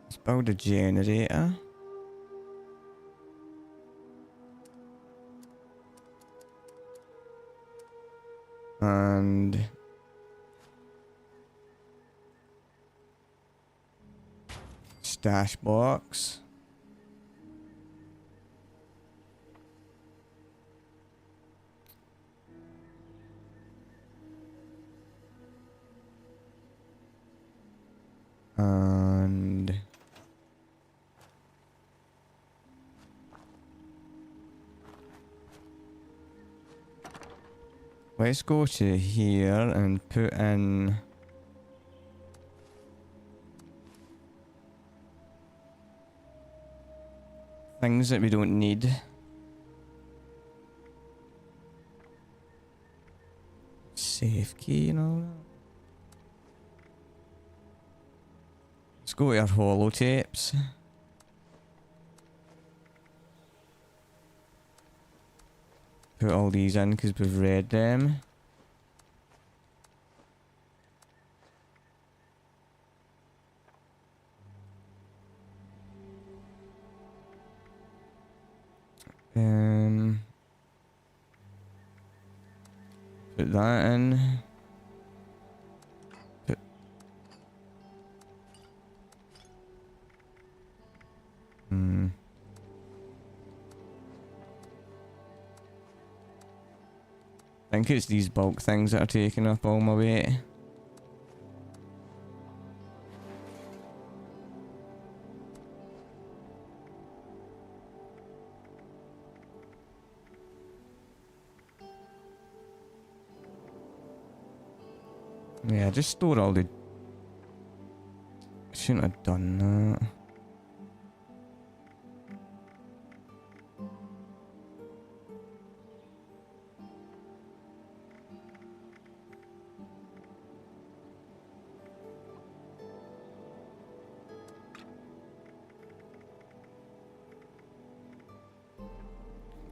Let's build a generator. And stash box. And let's go to here and put in things that we don't need. Safe key and all that. Let's go to our holotapes. Put all these in because we've read them. Put that in. Put I think it's these bulk things that are taking up all my weight. Yeah, just store all the... Shouldn't have done that.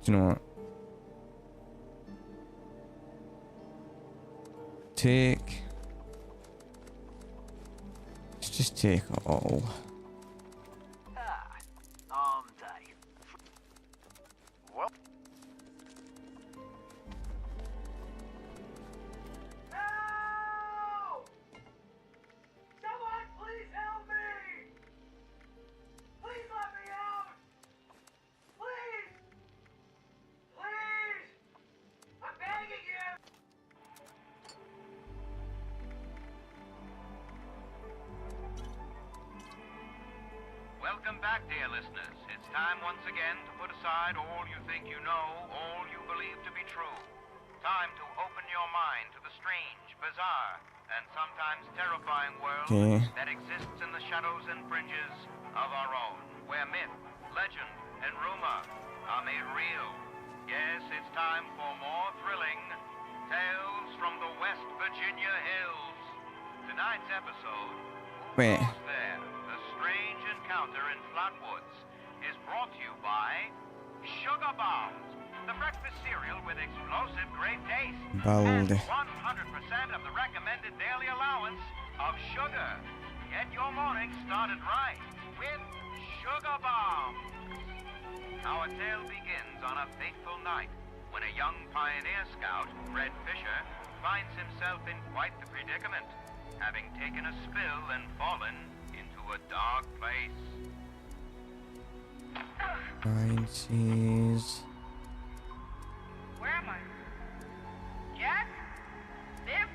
Do you know what? Take... Let's just take it all. Day. Well. No! Someone please help me! Please let me out! Please! Please! I'm begging you! Welcome back, dear listeners. It's time once again to put aside all you think you know, all you believe to be true. Time to open your mind to the strange, bizarre, and sometimes terrifying world that exists in the shadows and fringes of our own, where myth, legend, and rumor are made real. Yes, it's time for more thrilling tales from the West Virginia hills. Tonight's episode, Who Goes There? The Strange Encounter in Flatwoods, is brought to you by Sugar Bombs, the breakfast cereal with explosive great taste. Bold. And 100% of the recommended daily allowance of sugar. Get your morning started right with Sugar Bombs. Our tale begins on a fateful night when a young pioneer scout, Fred Fisher, finds himself in quite the predicament, having taken a spill and fallen into a dark place. Fine, cheese. Where am I? Jack? Viv?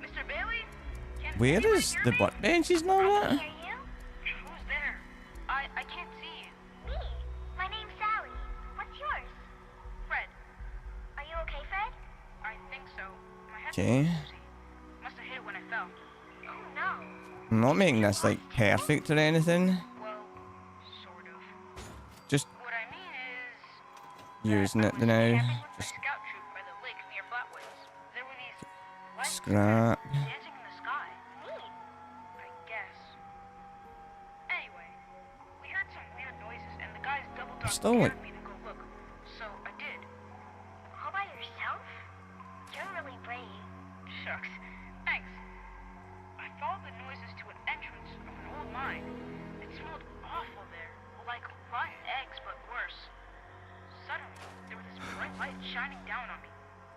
Mr. Bailey? Where is the butt benches and all that? Who's there? I can't see you. Me. My name's Sally. What's yours? Fred. Are you okay, Fred? I think so. My head's Okay. must have hit when I fell. Oh no. I'm not making this like perfect or anything. Well, sort of. Just What I mean is, using it now. Just scout troop by the lake near Flatwoods. There were these lights scrap. dancing in the sky. Neat. I guess. Anyway, we heard some weird noises, and the guys double dogged Still like me to go look. So I did. All by yourself? You're really brave. Shucks. Thanks. I followed the noises to an entrance of an old mine. It smelled awful there, like rotten eggs, but worse. Suddenly, there was this bright light shining down on me.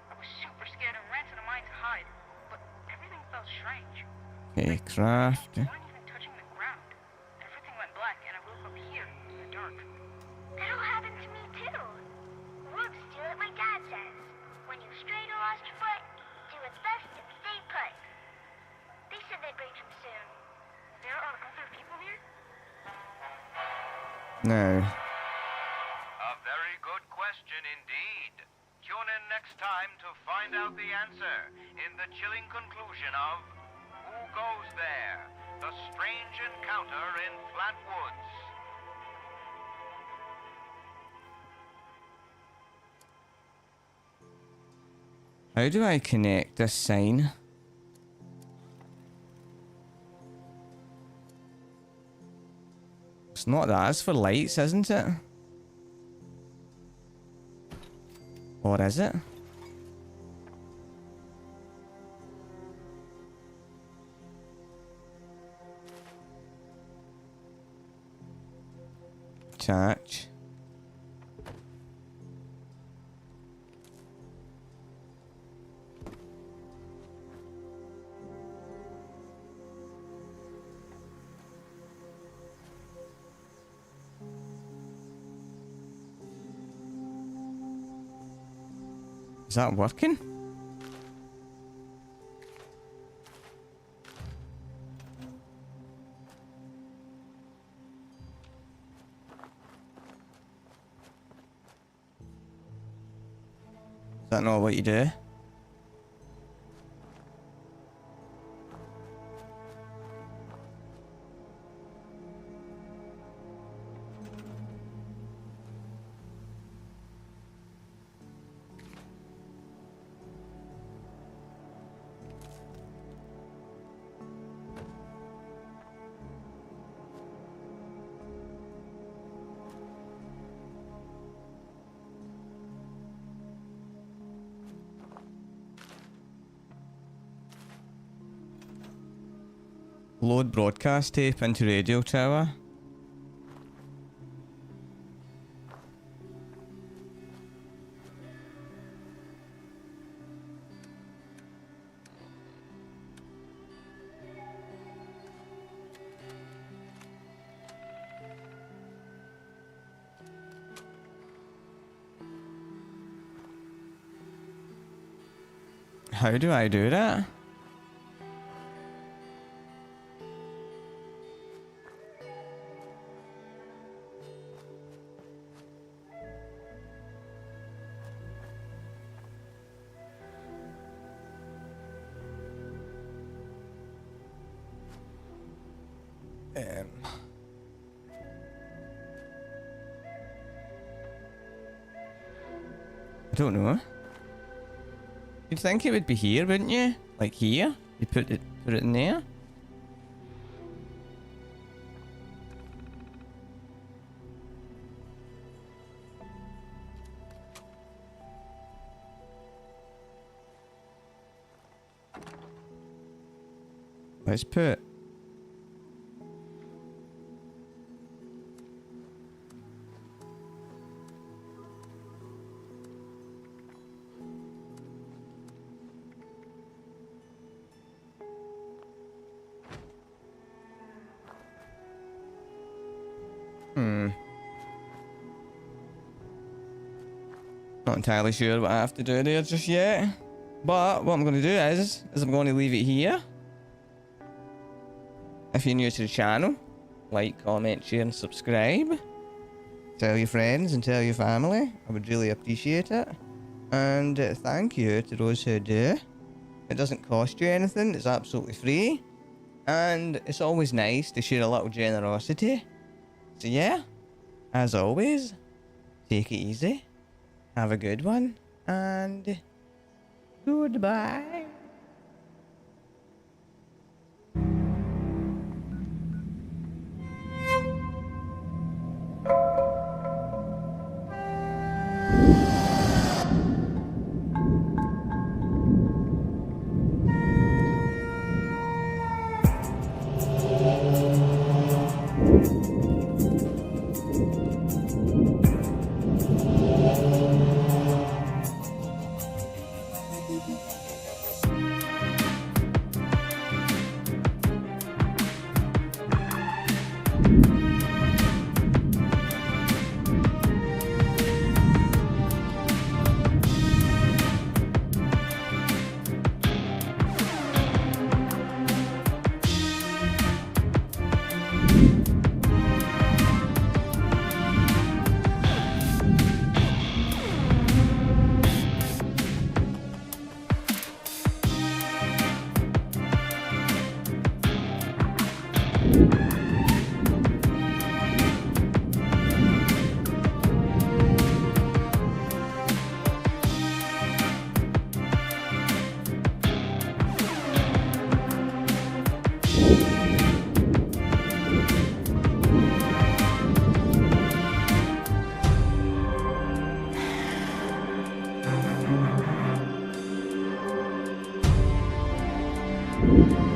I was super scared and ran to the mine to hide, but everything felt strange. okay, craft. I wasn't even touching the ground. Everything went black, and I woke up here in the dark. That'll happen to me too. Woods do it like Dad says. When you strayed or lost your foot, do its best to stay put. They said they'd bring him soon. There are other people here? No. A very good question indeed. Tune in next time to find out the answer in the chilling conclusion of Who Goes There? The Strange Encounter in Flatwoods. How do I connect this sign? It's not that, it's for lights, isn't it? Or is it? Attach. Is that working? Is that not what you do? Load broadcast tape into radio tower. How do I do that? I don't know. You'd think it would be here, wouldn't you? Like here? You put it in there? Let's put not entirely sure what I have to do there just yet. But what I'm going to do is I'm going to leave it here. If you're new to the channel, like, comment, share and subscribe. Tell your friends and tell your family. I would really appreciate it. And thank you to those who do. It doesn't cost you anything. It's absolutely free. And it's always nice to share a little generosity. So yeah, as always, take it easy. Have a good one. And goodbye. You